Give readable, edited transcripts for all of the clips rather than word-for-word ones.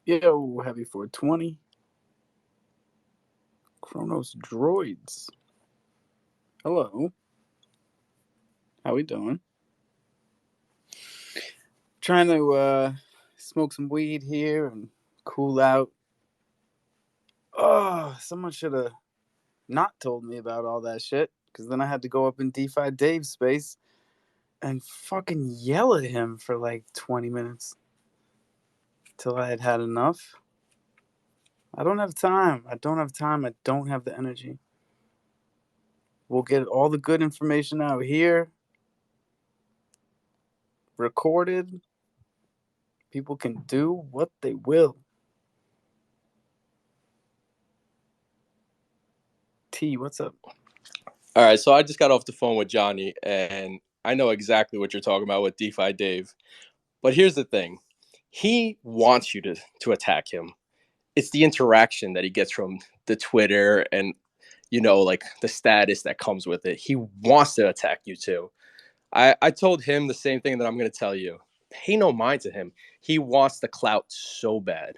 Yo, happy 420. Chronos Droids. Hello. How we doing? Trying to smoke some weed here and cool out. Oh, someone should have not told me about all that shit, because then I had to go up in DeFi Dave's space and fucking yell at him for like 20 minutes till I had enough. I don't have time. I don't have the energy. We'll get all the good information out here, recorded. People can do what they will. T, what's up? All right, so I just got off the phone with Johnny, and I know exactly what you're talking about with DeFi Dave. But here's the thing. He wants you to attack him. It's the interaction that he gets from the Twitter and, like the status that comes with it. He wants to attack you too. I told him the same thing that I'm going to tell you. Pay no mind to him. He wants the clout so bad.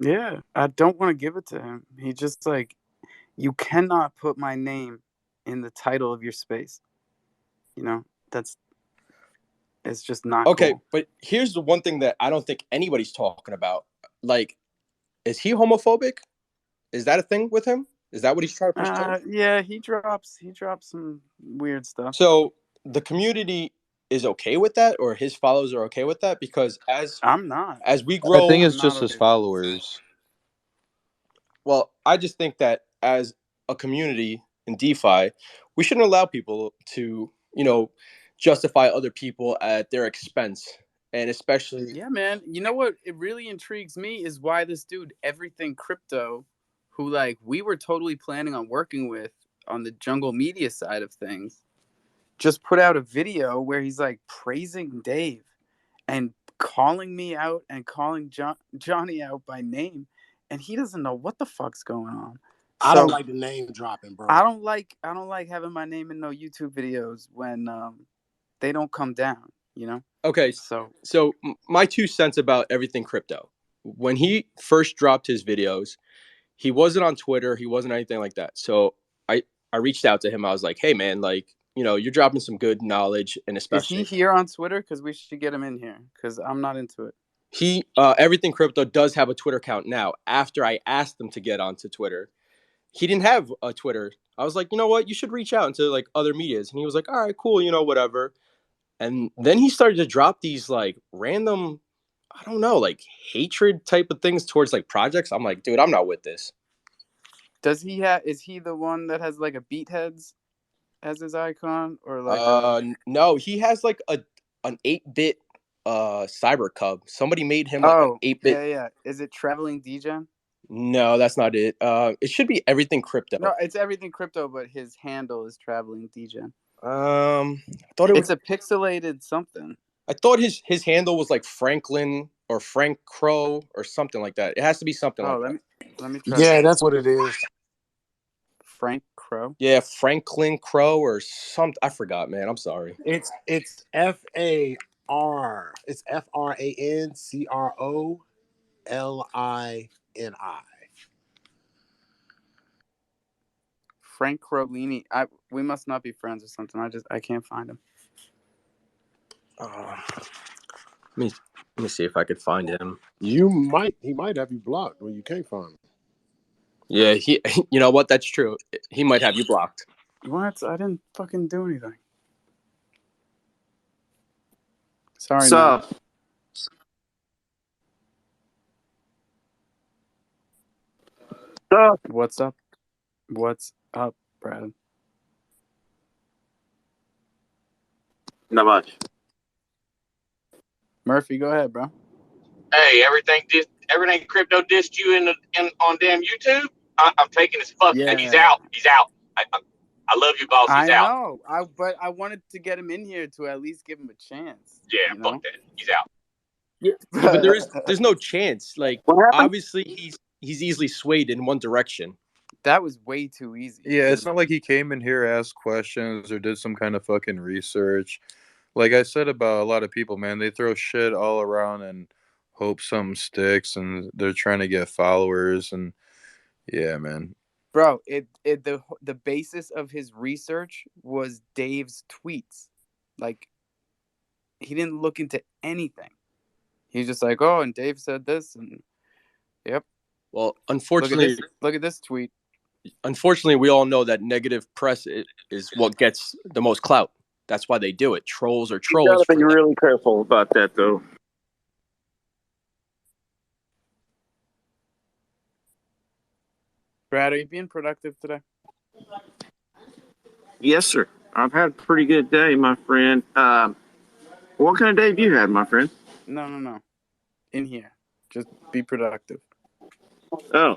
Yeah, I don't want to give it to him. He just you cannot put my name in the title of your space. It's just not Okay, cool. but here's the one thing that I don't think anybody's talking about. Like, is he homophobic? Is that a thing with him? Is that what he's trying to push? Yeah, he drops some weird stuff. So the community is okay with that, or his followers are okay with that, because I'm not. as we I think grow, it's just his followers. well, I just think that as a community in DeFi, we shouldn't allow people to, justify other people at their expense, and especially Yeah, man. You know what? It really intrigues me is why this dude, Everything Crypto, who we were totally planning on working with on the jungle media side of things, just put out a video where he's praising Dave and calling me out and calling Johnny out by name, and he doesn't know what the fuck's going on. I don't like the name dropping, bro. I don't like having my name in no YouTube videos when they don't come down, Okay, so my 2 cents about Everything Crypto. When he first dropped his videos, he wasn't on Twitter. He wasn't anything like that. So I reached out to him. I was like, hey, man, you're dropping some good knowledge. And especially... Is he here on Twitter? Because we should get him in here, because I'm not into it. Everything Crypto does have a Twitter account now. After I asked him to get onto Twitter, he didn't have a Twitter. I was like, you know what? You should reach out into other medias. And he was like, all right, cool, whatever. And then he started to drop these random, I don't know, hatred type of things towards projects. I'm like, dude, I'm not with this. Is he the one that has a Beatheads as his icon, or no, he has an 8-bit cyber cub. Somebody made him an 8-bit. Yeah. Is it Traveling Degen? No, that's not it. It should be Everything Crypto. No, it's Everything Crypto, but his handle is Traveling Degen. I thought it's a pixelated something. I thought his handle was Franklin or Frank Crow or something like that. It has to be something like that. Let me try. Yeah, that's what it is. Frank Crow? Yeah, Franklin Crow or something. I forgot, man. I'm sorry. It's FAR. It's FRANCROLINI. Frank Crowlini. We must not be friends or something. I can't find him. Let me see if I could find him. He might have you blocked when you can't find him. Yeah, you know what? That's true. He might have you blocked. What? I didn't fucking do anything. Sorry. What's up? What's up? What's up, Brad? Not much. Murphy, go ahead, bro. Hey, everything Crypto dissed you on damn YouTube. I'm taking his fuck. Yeah. And he's out. I love you, boss. He's out. I know. But I wanted to get him in here to at least give him a chance. Yeah, fuck that. He's out. Yeah, but there's no chance. Obviously he's easily swayed in one direction. That was way too easy. Yeah, it's not like he came in here, asked questions, or did some kind of fucking research. Like I said about a lot of people, man, they throw shit all around and hope something sticks, and they're trying to get followers. And yeah, man. Bro, the basis of his research was Dave's tweets. Like, he didn't look into anything. He's just like, oh, and Dave said this, and yep. Well, Look at this tweet. unfortunately, we all know that negative press is what gets the most clout. That's why they do it. Trolls are You trolls. gotta be really careful about that, though. Brad, are you being productive today? Yes, sir. I've had a pretty good day, my friend. What kind of day have you had, my friend? No. In here. Just be productive. Oh.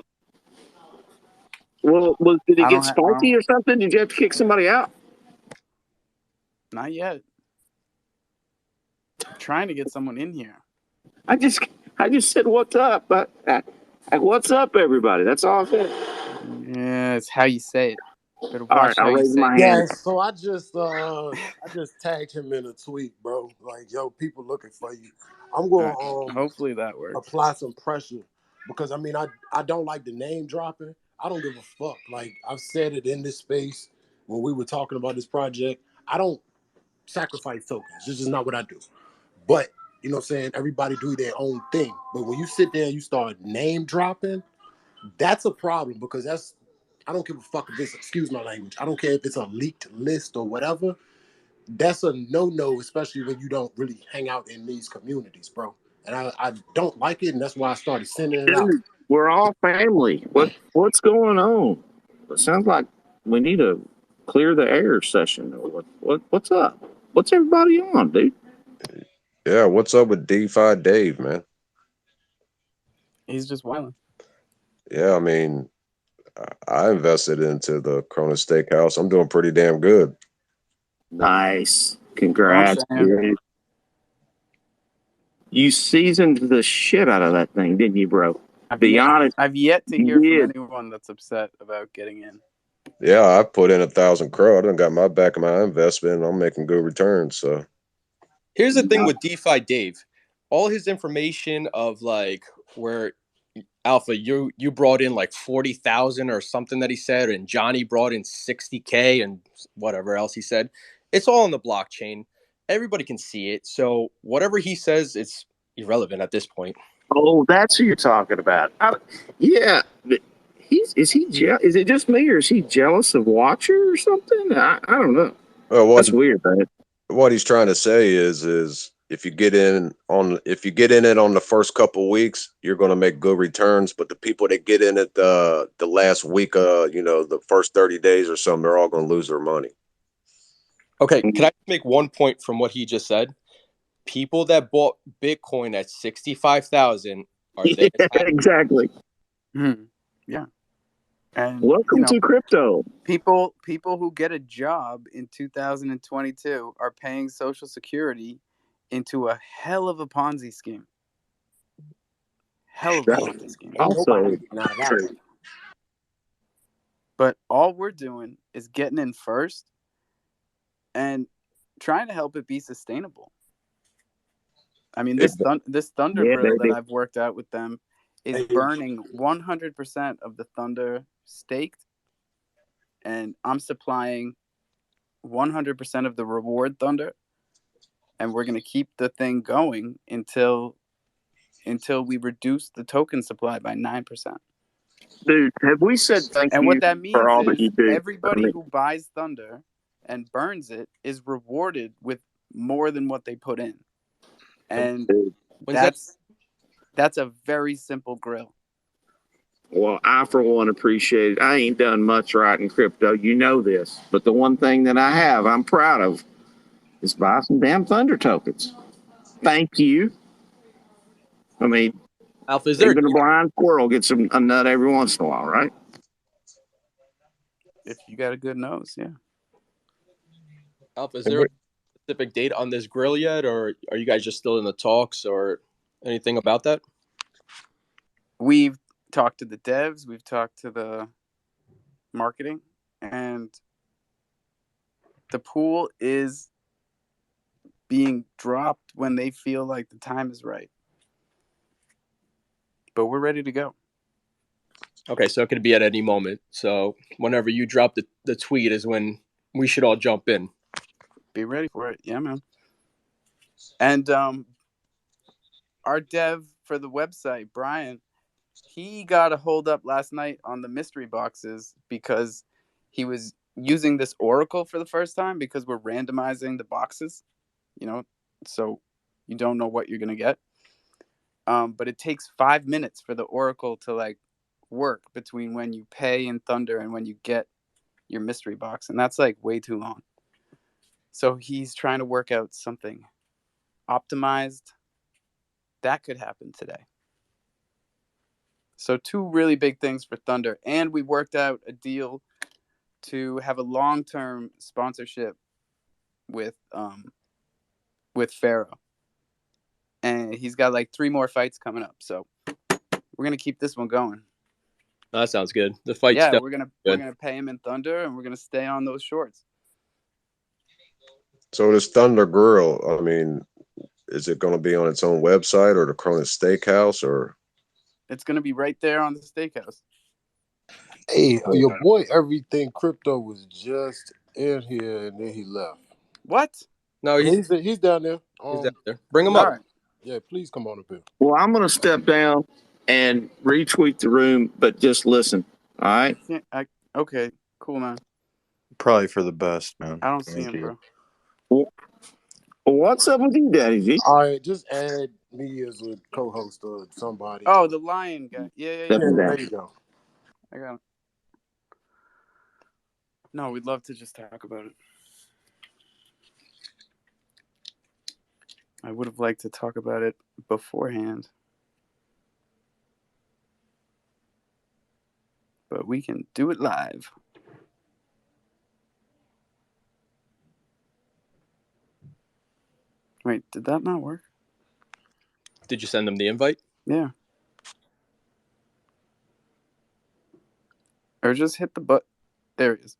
Well, did it get spicy or something? Did you have to kick somebody out? Not yet. I'm trying to get someone in here. I just said what's up. What's up, everybody? That's all I said. Yeah, it's how you say it. Better watch All right, I'll raise my hand. Yeah, so I just tagged him in a tweet, bro. Like, yo, people looking for you. I'm gonna hopefully that works. Apply some pressure because I mean I don't like the name dropping. I don't give a fuck. Like I've said it in this space when we were talking about this project. I don't sacrifice tokens. This is not what I do. But you know what I'm saying? Everybody do their own thing. But when you sit there and you start name dropping, that's a problem because I don't give a fuck if it's, excuse my language, I don't care if it's a leaked list or whatever. That's a no-no, especially when you don't really hang out in these communities, bro. And I don't like it, and that's why I started sending it out. Dude, we're all family. What's going on? It sounds like we need to clear the air session. Or what's up? What's everybody on, dude? Yeah, what's up with DeFi Dave, man? He's just wilding. Yeah, I mean, I invested into the Corona Steakhouse. I'm doing pretty damn good. Nice. Congrats, dude. You seasoned the shit out of that thing, didn't you, bro? Be honest. I've yet to hear from anyone that's upset about getting in. Yeah, I put in 1,000 crow. I done got my back of my investment, and I'm making good returns. So here's the thing with DeFi Dave. All his information of like where Alpha, you brought in like 40,000 or something that he said, and Johnny brought in 60K and whatever else he said. It's all on the blockchain. Everybody can see it. So whatever he says, it's irrelevant at this point. Oh, that's who you're talking about. Yeah. Is it just me, or is he jealous of Watcher or something? I don't know. well, That's weird, man. What he's trying to say is if you get in it on the first couple of weeks, you're going to make good returns. But the people that get in it the last week, the first 30 days or something, they're all going to lose their money. Okay, can I make one point from what he just said? People that bought Bitcoin at 65,000 are there. Yeah, exactly. Yeah. And welcome to crypto. People who get a job in 2022 are paying Social Security into a hell of a Ponzi scheme. Hell of a Ponzi scheme. Also, but all we're doing is getting in first and trying to help it be sustainable. I mean, this Thunder grill that I've worked out with them is burning 100% of the Thunder staked, and I'm supplying 100% of the reward Thunder, and we're going to keep the thing going until we reduce the token supply by 9%. Dude, have we said thank you? And what that means for all is that you do? everybody who buys Thunder and burns it is rewarded with more than what they put in. And that's a very simple grill. Well, I, for one, appreciate it. I ain't done much right in crypto. You know this. But the one thing that I have, I'm proud of, is buy some damn Thunder tokens. Thank you. I mean, Alpha, even a blind squirrel gets a nut every once in a while, right? If you got a good nose, yeah. Alpha, is there a specific date on this grill yet, or are you guys just still in the talks or anything about that? We've talked to the devs, we've talked to the marketing, and the pool is being dropped when they feel like the time is right. but we're ready to go. Okay, so it could be at any moment. So whenever you drop the tweet is when we should all jump in. Be ready for it. Yeah, man. And our dev for the website, Brian, he got a hold up last night on the mystery boxes because he was using this oracle for the first time because we're randomizing the boxes, so you don't know what you're going to get. But it takes 5 minutes for the oracle to like work between when you pay in Thunder and when you get your mystery box. And that's like way too long. So he's trying to work out something optimized that could happen today. So 2 really big things for Thunder. And we worked out a deal to have a long-term sponsorship with Pharaoh. And he's got like 3 more fights coming up. So we're going to keep this one going. That sounds good. The fight's we're gonna pay him in Thunder and we're going to stay on those shorts. So this Thunder Grill, I mean, is it going to be on its own website or the Cronus Steakhouse, or? It's going to be right there on the steakhouse. Hey, your boy Everything Crypto was just in here and then he left. What? No, he's down there. He's down there. Bring him all up. right. Yeah, please come on up here. Well, I'm going to step down and retweet the room, but just listen. All right? Okay, cool, man. Probably for the best, man. I don't see him, bro. Well, what's up with you, Daddy G? All right, just add me as a co-host or somebody. Oh, the lion guy. Yeah. There you go. I got it. No, we'd love to just talk about it. I would have liked to talk about it beforehand. But we can do it live. Wait, did that not work? Did you send him the invite? Yeah. Or just hit the button. There it is.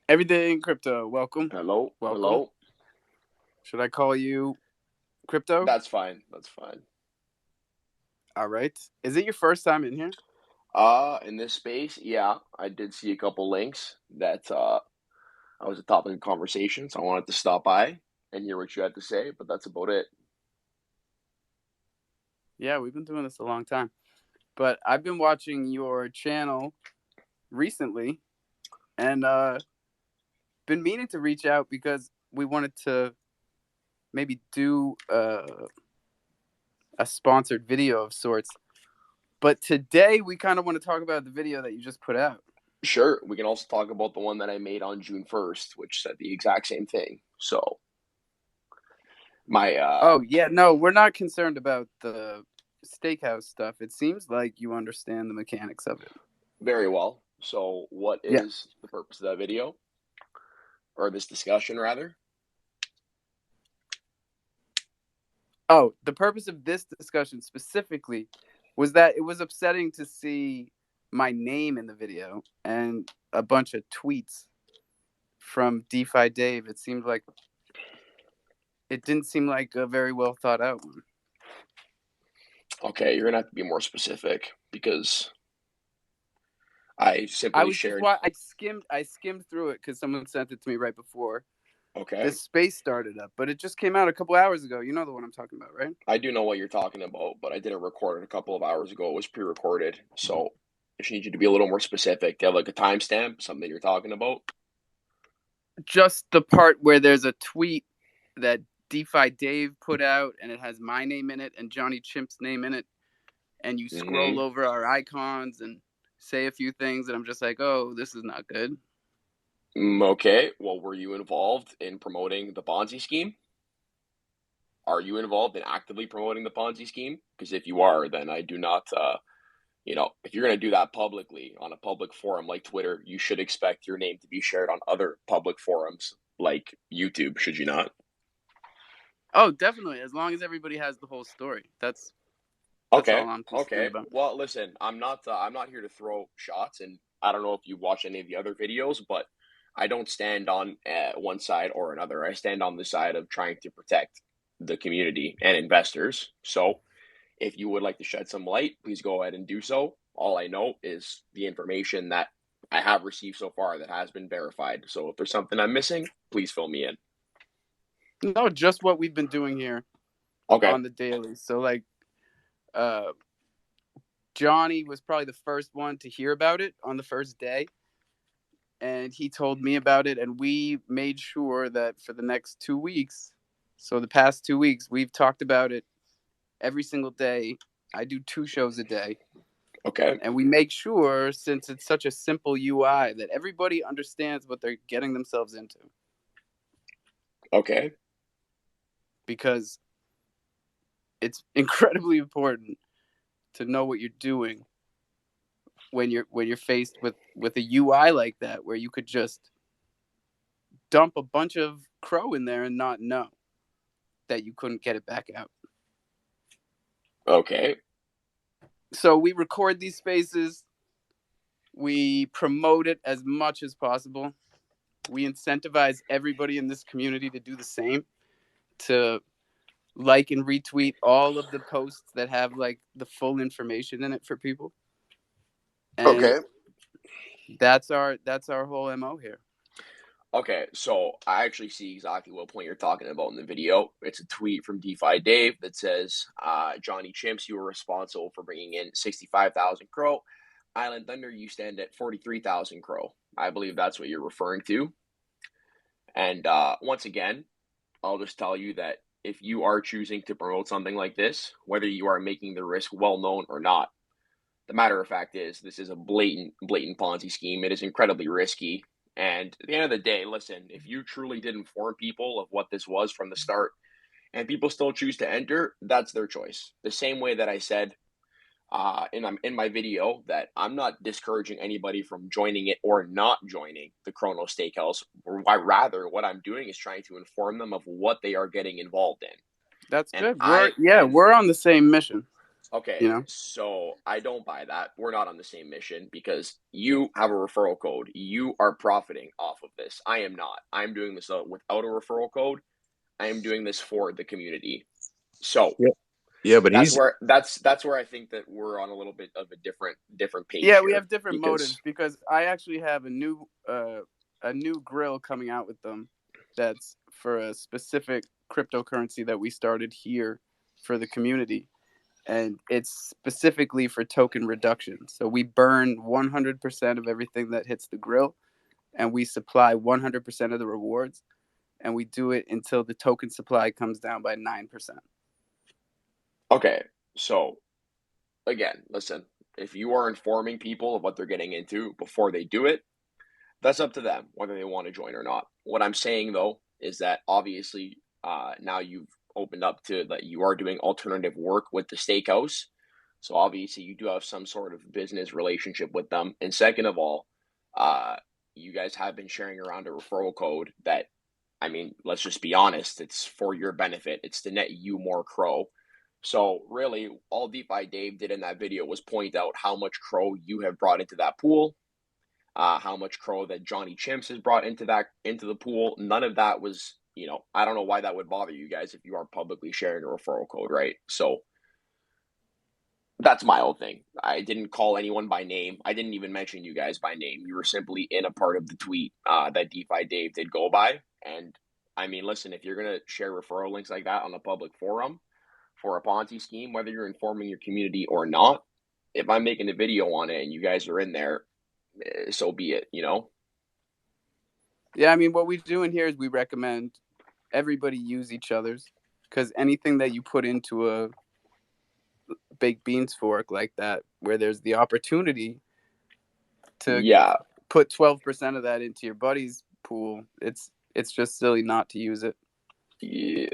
Everything Crypto, welcome. Hello. Welcome. Hello. Should I call you Crypto? That's fine. That's fine. All right. Is it your first time in here? In this space, yeah, I did see a couple links that I was a topic of conversation, so I wanted to stop by and hear what you had to say, but that's about it. Yeah, we've been doing this a long time. But I've been watching your channel recently and been meaning to reach out because we wanted to maybe do a sponsored video of sorts. But today we kind of want to talk about the video that you just put out. Sure, we can also talk about the one that I made on June 1st, which said the exact same thing. So, oh, yeah, no, we're not concerned about the steakhouse stuff. It seems like you understand the mechanics of it. Very well. So, what is the purpose of that video? Or this discussion, rather? Oh, the purpose of this discussion specifically was that it was upsetting to see my name in the video and a bunch of tweets from DeFi Dave. It didn't seem like a very well thought out one. Okay, you're going to have to be more specific because I simply shared. I skimmed through it because someone sent it to me right before. Okay. This space started up, but it just came out a couple hours ago. You know the one I'm talking about, right? I do know what you're talking about, but I didn't record it a couple of hours ago. It was pre-recorded, so I just need you to be a little more specific. Do you have like a timestamp, something you're talking about? Just the part where there's a tweet that DeFi Dave put out, and it has my name in it and Johnny Chimp's name in it, and you scroll over our icons and say a few things, and I'm just like, oh, this is not good. Okay, well, were you involved in promoting the Ponzi scheme? Are you involved in actively promoting the Ponzi scheme? Because if you are, then I do not, if you're going to do that publicly on a public forum like Twitter, you should expect your name to be shared on other public forums like YouTube, should you not? Oh, definitely. As long as everybody has the whole story. That's all I'm concerned about. Well, listen, I'm not here to throw shots, and I don't know if you watch any of the other videos, but I don't stand on one side or another. I stand on the side of trying to protect the community and investors. So if you would like to shed some light, please go ahead and do so. All I know is the information that I have received so far that has been verified. So if there's something I'm missing, please fill me in. No, just what we've been doing here Okay. on the daily. So like Johnny was probably the first one to hear about it on the first day. And he told me about it, and we made sure that for the next 2 weeks, so the past 2 weeks, we've talked about it every single day. I do 2 shows a day. Okay. And we make sure, since it's such a simple UI, that everybody understands what they're getting themselves into. Okay. Because it's incredibly important to know what you're doing when you're faced with a UI like that, where you could just dump a bunch of crow in there and not know that you couldn't get it back out. Okay. So we record these spaces. We promote it as much as possible. We incentivize everybody in this community to do the same, to like and retweet all of the posts that have like the full information in it for people. And okay. That's our whole MO here. Okay, so I actually see exactly what point you're talking about in the video. It's a tweet from DeFi Dave that says, Johnny Chimps, you were responsible for bringing in 65,000 crow. Island Thunder, you stand at 43,000 crow. I believe that's what you're referring to. And once again, I'll just tell you that if you are choosing to promote something like this, whether you are making the risk well known or not, the matter of fact is this is a blatant Ponzi scheme. It is incredibly risky. And at the end of the day, listen, if you truly did inform people of what this was from the start and people still choose to enter, that's their choice. The same way that I said in my video that I'm not discouraging anybody from joining it or not joining the Chrono Steakhouse. Rather, what I'm doing is trying to inform them of what they are getting involved in. That's And good. We're on the same mission. Okay, you know? So I don't buy that. We're not on the same mission because you have a referral code. You are profiting off of this. I am not. I'm doing this without a referral code. I am doing this for the community. So yeah, but that's where I think that we're on a little bit of a different page. Yeah, we have different motives because I actually have a new grill coming out with them that's for a specific cryptocurrency that we started here for the community. And it's specifically for token reduction. So we burn 100% of everything that hits the grill, and we supply 100% of the rewards, and we do it until the token supply comes down by 9%. Okay, so again, listen, if you are informing people of what they're getting into before they do it, that's up to them whether they want to join or not. What I'm saying though is that obviously now you've opened up to that you are doing alternative work with the steakhouse. So obviously you do have some sort of business relationship with them. And second of all, you guys have been sharing around a referral code that, I mean, let's just be honest, it's for your benefit. It's to net you more crow. So really all DeFi Dave did in that video was point out how much crow you have brought into that pool, how much crow that Johnny Chimps has brought into the pool. None of that was, I don't know why that would bother you guys if you are publicly sharing a referral code, right? So that's my whole thing. I didn't call anyone by name. I didn't even mention you guys by name. You were simply in a part of the tweet that DeFi Dave did go by. And I mean, listen, if you're going to share referral links like that on a public forum for a Ponzi scheme, whether you're informing your community or not, if I'm making a video on it and you guys are in there, so be it, Yeah, I mean, what we're doing here is we recommend everybody use each other's, because anything that you put into a baked beans fork like that, where there's the opportunity to put 12% of that into your buddy's pool, it's just silly not to use it. Yeah,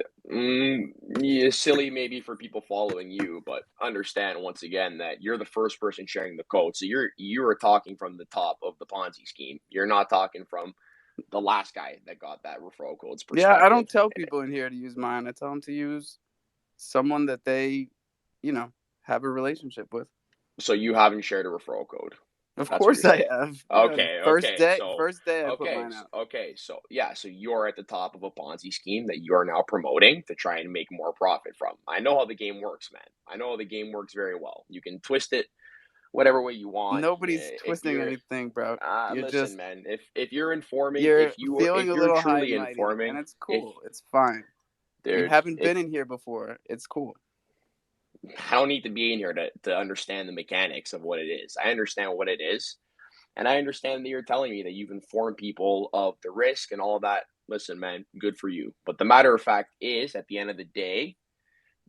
silly maybe for people following you, but understand once again that you're the first person sharing the code. So you are talking from the top of the Ponzi scheme. You're not talking from the last guy that got that referral code's perspective. Yeah, I don't tell people in here to use mine. I tell them to use someone that they, have a relationship with. So you haven't shared a referral code? Of That's what you're course I saying. have. Yeah, Okay, first okay. day, So, first day I put mine out. so yeah, so you're at the top of a Ponzi scheme that you are now promoting to try and make more profit from. I know how the game works, man. I know how the game works very well. You can twist it whatever way you want. Nobody's If twisting you're anything, bro. You're listen, just man, if you're informing, you're feeling if a you're little high and truly mighty, and informing, it's if cool. It's fine. You dude, haven't been in here before. It's cool. I don't need to be in here to understand the mechanics of what it is. I understand what it is. And I understand that you're telling me that you've informed people of the risk and all of that. Listen, man, good for you. But the matter of fact is, at the end of the day,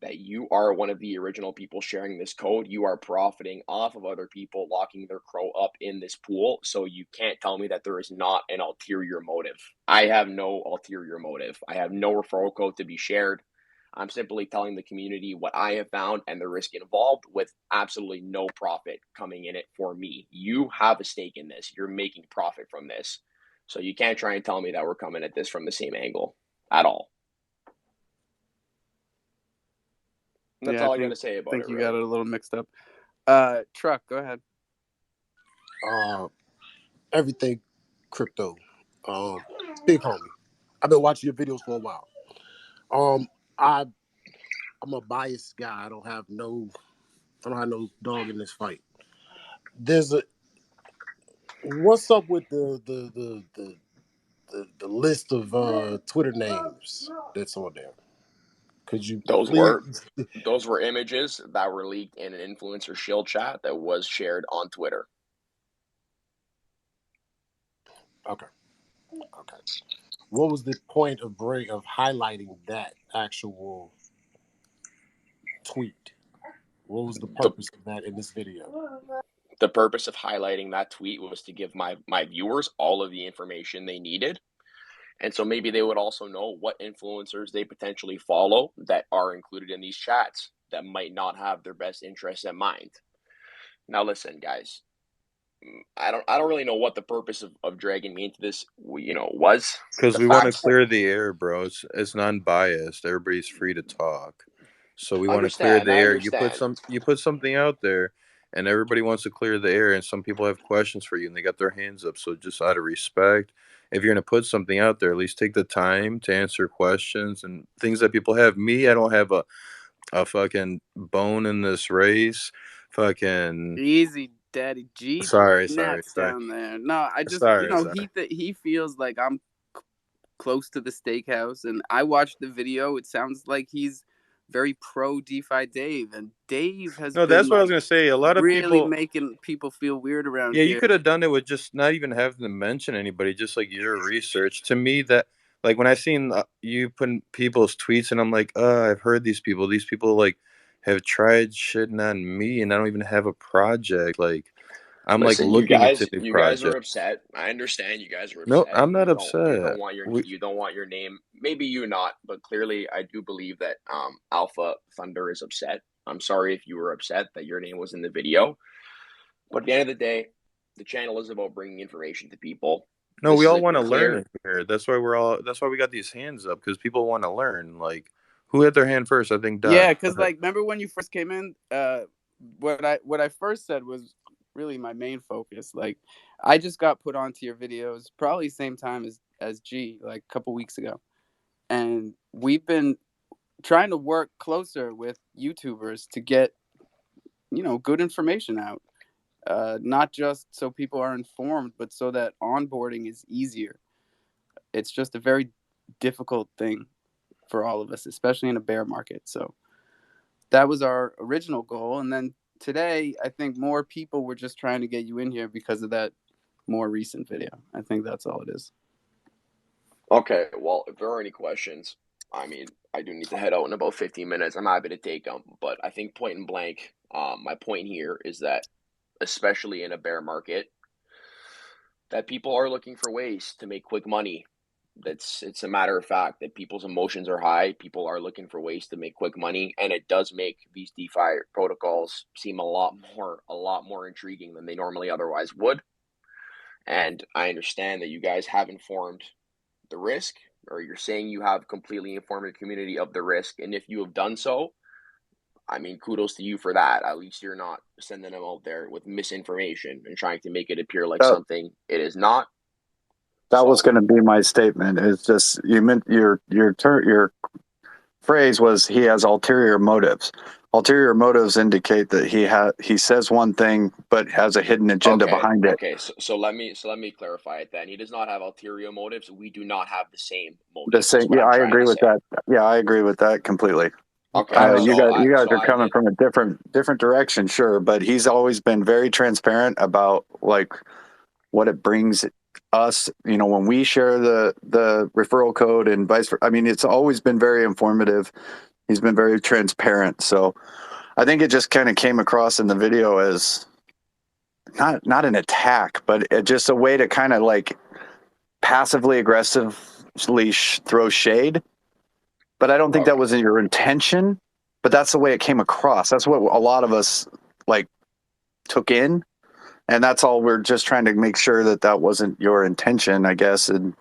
that you are one of the original people sharing this code. You are profiting off of other people locking their crow up in this pool. So you can't tell me that there is not an ulterior motive. I have no ulterior motive. I have no referral code to be shared. I'm simply telling the community what I have found and the risk involved with absolutely no profit coming in it for me. You have a stake in this. You're making profit from this. So you can't try and tell me that we're coming at this from the same angle at all. And that's Yeah, all I got to say about think it, you really. got it a little mixed up. Truck, go ahead. Everything crypto. Big homie. I've been watching your videos for a while. I'm a biased guy. I don't have no dog in this fight. What's up with the list of Twitter names that's on there? Could you Those please? were images that were leaked in an influencer shill chat that was shared on Twitter. Okay. What was the point of highlighting that actual tweet? What was the The purpose of that in this video? the purpose of highlighting that tweet was to give my viewers all of the information they needed. And so maybe they would also know what influencers they potentially follow that are included in these chats that might not have their best interests in mind. Now listen, guys, I don't really know what the purpose of dragging me into this, was. Because The we want to fact, clear the air, bro. It's non-biased. Everybody's free to talk. So we want to clear understand, the I air. understand. You put something out there, and everybody wants to clear the air. And some people have questions for you, and they got their hands up. So just out of respect, if you're gonna put something out there, at least take the time to answer questions and things that people have. Me, I don't have a fucking bone in this race. Fucking Easy, Daddy G. sorry, sorry, Nat's sorry, down there. No, I just, sorry, sorry. he feels like I'm close to the steakhouse, and I watched the video. It sounds like he's very pro DeFi Dave, and Dave has No, been that's what I was like gonna say. A lot of really people. making people feel weird around Yeah, you here. could have done it with just not even having to mention anybody, just like your research. To me, that like when I seen you putting people's tweets, and I'm like, I've heard these people. These people like have tried shitting on me, and I don't even have a project. Like I'm like Listen, looking into new you guys are projects. upset. I understand you guys are No, upset. I'm not You upset. don't want We you don't want your name. Maybe you not, but clearly I do believe that Alpha Thunder is upset. I'm sorry if you were upset that your name was in the video. But at the end of the day, the channel is about bringing information to people. no, we This is all a want to learn clear. it here. That's why we're all. That's why we got these hands up because people want to learn. Like who had their hand first? I think Yeah, Doc. because like remember when you first came in, what I first said was really my main focus. Like I just got put onto your videos probably same time as G, like a couple weeks ago, and we've been trying to work closer with YouTubers to get good information out. Not just so people are informed, but so that onboarding is easier. It's just a very difficult thing for all of us, especially in a bear market. So that was our original goal. And then today, I think more people were just trying to get you in here because of that more recent video. I think that's all it is. Okay, well, if there are any questions, I mean, I do need to head out in about 15 minutes. I'm happy to take them, but I think point and blank, my point here is that, especially in a bear market, that people are looking for ways to make quick money. It's a matter of fact that people's emotions are high. People are looking for ways to make quick money, and it does make these DeFi protocols seem a lot more intriguing than they normally otherwise would. And I understand that you guys have informed the risk, or you're saying you have completely informed the community of the risk. And if you have done so, I mean, kudos to you for that. At least you're not sending them out there with misinformation and trying to make it appear like That, something it is not. that was So, going to be my statement. It's just you meant your phrase was he has ulterior motives. Ulterior motives indicate that he says one thing but has a hidden agenda okay, behind it. okay. So let me clarify it then. He does not have ulterior motives. We do not have the same The motives. Is same, what yeah, I'm I trying agree to with say. that. Yeah, I agree with that completely. Okay, You guys are I coming did. from a different direction, sure, but he's always been very transparent about like what it brings us. You know, when we share the referral code and vice versa. I mean, it's always been very informative. He's been very transparent. So I think it just kind of came across in the video as not an attack, but just a way to kind of like passively aggressively throw shade. But I don't think that Okay. was your intention. But that's the way it came across. That's what a lot of us like took in, and that's all. We're just trying to make sure that that wasn't your intention, I guess, and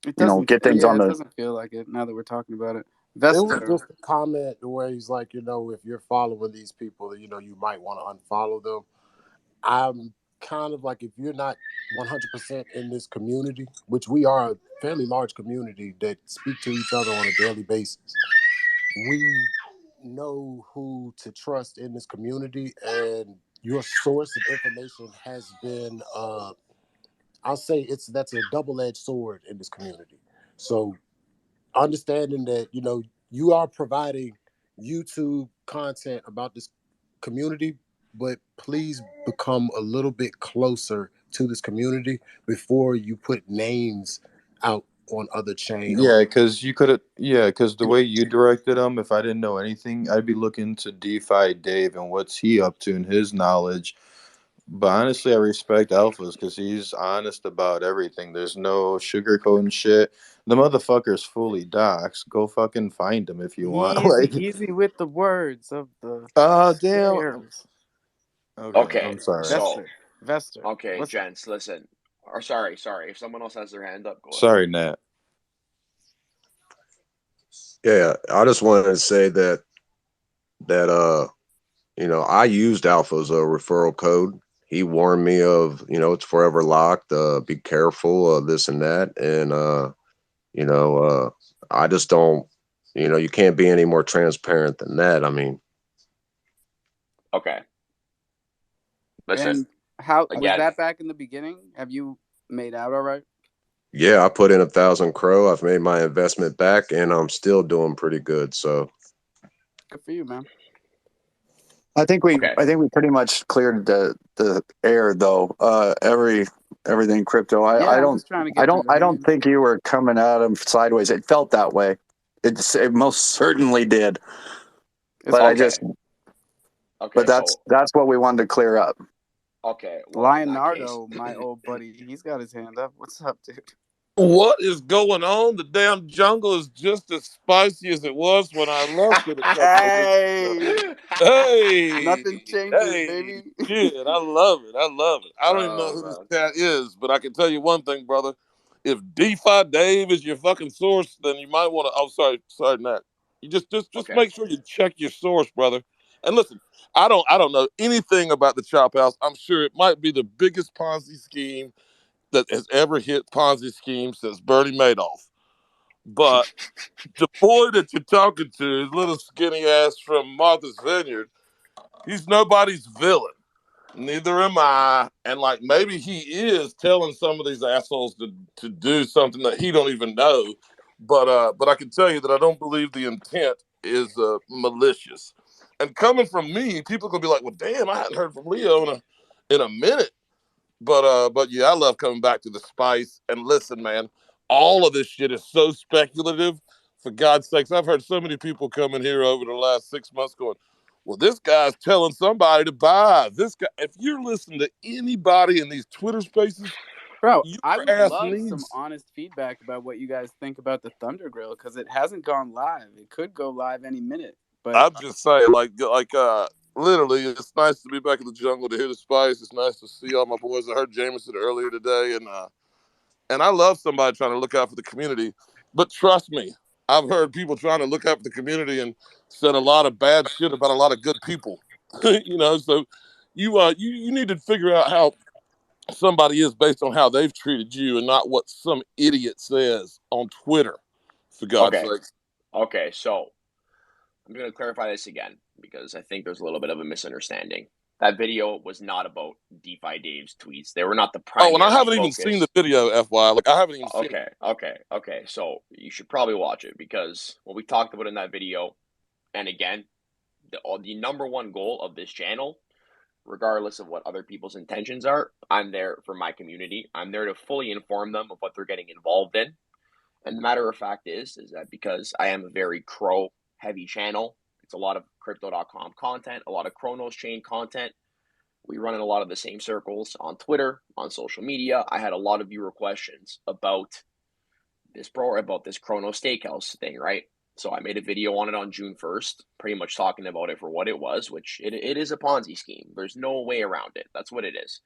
It you know, doesn't. get things Yeah, on it the. doesn't feel like it now that we're talking about it. It was Vester. just a comment where he's like, if you're following these people, you might want to unfollow them. I'm kind of like, if you're not 100% in this community, which we are a fairly large community that speak to each other on a daily basis, we know who to trust in this community, and your source of information has been, I'll say that's a double-edged sword in this community. So understanding that you are providing YouTube content about this community, but please become a little bit closer to this community before you put names out on other chain. Yeah, because you could have. Yeah, because the way you directed him, if I didn't know anything, I'd be looking to DeFi Dave and what's he up to and his knowledge. But honestly, I respect Alphas because he's honest about everything. There's no sugarcoating shit. The motherfucker's fully docs. Go fucking find him if you want. Easy, easy with the words of the Damn. players. Okay, Okay. I'm sorry. So, Vester. okay, What's up? gents, listen. Or sorry. If someone else has their hand up, go ahead. Sorry, Nat. Yeah, I just wanted to say that I used Alpha's referral code. He warned me of, it's forever locked, be careful, this and that. And I just don't, you can't be any more transparent than that. I mean, Okay. Listen, And how was again, that back in the beginning? Have you made out all right? yeah, I put in 1,000 crow. I've made my investment back and I'm still doing pretty good. So Good for you, man. I think we okay. pretty much cleared the air though. Everything crypto. Yeah, I'm just trying to get through the I don't names. think you were coming at him sideways. It felt that way. It most certainly did. It's But I fine. Okay. just Okay. but that's what we wanted to clear up. Okay. Well, in that case, Leonardo, my old buddy, he's got his hand up. What's up, dude? What is going on? The damn jungle is just as spicy as it was when I left it a couple of weeks ago. Hey, Hey, nothing changes, hey, baby. shit, I love it. I love it. I don't even know oh who this man. cat is, but I can tell you one thing, brother. If DeFi Dave is your fucking source, then you might want to. Oh, sorry, Nat. You just Okay. make sure you check your source, brother. And listen, I don't know anything about the Chop House. I'm sure it might be the biggest Ponzi scheme that has ever hit Ponzi scheme since Bernie Madoff. But the boy that you're talking to, his little skinny ass from Martha's Vineyard, he's nobody's villain. Neither am I. And like maybe he is telling some of these assholes to do something that he don't even know. But I can tell you that I don't believe the intent is malicious. And coming from me, people are gonna be like, "Well, damn, I hadn't heard from Leo in a minute." But yeah, I love coming back to the spice. And listen, man, all of this shit is so speculative. For God's sakes, I've heard so many people come in here over the last 6 months going, "Well, this guy's telling somebody to buy this guy." If you're listening to anybody in these Twitter spaces, Bro, your I would ass love some needs. honest feedback about what you guys think about the Thunder Grill because it hasn't gone live. It could go live any minute. But I'm just saying, literally, it's nice to be back in the jungle to hear the spice. It's nice to see all my boys. I heard Jameson earlier today, and I love somebody trying to look out for the community. But trust me, I've heard people trying to look after the community and said a lot of bad shit about a lot of good people. So you need to figure out how somebody is based on how they've treated you and not what some idiot says on Twitter, for God's Okay. sake. Okay, so I'm going to clarify this again because I think there's a little bit of a misunderstanding. That video was not about DeFi Dave's tweets. They were not the Oh, and I primary haven't even seen the focus. video, FY. Like, I haven't even seen it. Okay. So you should probably watch it because what we talked about in that video, and again, the number one goal of this channel, regardless of what other people's intentions are, I'm there for my community. I'm there to fully inform them of what they're getting involved in. And the matter of fact is that because I am a very Crow heavy channel, it's a lot of crypto.com content, a lot of Chronos chain content. We run in a lot of the same circles on Twitter, on social media. I had a lot of viewer questions about this Chrono Steakhouse thing, right? So I made a video on it on June 1st, pretty much talking about it for what it was, which it is a Ponzi scheme. There's no way around it. That's what it is.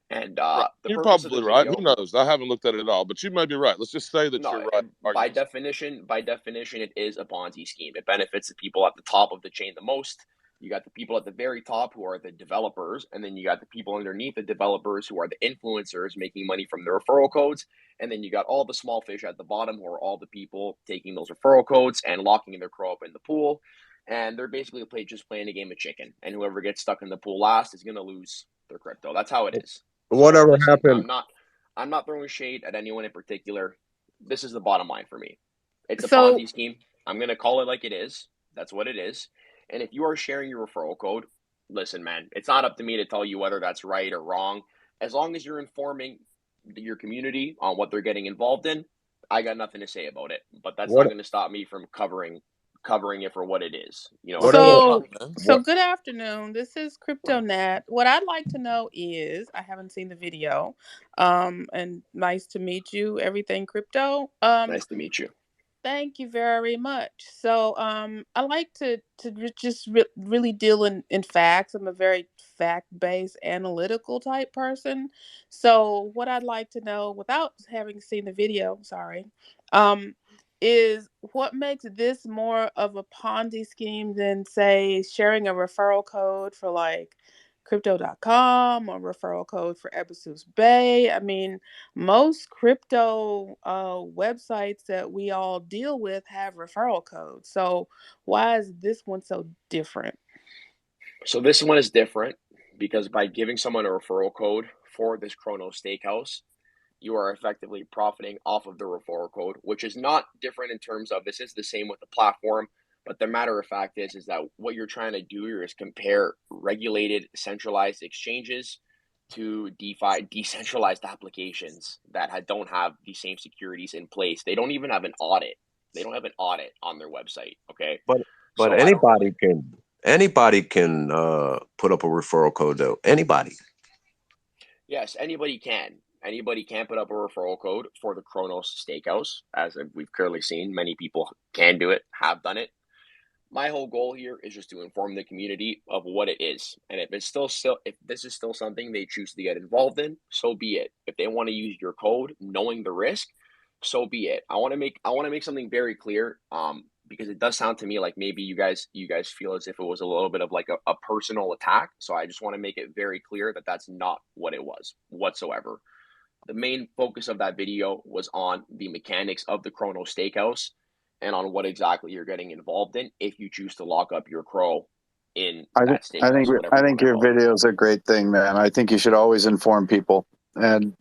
And Right. the You're purpose of the probably right. video, Who knows? I haven't looked at it at all, but you may be right. Let's just say that no, you're right. by Arguments. definition, it is a Ponzi scheme. It benefits the people at the top of the chain the most. You got the people at the very top who are the developers, and then you got the people underneath the developers who are the influencers making money from the referral codes, and then you got all the small fish at the bottom who are all the people taking those referral codes and locking their crow up in the pool, and they're basically just playing a game of chicken, and whoever gets stuck in the pool last is going to lose their crypto. That's how it is. So Whatever listen, happened? I'm not throwing shade at anyone in particular. This is the bottom line for me. It's a So Ponzi scheme. I'm going to call it like it is. That's what it is. And if you are sharing your referral code, listen, man, it's not up to me to tell you whether that's right or wrong. As long as you're informing your community on what they're getting involved in, I got nothing to say about it. But that's not What? going to stop me from covering it for what it is. You know, Whatever. so good afternoon. This is Crypto Nat. What I'd like to know is I haven't seen the video. And nice to meet you, everything crypto. Nice to meet you. Thank you very much. So, I like to just really deal in facts. I'm a very fact-based, analytical type person. So, what I'd like to know, without having seen the video, sorry, um, is what makes this more of a Ponzi scheme than, say, sharing a referral code for like crypto.com or referral code for Episus Bay. I mean, most crypto websites that we all deal with have referral codes. So why is this one so different? So this one is different because by giving someone a referral code for this Chrono Steakhouse, you are effectively profiting off of the referral code, which is not different in terms of this is the same with the platform. But the matter of fact is that what you're trying to do here is compare regulated centralized exchanges to DeFi decentralized applications that don't have the same securities in place. They don't even have an audit. They don't have an audit on their website. Okay. But So I don't anybody really. can put up a referral code though. Anybody. Yes, anybody can. Anybody can put up a referral code for the Kronos Steakhouse. As we've clearly seen, many people can do it, have done it. My whole goal here is just to inform the community of what it is, and if this is still something they choose to get involved in, so be it. If they want to use your code, knowing the risk, so be it. I want to make something very clear, because it does sound to me like maybe you guys feel as if it was a little bit of like a personal attack. So I just want to make it very clear that that's not what it was whatsoever. The main focus of that video was on the mechanics of the Chrono Steakhouse and on what exactly you're getting involved in if you choose to lock up your crow in that steakhouse, whatever I you think want to your call it. video is a great thing, man. I think you should always inform people. And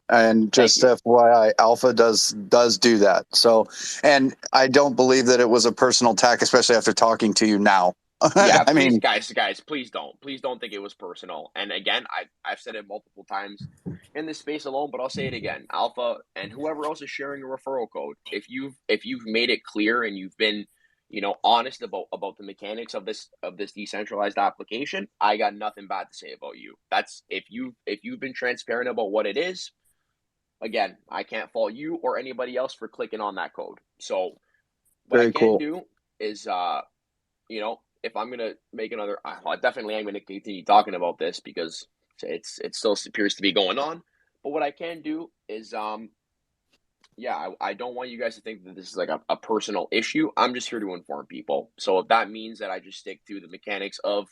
just FYI, Alpha does do that. So, and I don't believe that it was a personal attack, especially after talking to you now. Yeah, I please, mean, guys, please don't think it was personal. And again, I've said it multiple times in this space alone, but I'll say it again. Alpha and whoever else is sharing a referral code, if you've made it clear and you've been, honest about the mechanics of this decentralized application, I got nothing bad to say about you. That's if you've been transparent about what it is. Again, I can't fault you or anybody else for clicking on that code. So what I very can cool. do is if I'm gonna make another, I definitely am gonna continue talking about this because it still appears to be going on. But what I can do is yeah, I don't want you guys to think that this is like a personal issue. I'm just here to inform people. So if that means that I just stick to the mechanics of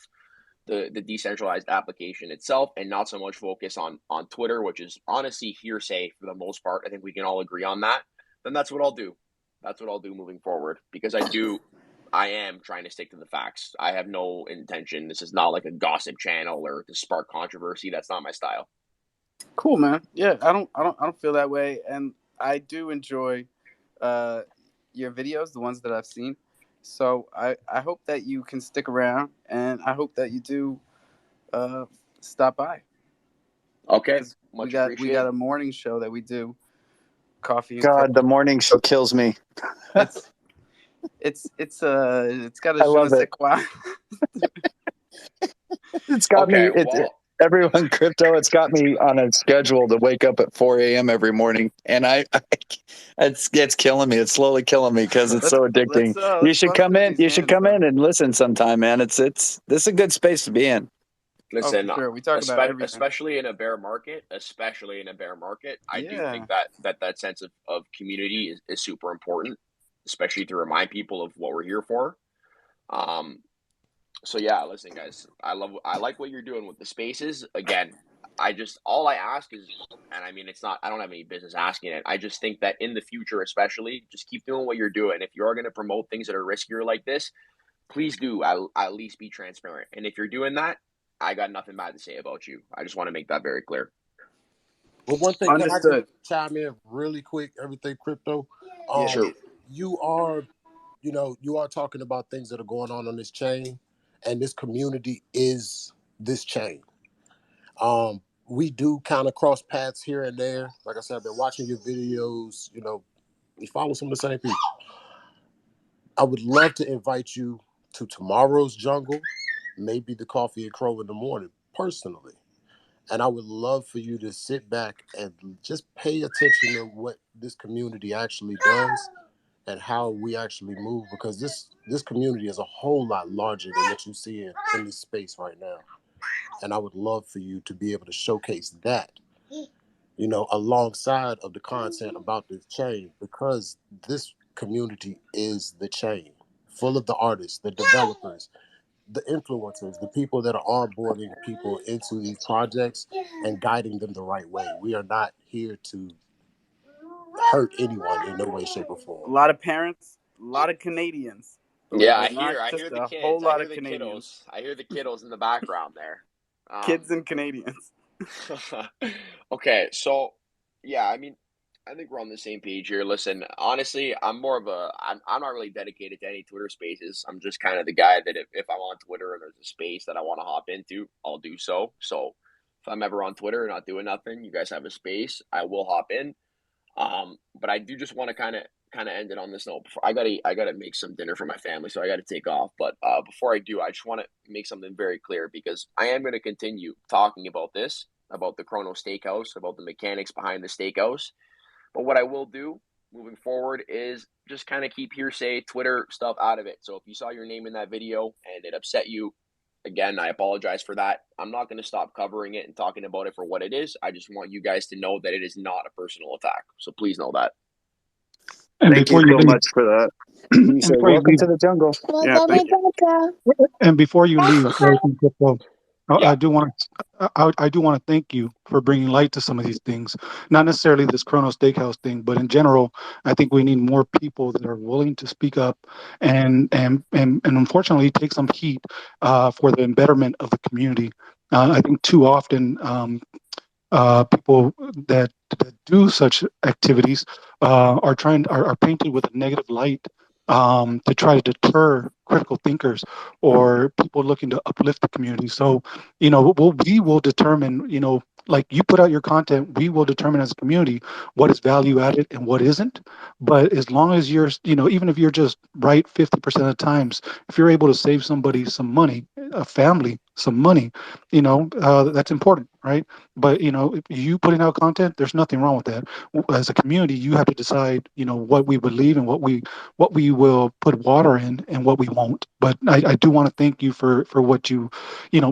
the decentralized application itself and not so much focus on Twitter, which is honestly hearsay for the most part. I think we can all agree on that. Then that's what I'll do. That's what I'll do moving forward because I am trying to stick to the facts. I have no intention. This is not like a gossip channel or to spark controversy. That's not my style. Cool, man. Yeah, I don't feel that way, and I do enjoy your videos, the ones that I've seen. So I hope that you can stick around, and I hope that you do uh, stop by. Okay, We much got appreciated. a morning show that we do, Coffee and Crow. God, the morning show kills me. It's it's got a I je ne love sais it. quoi. It's got Okay, me. Everyone crypto. It's got me on a schedule to wake up at 4 a.m. every morning, and it's killing me. It's slowly killing me because it's so addicting. You Let's should bust come through in. these You should hands, come though. in and listen sometime, man. This is a good space to be in. Oh, for listen, sure. We talk about everything. especially in a bear market, I do Yeah. think that sense of community is super important, especially to remind people of what we're here for. Um, so yeah, listen, guys, I like what you're doing with the spaces. Again, all I ask is, and I mean, it's not, I don't have any business asking it. I just think that in the future, especially, just keep doing what you're doing. If you're going to promote things that are riskier like this, please do at least be transparent. And if you're doing that, I got nothing bad to say about you. I just want to make that very clear. But one thing, can I just Understood. chime in really quick? Everything crypto. Yeah. Sure. You are, you are talking about things that are going on this chain, and this community is this chain. We do kind of cross paths here and there. Like I said, I've been watching your videos. We follow some of the same people. I would love to invite you to tomorrow's jungle, maybe the coffee and crow in the morning, personally. And I would love for you to sit back and just pay attention to what this community actually does and how we actually move, because this community is a whole lot larger than what you see in this space right now. And I would love for you to be able to showcase that, alongside of the content about this chain, because this community is the chain, full of the artists, the developers, the influencers, the people that are onboarding people into these projects and guiding them the right way. We are not here to hurt anyone in no way, shape, or A form. lot of parents, a lot of Canadians, believe Yeah, it or not, I just hear the a whole kids. I lot hear of the Canadians, kiddos. I hear the kiddos in the background there. kids and Canadians. Okay, so yeah, I mean, I think we're on the same page here. Listen, honestly, I'm not really dedicated to any Twitter spaces. I'm just kind of the guy that if I'm on Twitter and there's a space that I want to hop into, I'll do so. So if I'm ever on Twitter and not doing nothing, you guys have a space, I will hop in. But I do just want to kind of end it on this note. I gotta make some dinner for my family, so I gotta take off. But before I do, I just want to make something very clear because I am going to continue talking about this, about the Chrono Steakhouse, about the mechanics behind the steakhouse. But what I will do moving forward is just kind of keep hearsay, Twitter stuff out of it. So if you saw your name in that video and it upset you, again, I apologize for that. I'm not going to stop covering it and talking about it for what it is. I just want you guys to know that it is not a personal attack. So please know that. And Thank you before you so leave, much for that. You and say, before you welcome leave, to the jungle. Yeah, thank you. and before you leave, American Crypto, Yeah. I do want to thank you for bringing light to some of these things. Not necessarily this Chrono Steakhouse thing, but in general, I think we need more people that are willing to speak up and unfortunately take some heat for the betterment of the community. I think too often people that do such activities are painted with a negative light to try to deter critical thinkers or people looking to uplift the community. So, we will determine, like you put out your content, we will determine as a community what is value added and what isn't. But as long as you're, even if you're just right 50% of the times, if you're able to save somebody some money, a family some money, that's important, right? But if you putting out content, there's nothing wrong with that. As a community, you have to decide, what we believe and what we will put water in and what we won't. But I do want to thank you for what you,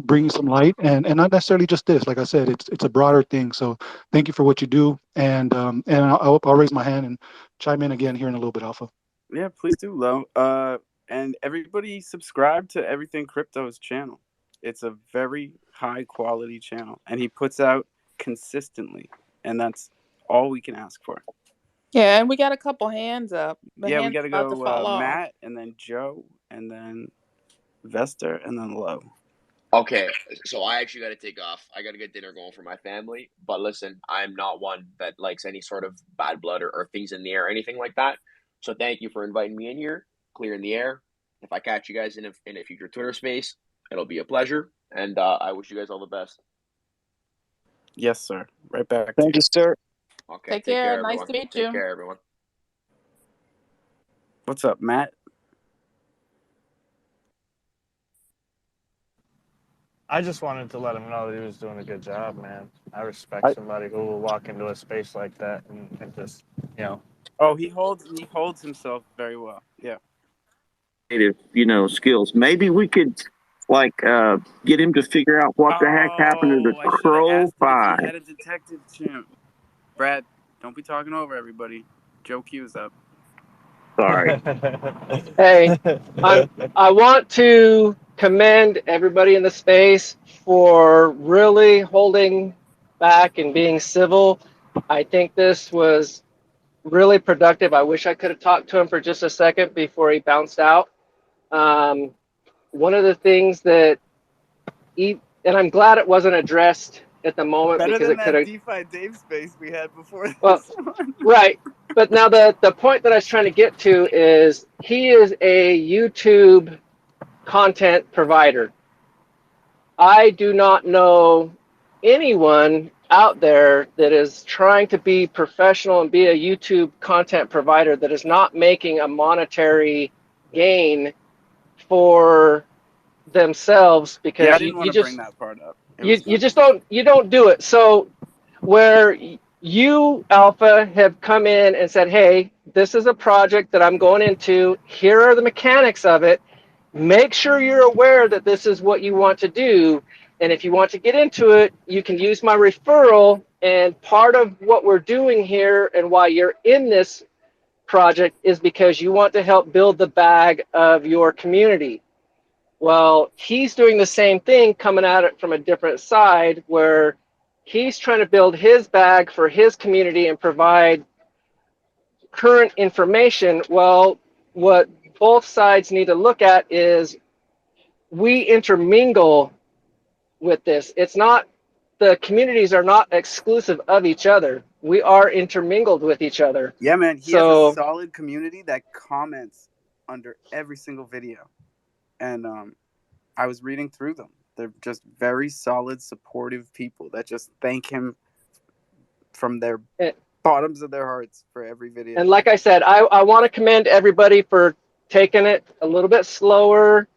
bring some light, and not necessarily just this. Like I said, it's a broader thing. So thank you for what you do, and I'll raise my hand and chime in again here in a little bit, Alpha. Yeah, please do, Lo. And everybody subscribe to Everything Crypto's channel. It's a very high quality channel, and he puts out consistently, and that's all we can ask for. Yeah, and we got a couple hands up. The Yeah, we hand's got to about to go fall off. Matt, and then Joe, and then Vester, and then Lo. Okay, so I actually got to take off. I got to get dinner going for my family. But listen, I'm not one that likes any sort of bad blood or things in the air or anything like that. So thank you for inviting me in here, clearing the air. If I catch you guys in a future Twitter space, it'll be a pleasure. And I wish you guys all the best. Yes, sir. Right back to Thank you, sir. Okay, Take care. care, Nice everyone. to meet Take you. care, everyone. What's up, Matt? I just wanted to let him know that he was doing a good job, man. I respect I, somebody who will walk into a space like that and just, Oh, he holds himself very well. Yeah. Skills. Maybe we could get him to figure out what the heck happened to the Oh, I should have asked him if he crofam. had a detective chimp. Brad, don't be talking over everybody. Joe Q's up. Sorry. Hey, I want to commend everybody in the space for really holding back and being civil. I think this was really productive. I wish I could have talked to him for just a second before he bounced out. One of the things that and I'm glad it wasn't addressed at the moment Better because than it could that have. DeFi Dave space we had before Well, this one. right. But now the point that I was trying to get to is he is a YouTube content provider. I do not know anyone out there that is trying to be professional and be a YouTube content provider that is not making a monetary gain for themselves Yeah, I because didn't want you to bring just that part up. It was you kind just of don't do it. So where you, Alpha, have come in and said, hey, this is a project that I'm going into. Here are the mechanics of it. Make sure you're aware that this is what you want to do. And if you want to get into it, you can use my referral. And part of what we're doing here and why you're in this project is because you want to help build the bag of your community. Well, he's doing the same thing, coming at it from a different side, where he's trying to build his bag for his community and provide current information. Well, what both sides need to look at is we intermingle with this. It's not, the communities are not exclusive of each other. We are intermingled with each other. Yeah, man. He has a So, solid community that comments under every single video. And I was reading through them. They're just very solid, supportive people that just thank him from their bottoms of their hearts for every video. and like I said, I want to commend everybody for taking it a little bit slower.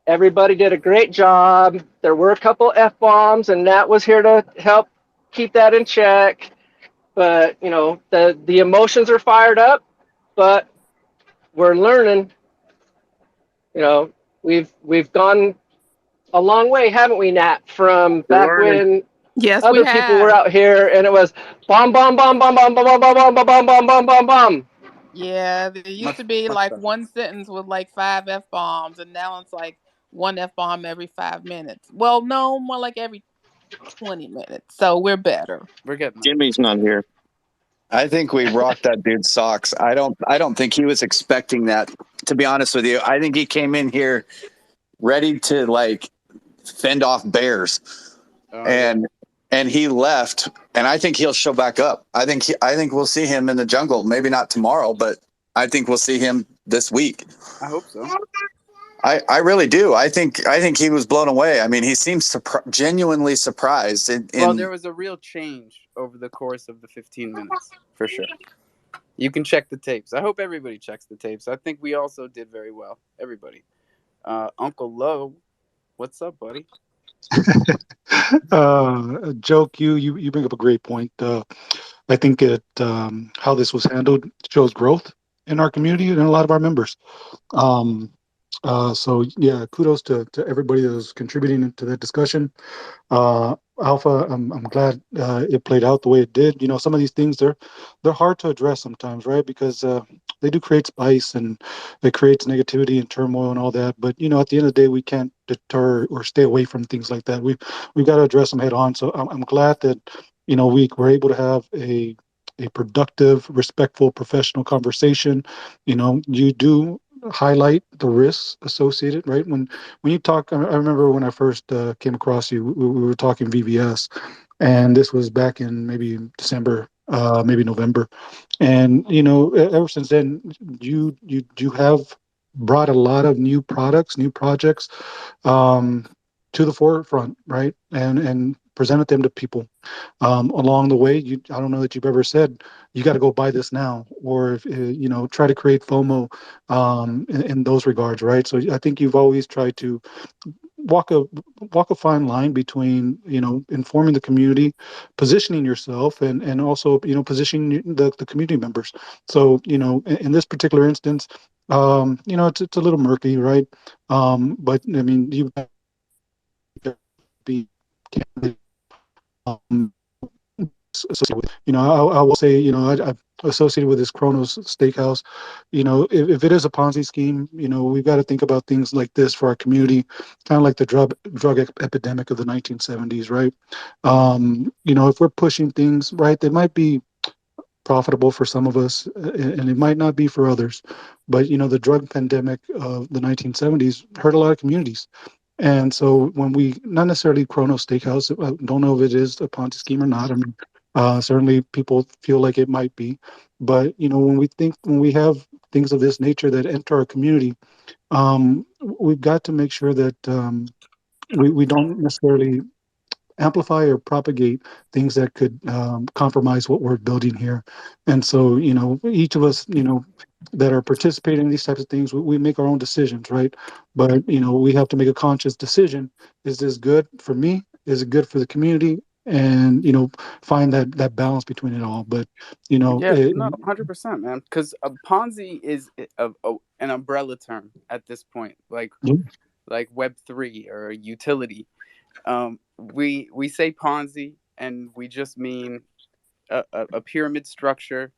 Everybody did a great job. There were a couple F-bombs, and Nat was here to help keep that in check. But, the emotions are fired up, but we're learning. We've gone a long way, haven't we, Nat? From We're back learning. when Yes, we other people were have. out here, and it was bomb, bomb, bomb, bomb, bomb, bomb, bomb, bomb, bomb, bomb, bomb, bomb, bomb, bomb. Yeah, there used to be like one sentence with like 5 F-bombs, and now it's like one F-bomb every 5 minutes. Well, no, more like every 20 minutes. So we're better. We're getting there. Jimmy's not here. I think we rocked that dude's socks. I don't think he was expecting that, to be honest with you. I think he came in here ready to fend off bears. And he left, and I think he'll show back up. I think we'll see him in the jungle. Maybe not tomorrow, but I think we'll see him this week. I hope so. I really do. I think he was blown away. I mean, he seems genuinely surprised. Well, there was a real change over the course of the 15 minutes, for sure. You can check the tapes. I hope everybody checks the tapes. I think we also did very well. Everybody. Uncle Lo, what's up, buddy? Joke, you bring up a great point. I think how this was handled shows growth in our community and a lot of our members. Um, so yeah, kudos to everybody that was contributing to that discussion. Alpha, I'm glad it played out the way it did. You know, some of these things they're hard to address sometimes, right? Because they do create spice and it creates negativity and turmoil and all that. But you know, at the end of the day, we can't deter or stay away from things like that. We've got to address them head on. So I'm glad that you know we were able to have a productive, respectful, professional conversation. You know, you do highlight the risks associated, right? When you talk, I remember when I first came across you, we were talking VVS, and this was back in maybe December, maybe November, and you know, ever since then, you have brought a lot of new products, new projects, um, to the forefront, right? And presented them to people. Along the way, I don't know that you've ever said you got to go buy this now, or if, you know, try to create FOMO in those regards, right? So I think you've always tried to walk a walk a fine line between you know informing the community, positioning yourself, and also you know positioning the community members. So you know in this particular instance, you know it's a little murky, right? But I mean you be um, associated with. You know, I will say, you know, I associated with this Kronos Steakhouse. You know, if it is a Ponzi scheme, you know, we've got to think about things like this for our community, kind of like the drug epidemic of the 1970s, right? You know, if we're pushing things right, they might be profitable for some of us, and it might not be for others. But you know, the drug pandemic of the 1970s hurt a lot of communities. And so when we, not necessarily Kronos Steakhouse, I don't know if it is a Ponzi scheme or not. I mean, certainly people feel like it might be. But, you know, when we have things of this nature that enter our community, we've got to make sure that we don't necessarily amplify or propagate things that could compromise what we're building here. And so, you know, each of us, you know, that are participating in these types of things, we make our own decisions, right? But, you know, we have to make a conscious decision. Is this good for me? Is it good for the community? And, you know, find that balance between it all. But, you know, Yeah, no, 100%, man. Because a Ponzi is an umbrella term at this point, like Web3 or utility. We say Ponzi, and we just mean a pyramid structure.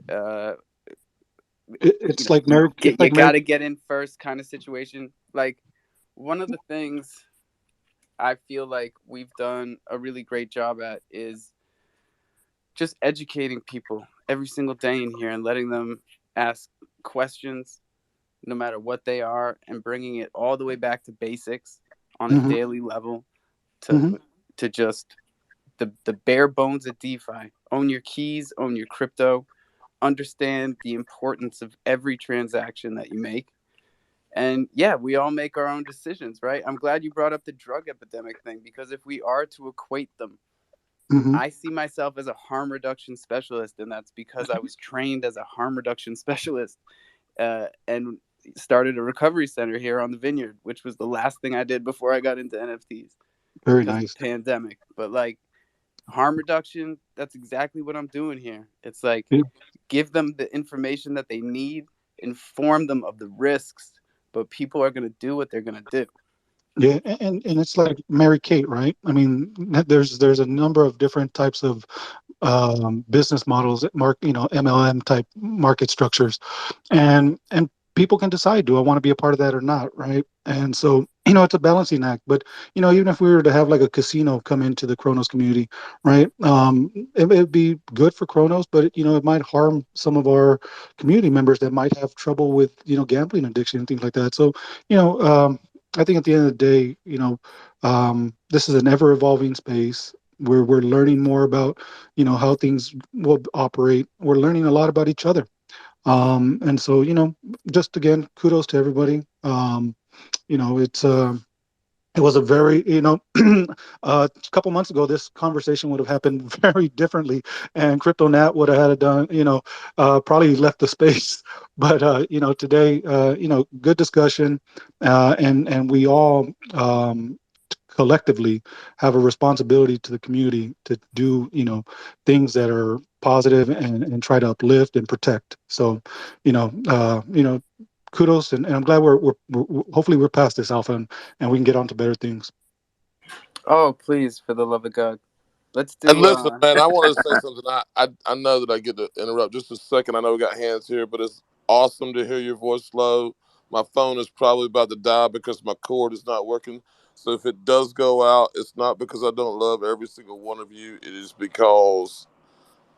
Uh, you it's know, like Mary, it's you like Mary. got to get in first kind of situation. Like one of the things I feel like we've done a really great job at is just educating people every single day in here and letting them ask questions no matter what they are, and bringing it all the way back to basics on a Mhm, daily level to mhm, just the bare bones of DeFi. Own your keys, own your crypto, understand the importance of every transaction that you make. And yeah, we all make our own decisions, right? I'm glad you brought up the drug epidemic thing, because if we are to equate them, mhm. I see myself as a harm reduction specialist, and that's because I was trained as a harm reduction specialist, and started a recovery center here on the vineyard, which was the last thing I did before I got into NFTs Very because of the nice. pandemic. But like harm reduction, that's exactly what I'm doing here. It's like Yeah. give them the information that they need, inform them of the risks, but people are going to do what they're going to do. Yeah, and it's like Mary Kate, right? I mean, there's a number of different types of business models, you know, MLM type market structures, and people can decide, do I want to be a part of that or not, right? And so, you know, it's a balancing act. But you know, even if we were to have like a casino come into the Kronos community, right? It'd be good for Kronos, but you know, it might harm some of our community members that might have trouble with you know gambling addiction and things like that. So, you know. I think at the end of the day, you know, this is an ever evolving space where we're learning more about, you know, how things will operate. We're learning a lot about each other. And so, you know, just again, kudos to everybody. You know, it was a very, you know, a couple months ago, this conversation would have happened very differently, and Crypto Nat would have had it done, you know, probably left the space. But you know, today, you know, good discussion, and we all collectively have a responsibility to the community to do, things that are positive and try to uplift and protect. So, kudos, and I'm glad we're hopefully we're past this, Alpha, and we can get on to better things. Oh, please, for the love of God. Let's And do listen, man, I want to say something. I know that I get to interrupt just a second. I know we got hands here, but it's awesome to hear your voice low. My phone is probably about to die because my cord is not working. So if it does go out, it's not because I don't love every single one of you. It is because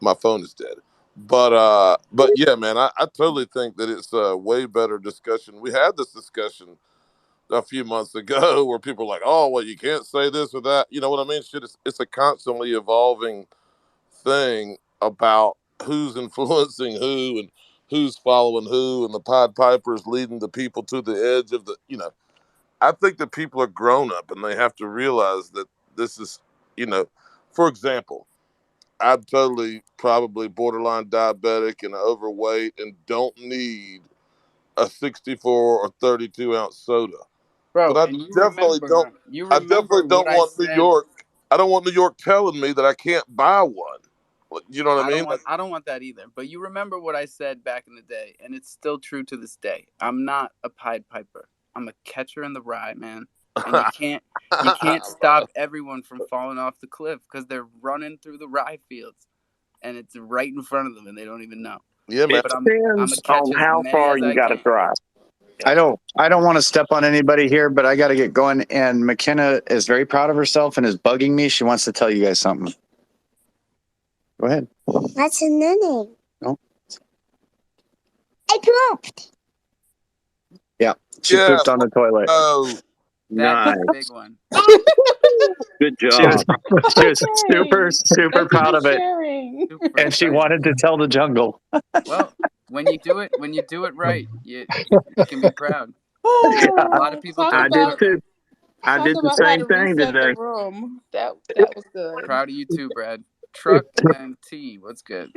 my phone is dead. But yeah, man, I totally think that it's a way better discussion. We had this discussion a few months ago where people are like, oh, well, you can't say this or that. You know what I mean? Shit, it's a constantly evolving thing about who's influencing who and who's following who, and the Pied Pipers leading the people to the edge of the. I think that people are grown up and they have to realize that this is, you know, for example, I'm totally probably borderline diabetic and overweight and don't need a 64 or 32-ounce soda. But bro. I And you definitely don't. remember, you I remember definitely what don't I want New said. York. I don't want New York telling me that I can't buy one. Like, you know what I mean? Like, I don't want that either. But you remember what I said back in the day, and it's still true to this day. I'm not a Pied Piper. I'm a catcher in the rye, man. And you can't stop everyone from falling off the cliff because they're running through the rye fields, and it's right in front of them, and they don't even know. yeah, man. It But I'm gonna depends catch on as how many far as you I got to can. drive. I don't want to step on anybody here, but I got to get going. And McKenna is very proud of herself and is bugging me. She wants to tell you guys something. Go ahead. What's her name? No. I pooped. Yeah, she Yes. pooped on the toilet. Oh, That's Nice. the big one. Good She was job. she was super Thank you proud for of it, sharing. Super and she excited. wanted to tell the jungle. Well, when you do it right, you can be proud. A lot of people Talk I don't did do it about right. too. I talk did the about how same to thing reset the today. room. That was good. Proud of you too, Brad. Truck and T, what's good?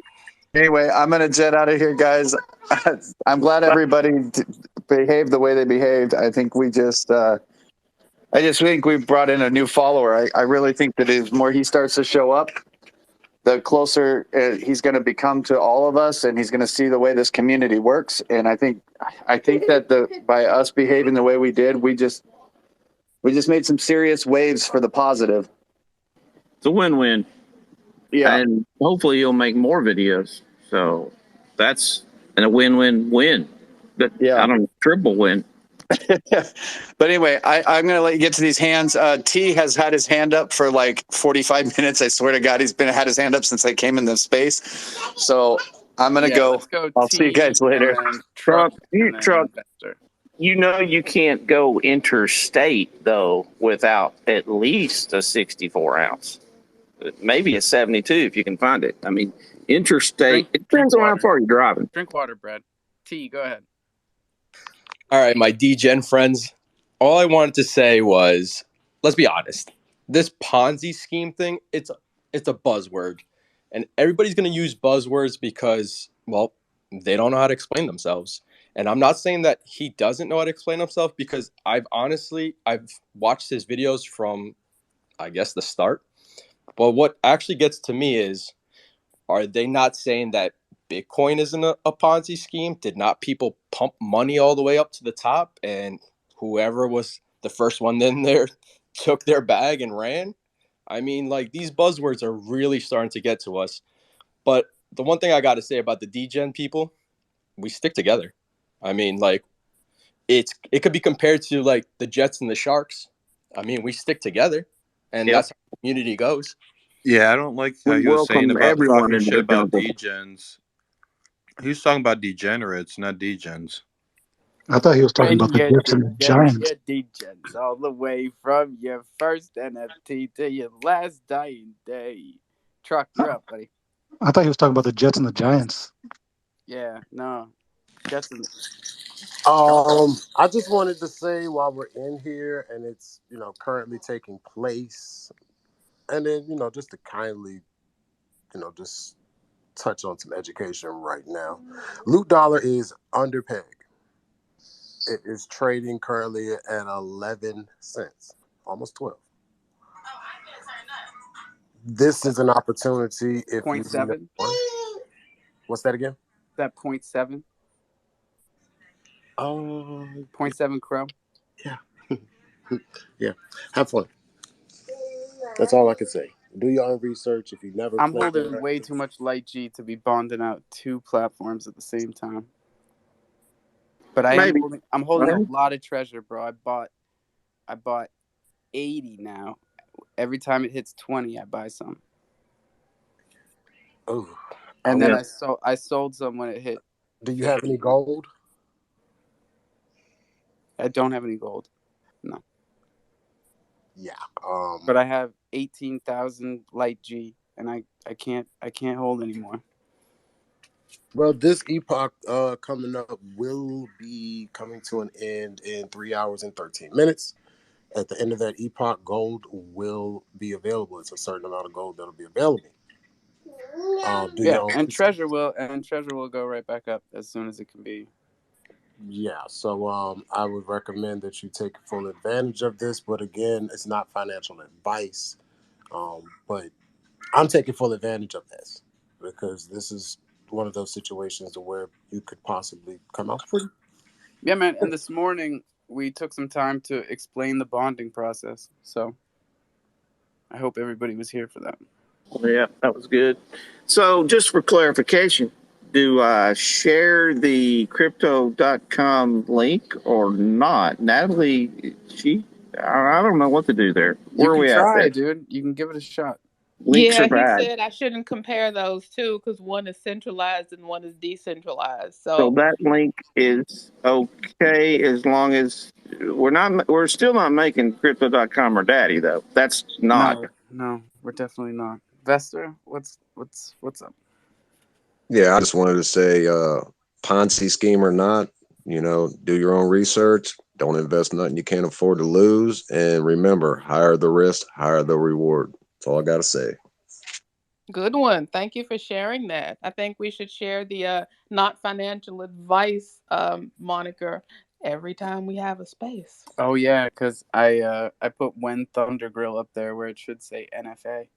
Anyway, I'm gonna jet out of here, guys. I'm glad everybody behaved the way they behaved. I think I just think we brought in a new follower. I really think that the more he starts to show up, the closer he's going to become to all of us, and he's going to see the way this community works. And I think that by us behaving the way we did, we just made some serious waves for the positive. It's a win-win. Yeah. And hopefully you'll make more videos. So that's a win-win-win. But Yeah. I don't know, triple win. But anyway, I'm going to let you get to these hands. T has had his hand up for like 45 minutes. I swear to God, he's had his hand up since I came in this space. So I'm going to go. Let's go I'll see you guys T and later. then Truck and then Truck, Investor. you know you can't go interstate, though, without at least a 64-ounce. Maybe a 72 if you can find it. I mean, interstate, it Drink depends on how water. far you're driving. Drink water, Brad. T, go ahead. All right, my D-Gen friends, all I wanted to say was, let's be honest. This Ponzi scheme thing, it's a buzzword. And everybody's going to use buzzwords because, well, they don't know how to explain themselves. And I'm not saying that he doesn't know how to explain himself, because I've watched his videos from, I guess, the start. But what actually gets to me is, are they not saying that Bitcoin isn't a Ponzi scheme? Did not people pump money all the way up to the top, and whoever was the first one in there took their bag and ran? I mean, like, these buzzwords are really starting to get to us. But the one thing I got to say about the D-Gen people, we stick together. I mean, like, it could be compared to like the Jets and the Sharks. I mean, we stick together, and Yep. that's how the community goes. Yeah, I don't like how We he was saying welcome about everyone talking into shit the about jungle. degens. He was talking about degenerates, not degens. I thought he was talking When about the you're Jets and the degenerate, Giants. you're degens all the way from your first NFT to your last dying day. Truck, you're up, buddy. I thought he was talking about the Jets and the Giants. Yeah, no. Jets and I just wanted to say while we're in here and it's currently taking place, and then just to kindly just touch on some education right now. Loot Dollar is under peg. It is trading currently at 11 cents, almost 12. this is an opportunity if you know 0.7. one. What's that again? That 0.7. Uh, 0.7 crow. yeah, yeah. Have fun. That's all I can say. Do your own research. If you never I'm played holding way Interactive, too much light G to be bonding out 2 platforms at the same time. But Maybe. I'm holding a Well, lot of treasure, bro. I bought 80 now. Every time it hits 20, I buy some. oh, And then yeah. I sold some when it hit do you have 50. any gold? I don't have any gold. No. Yeah. But I have 18,000 light G and I can't hold anymore. Well, this epoch coming up will be coming to an end in 3 hours and 13 minutes. At the end of that epoch, gold will be available. It's a certain amount of gold that'll be available. Do Yeah, your own and research. treasure will go right back up as soon as it can be. Yeah, so I would recommend that you take full advantage of this. But again, it's not financial advice. But I'm taking full advantage of this because this is one of those situations where you could possibly come out free. Yeah, man. And this morning we took some time to explain the bonding process. So I hope everybody was here for that. Yeah, that was good. So, just for clarification, do I share the crypto.com link or not? Natalie, I don't know what to do there. You Where are can we at try, there? dude. You can give it a shot. Links Yeah, are he bad. said I shouldn't compare those two because one is centralized and one is decentralized. So So that link is okay as long as we're still not making crypto.com or daddy though. That's not. No, we're definitely not. Vester, what's up? Yeah, I just wanted to say, Ponzi scheme or not, do your own research. Don't invest nothing you can't afford to lose. And remember, higher the risk, higher the reward. That's all I got to say. good one. Thank you for sharing that. I think we should share the not financial advice moniker every time we have a space. Oh yeah, because I put When Thunder Grill up there where it should say NFA.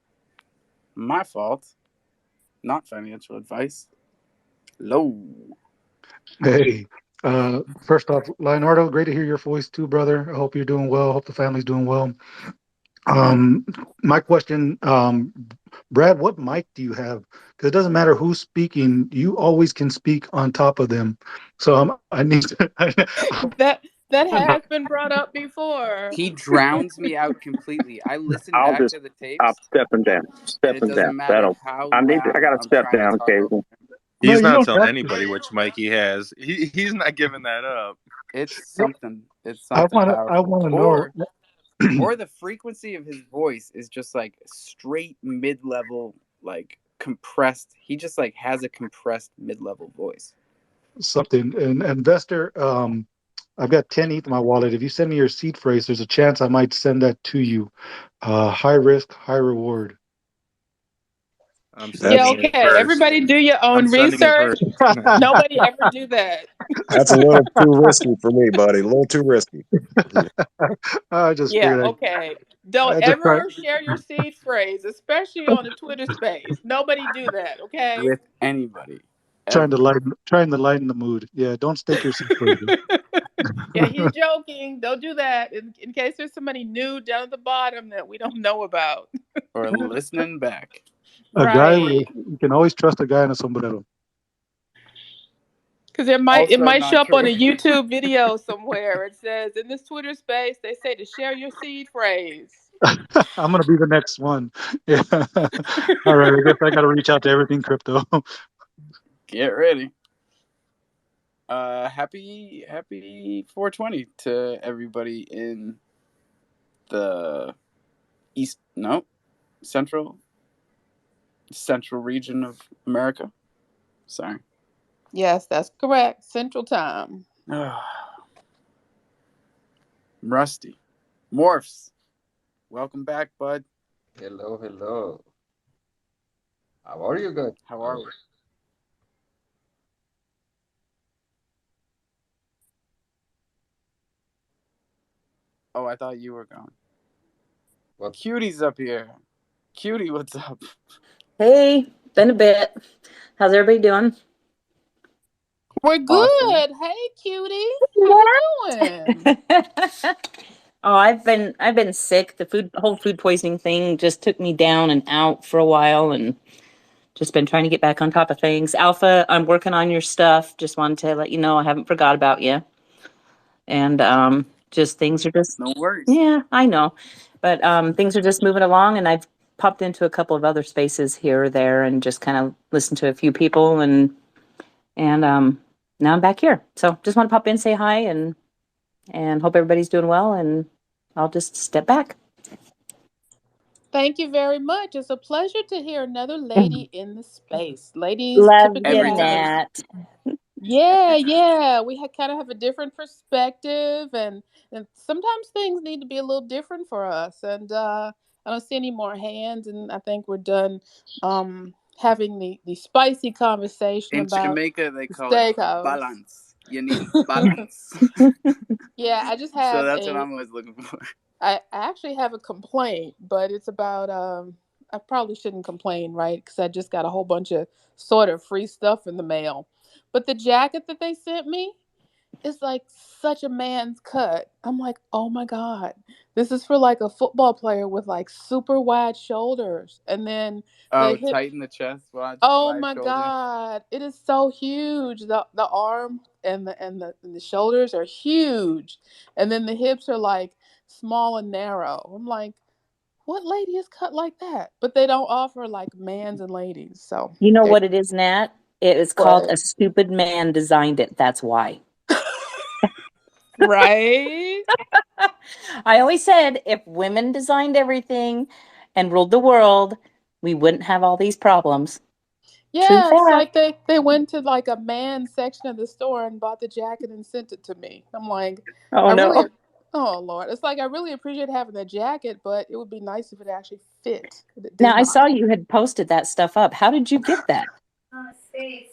My fault. Not financial advice. Low. Hey, first off, Leonardo, great to hear your voice too, brother. I hope you're doing well. Hope the family's doing well. Um, my question, Brad, what mic do you have? Because it doesn't matter who's speaking, you always can speak on top of them. So I need to. That has been brought up before. He drowns me out completely. I listen I'll back just to the I'm tapes, stepping down. and it Stepping down. doesn't matter That'll how I loud gotta I'm step trying to down talk over occasionally. him. No, He's you not don't telling have anybody to. which mic he has. He's not giving that up. It's something. It's I something want to. I powerful. want to know. Or the frequency of his voice is just like straight mid-level, like compressed. He just like has a compressed mid-level voice. Something. And investor, I've got 10 ETH in my wallet. If you send me your seed phrase, there's a chance I might send that to you. High risk, high reward. I'm Yeah, That's sending it okay. first. Everybody do your I'm own sending it research. first. Nobody ever do that. that's a little too risky for me, buddy. A little too risky. I just Yeah, figured okay. Don't I just try, ever share your seed phrase, especially on a Twitter space. Nobody do that, okay? With anybody, ever. trying to lighten the mood. Yeah, don't stake your seed phrases. Yeah, he's joking. Don't do that in case there's somebody new down at the bottom that we don't know about. Or listening back. A guy Right. you can always trust a guy in a sombrero. Because it Also might show not up on true. a YouTube video somewhere. It says in this Twitter space, they say to share your seed phrase. I'm gonna be the next one. Yeah. All right. I guess I got to reach out to everything crypto. Get ready. Happy 420 to everybody in the central region of America. Sorry. Yes, that's correct. Central Time. Rusty. Morphs. Welcome back, bud. Hello, hello. How are you guys? How are we? Oh, I thought you were gone. What? Cutie's up here. QD, what's up? Hey, been a bit. How's everybody doing? We're Awesome. good. Hey, cutie. How you doing? Oh, I've been sick. The whole food poisoning thing just took me down and out for a while, and just been trying to get back on top of things. Alpha, I'm working on your stuff. Just wanted to let you know I haven't forgot about you. And just things are just No worries. yeah, I know, but things are just moving along, and I've popped into a couple of other spaces here or there, and just kind of listened to a few people, and now I'm back here. So just want to pop in, say hi, and hope everybody's doing well. And I'll just step back. Thank you very much. It's a pleasure to hear another lady in the space. Ladies Love typically you, Every have time. Nat. yeah. We kind of have a different perspective, and sometimes things need to be a little different for us. And I don't see any more hands, and I think we're done having the spicy conversation In about Jamaica, they the call it steakhouse. balance. You need balance. Yeah, I just So have that's what a I'm always looking for. I actually have a complaint, but it's about I probably shouldn't complain, right? Because I just got a whole bunch of sort of free stuff in the mail. But the jacket that they sent me is like such a man's cut. I'm like, oh my God. This is for like a football player with like super wide shoulders. And then the Oh, hip tighten the chest, oh wide my shoulder. God. It is so huge. The arm and the shoulders are huge. And then the hips are like small and narrow. I'm like, what lady is cut like that? But they don't offer like mans and ladies. So You know there what it is, Nat? It is called a stupid man designed it. That's why. right? I always said if women designed everything and ruled the world, we wouldn't have all these problems. True Yeah, it's fact. like they went to like a man section of the store and bought the jacket and sent it to me. I'm like, Oh I really, no. oh Lord, it's like I really appreciate having the jacket, but it would be nice if it actually fit. But it does Now I not. saw you had posted that stuff up. How did you get that? Oh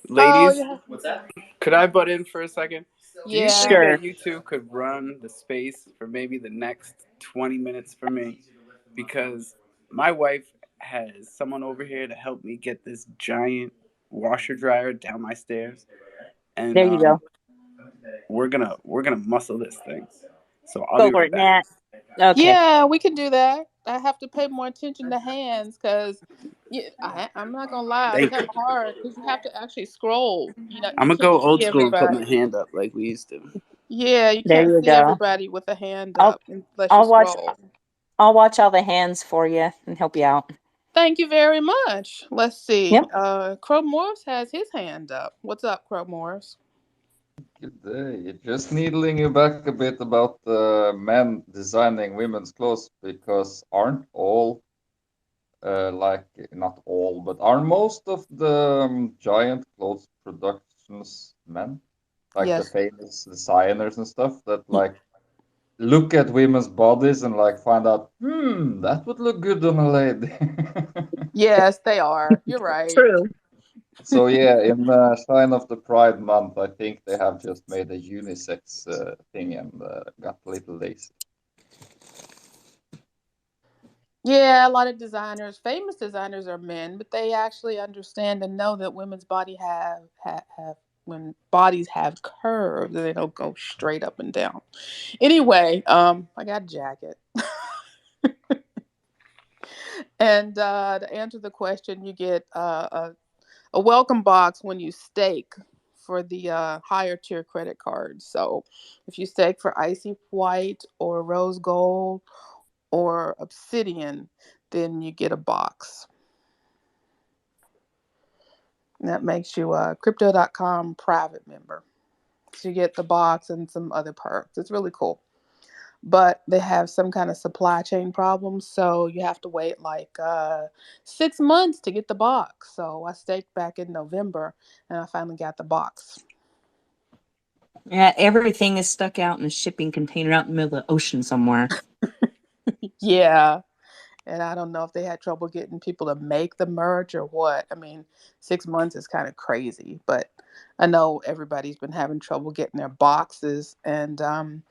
Ladies, yeah, could I butt in for a second? Do you think yeah. Sure. that you two could run the space for maybe the next 20 minutes for me? Because my wife has someone over here to help me get this giant washer dryer down my stairs, and There you go. we're gonna muscle this thing. So I'll Go be for right it, back. Nat. Okay. Yeah, we can do that. I have to pay more attention to hands because yeah, I'm not gonna lie, it's Thank kind you. of hard because you have to actually scroll. You know, I'm you gonna can't go old see school and put my everybody. hand up like we used to. Yeah, you There can't you see go. everybody with a hand I'll up unless you I'll watch scroll. I'll watch all the hands for you and help you out. Thank you very much. Let's see. Yep. Crow Morris has his hand up. What's up, Crow Morris? Good day. Just needling you back a bit about men designing women's clothes because aren't all like not all, but are most of the giant clothes productions men? Like the Yes. famous designers and stuff that like look at women's bodies and like find out, that would look good on a lady. Yes, they are. You're right. True. So yeah, in Shine of the Pride month, I think they have just made a unisex thing and got a little lazy. Yeah, a lot of designers, famous designers are men, but they actually understand and know that women's body have when bodies have curves and they don't go straight up and down. Anyway, I got a jacket. And to answer the question, you get a welcome box when you stake for the higher tier credit cards. So if you stake for icy white or rose gold or obsidian, then you get a box. And that makes you a crypto.com private member. So you get the box and some other perks. It's really cool. But they have some kind of supply chain problems, so you have to wait like 6 months to get the box. So I staked back in November and I finally got the box. Yeah, everything is stuck out in a shipping container out in the middle of the ocean somewhere. Yeah. And I don't know if they had trouble getting people to make the merch or what. I mean, 6 months is kind of crazy, but I know everybody's been having trouble getting their boxes, and a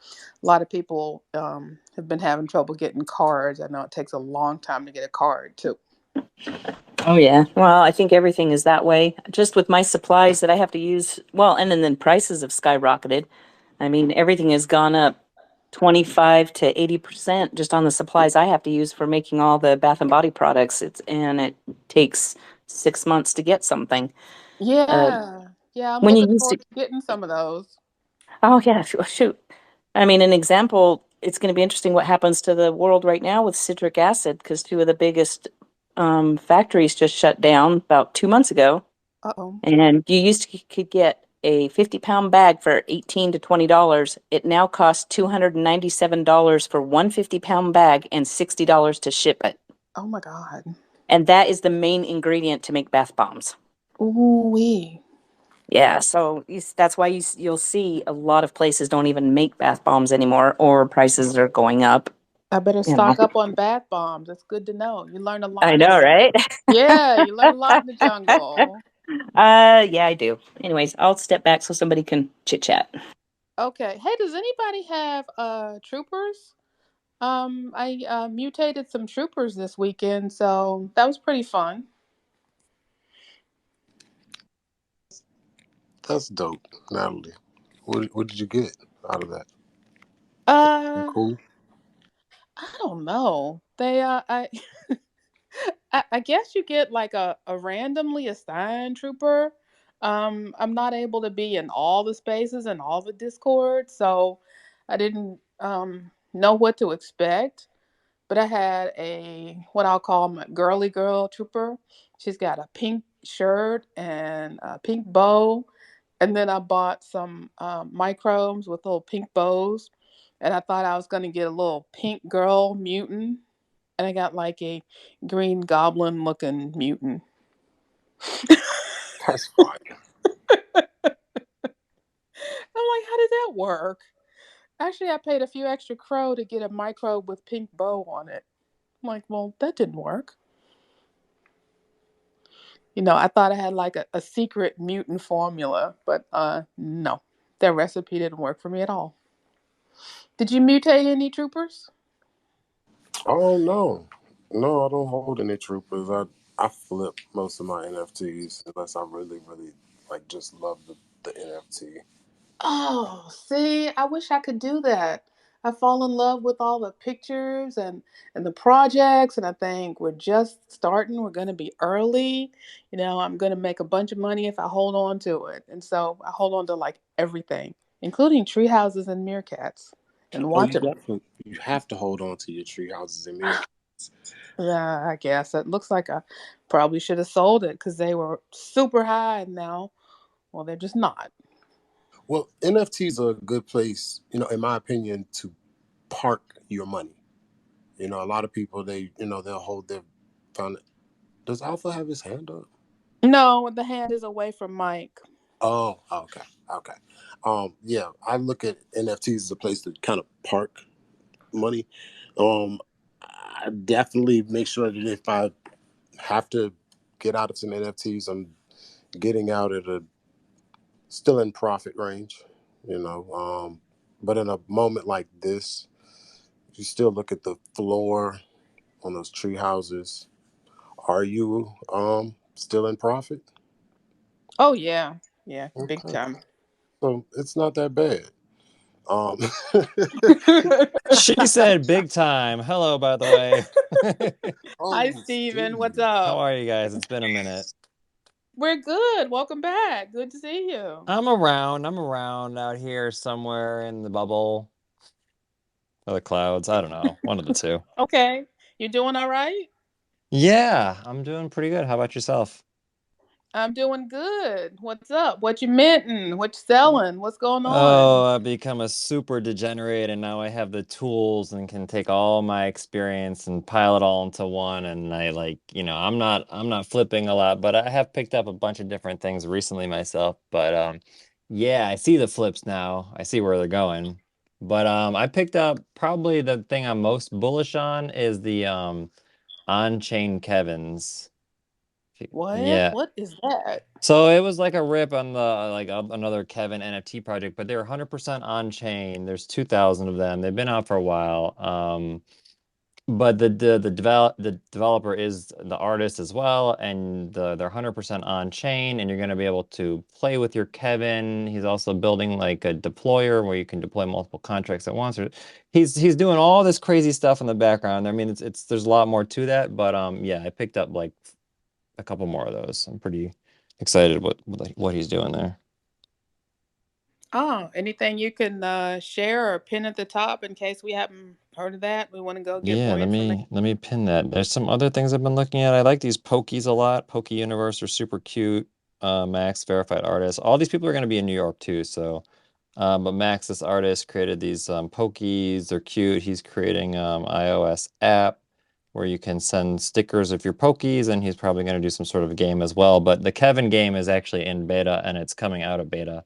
lot of people have been having trouble getting cards. I know it takes a long time to get a card too. Oh yeah. Well, I think everything is that way. Just with my supplies that I have to use. Well, and then prices have skyrocketed. I mean, everything has gone up 25 to 80% just on the supplies I have to use for making all the bath and body products. It takes 6 months to get something. Yeah. Yeah, I'm When you looking used to, forward to getting some of those. oh yeah, shoot. I mean, an example, it's going to be interesting what happens to the world right now with citric acid because two of the biggest factories just shut down about 2 months ago. Uh-oh. And you used to could get a 50-pound bag for $18 to $20. It now costs $297 for one 50-pound bag and $60 to ship it. Oh my God. And that is the main ingredient to make bath bombs. Ooh wee. Yeah, so that's why you'll see a lot of places don't even make bath bombs anymore, or prices are going up. I better You know, stock up on bath bombs. That's good to know. You learn a lot I in know, the right? Yeah, you learn a lot in the jungle. Yeah, I do. Anyways, I'll step back so somebody can chit chat. Okay. Hey, does anybody have troopers? I mutated some troopers this weekend, so that was pretty fun. That's dope, Natalie. What did you get out of that? Uh, Cool. I don't know. They I I guess you get like a randomly assigned trooper. I'm not able to be in all the spaces and all the Discord, so I didn't know what to expect. But I had a what I'll call my girly girl trooper. She's got a pink shirt and a pink bow, and then I bought some microbes with little pink bows, and I thought I was gonna get a little pink girl mutant, and I got like a green goblin looking mutant. That's fine. I'm like, how did that work? Actually, I paid a few extra crow to get a microbe with pink bow on it. I'm like, well, that didn't work. I thought I had like a secret mutant formula, but no. That recipe didn't work for me at all. Did you mutate any troopers? Oh no, no, I don't hold any troopers. I flip most of my NFTs unless I really, really like just love the NFT. Oh, see, I wish I could do that. I fall in love with all the pictures and the projects, and I think we're just starting. We're going to be early. I'm going to make a bunch of money if I hold on to it. And so I hold on to like everything, including tree houses and meerkats, and Oh, watch you them. definitely you have to hold on to your tree houses and mirror. Yeah, I guess it looks like I probably should have sold it because they were super high, and now, well, they're just not. Well, NFTs are a good place, in my opinion, to park your money. A lot of people they'll hold their fund. Does Alpha have his hand up? No, the hand is away from Mike. Oh, okay, okay. Yeah, I look at NFTs as a place to kind of park money. I definitely make sure that if I have to get out of some NFTs, I'm getting out at a still in profit range. But in a moment like this, you still look at the floor on those tree houses. Are you still in profit? Oh yeah, yeah, big Okay, time. so it's not that bad. Um, She said big time. Hello, by the way. Hi, oh, Steven. What's Steve. How up? are you guys? It's been a minute. We're good. Welcome back. Good to see you. I'm around. I'm around out here somewhere in the bubble or the clouds. I don't know. One of the two. Okay. You doing all right? Yeah, I'm doing pretty good. How about yourself? I'm doing good. What's up? What you minting? What you selling? What's going on? Oh, I've become a super degenerate, and now I have the tools and can take all my experience and pile it all into one. And I like, I'm not flipping a lot, but I have picked up a bunch of different things recently myself. But yeah, I see the flips now. I see where they're going. But I picked up probably the thing I'm most bullish on is the on-chain Kevins. What? Yeah. What is that? So it was like a rip on the another Kevin NFT project, but they're 100% on chain. There's 2,000 of them. They've been out for a while. but the developer is the artist as well, and they're 100% on chain, and you're going to be able to play with your Kevin. He's also building like a deployer where you can deploy multiple contracts at once. Or he's doing all this crazy stuff in the background. I mean, it's there's a lot more to that, but yeah, I picked up like a couple more of those. I'm pretty excited what he's doing there. Oh, anything you can share or pin at the top in case we haven't heard of that? We want to go get Yeah, more information. let me pin that. There's some other things I've been looking at. I like these Pokies a lot. Poke Universe are super cute. Max, verified artist. All these people are going to be in New York too. So, but Max, this artist, created these Pokies. They're cute. He's creating iOS app where you can send stickers of your Pokies, and he's probably going to do some sort of a game as well. But the Kevin game is actually in beta, and it's coming out of beta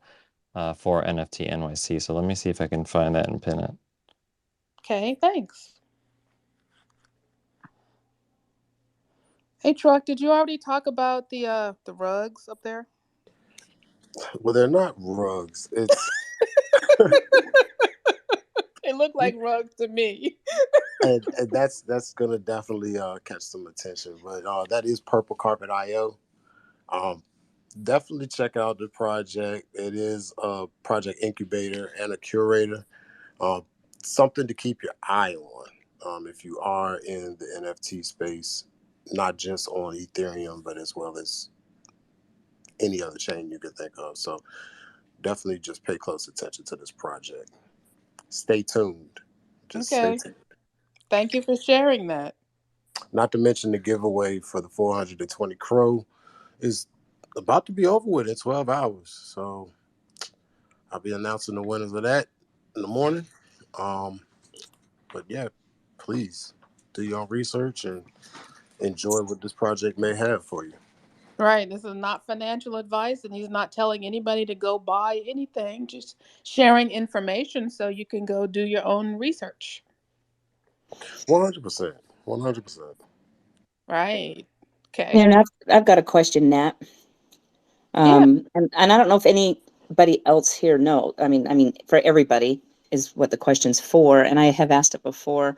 for NFT NYC. So let me see if I can find that and pin it. Okay, thanks. Hey, Truck, did you already talk about the rugs up there? Well, they're not rugs. It's They look like rugs to me. and that's gonna definitely catch some attention. But that is Purple Carpet IO. Um, Definitely check out the project. It is a project incubator and a curator. Um, Something to keep your eye on if you are in the NFT space, not just on Ethereum, but as well as any other chain you could think of. So definitely just pay close attention to this project. Stay tuned. Just stay Okay. tuned. Thank you for sharing that. Not to mention the giveaway for the 420 Crow is about to be over with in 12 hours. So I'll be announcing the winners of that in the morning. But yeah, please do your own research and enjoy what this project may have for you. Right. This is not financial advice, and he's not telling anybody to go buy anything, just sharing information so you can go do your own research. 100%. 100%. Right. Okay. And I've got a question, Nat. Yeah. And I don't know if anybody else here know. I mean, for everybody is what the question's for, and I have asked it before.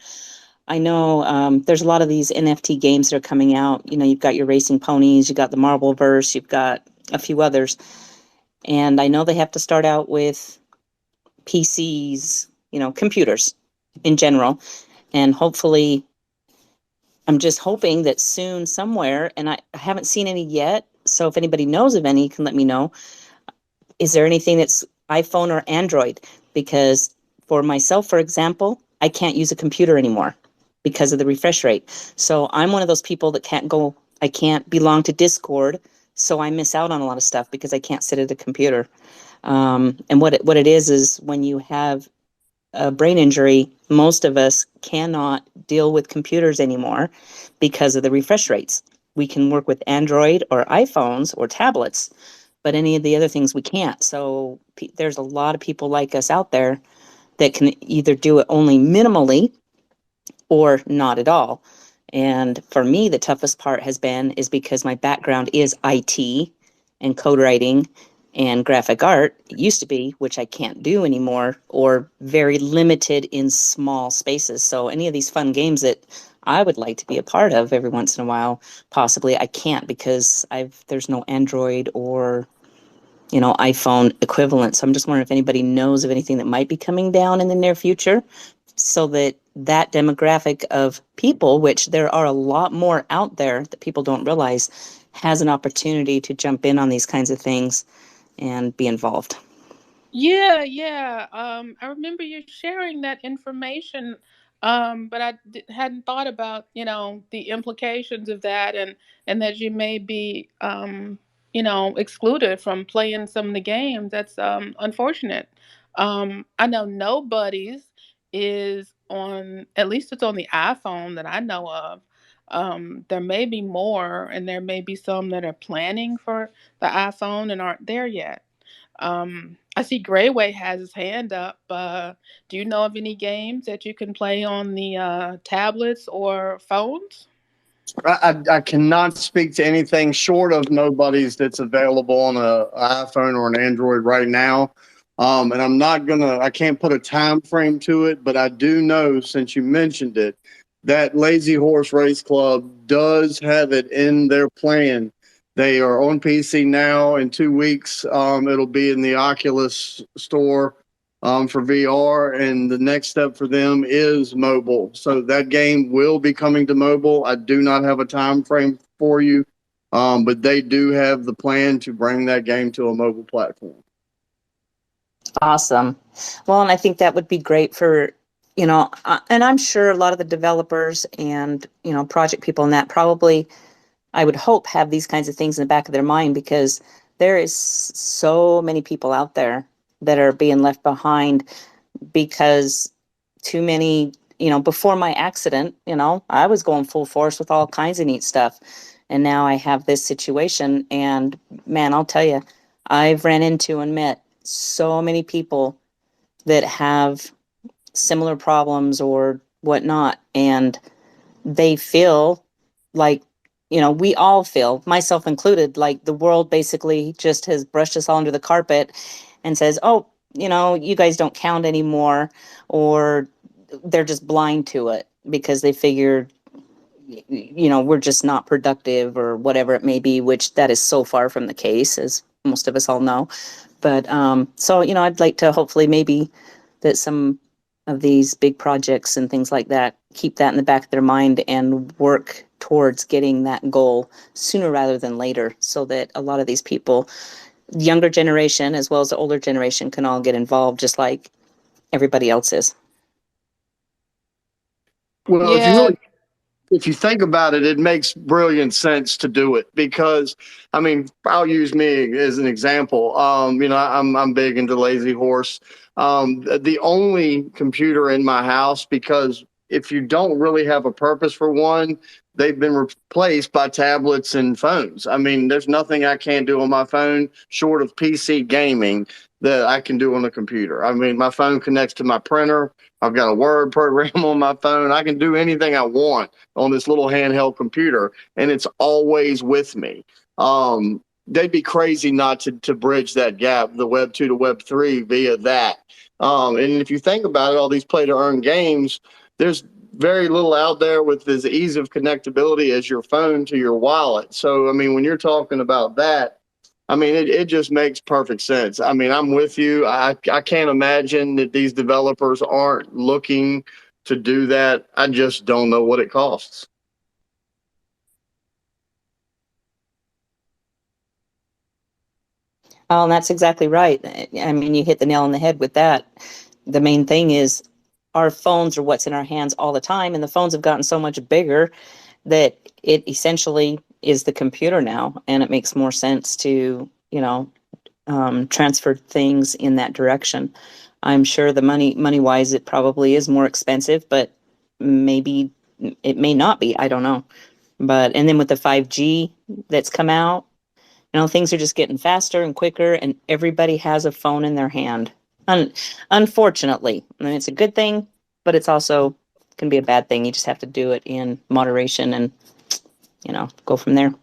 I know there's a lot of these NFT games that are coming out. You know, you've got your Racing Ponies, you've got the Marbleverse, you've got a few others, and I know they have to start out with PCs, you know, computers in general, and hopefully, I'm just hoping that soon somewhere, and I haven't seen any yet. So if anybody knows of any, can let me know. Is there anything that's iPhone or Android? Because for myself, for example, I can't use a computer anymore because of the refresh rate. So I'm one of those people that I can't belong to Discord. So I miss out on a lot of stuff because I can't sit at a computer. And what it is when you have a brain injury, most of us cannot deal with computers anymore because of the refresh rates. We can work with Android or iPhones or tablets, but any of the other things we can't. So there's a lot of people like us out there that can either do it only minimally or not at all. And for me, the toughest part is because my background is IT and code writing and graphic art. It used to be, which I can't do anymore, or very limited in small spaces. So any of these fun games that I would like to be a part of every once in a while, possibly I can't because there's no Android or iPhone equivalent. So I'm just wondering if anybody knows of anything that might be coming down in the near future so that demographic of people, which there are a lot more out there that people don't realize, has an opportunity to jump in on these kinds of things and be involved. Yeah, yeah. I remember you sharing that information, but hadn't thought about, the implications of that, and that you may be, excluded from playing some of the games. That's unfortunate. I know Nobody's is on, at least it's on the iPhone that I know of. There may be more, and there may be some that are planning for the iPhone and aren't there yet. I see Grayway has his hand up. Do you know of any games that you can play on the tablets or phones? I cannot speak to anything short of Nobody's that's available on an iPhone or an Android right now. And I can't put a time frame to it, but I do know, since you mentioned it, that Lazy Horse Race Club does have it in their plan. They are on PC now. In 2 weeks, it'll be in the Oculus store for VR, and the next step for them is mobile. So that game will be coming to mobile. I do not have a time frame for you, but they do have the plan to bring that game to a mobile platform. Awesome. Well, and I think that would be great for, and I'm sure a lot of the developers and, project people and that probably, I would hope, have these kinds of things in the back of their mind, because there is so many people out there that are being left behind because too many, before my accident, I was going full force with all kinds of neat stuff. And now I have this situation. And man, I'll tell you, I've ran into and met so many people that have similar problems or whatnot. And they feel like, we all feel, myself included, like the world basically just has brushed us all under the carpet and says, oh, you guys don't count anymore, or they're just blind to it because they figure, we're just not productive or whatever it may be, which that is so far from the case, as most of us all know. But so, I'd like to hopefully maybe that some of these big projects and things like that keep that in the back of their mind and work towards getting that goal sooner rather than later, so that a lot of these people, younger generation as well as the older generation, can all get involved just like everybody else is. Well, Yeah. if you think about it, it makes brilliant sense to do it because, I mean, I'll use me as an example. I'm big into Lazy Horse. The only computer in my house, because if you don't really have a purpose for one, they've been replaced by tablets and phones. I mean, there's nothing I can't do on my phone short of PC gaming that I can do on a computer. I mean, my phone connects to my printer. I've got a Word program on my phone. I can do anything I want on this little handheld computer, and it's always with me. They'd be crazy not to bridge that gap, the Web 2 to Web 3 via that. And if you think about it, all these play to earn games, there's very little out there with as ease of connectability as your phone to your wallet. So, I mean, when you're talking about that, I mean, it just makes perfect sense. I mean, I'm with you. I can't imagine that these developers aren't looking to do that. I just don't know what it costs. Oh, and that's exactly right. I mean, you hit the nail on the head with that. The main thing is our phones are what's in our hands all the time, and the phones have gotten so much bigger that it essentially is the computer now, and it makes more sense to, transfer things in that direction. I'm sure the money wise, it probably is more expensive, but maybe it may not be. I don't know. But and then with the 5G that's come out, things are just getting faster and quicker, and everybody has a phone in their hand. Unfortunately, I mean, it's a good thing, but it's also can be a bad thing. You just have to do it in moderation and, go from there.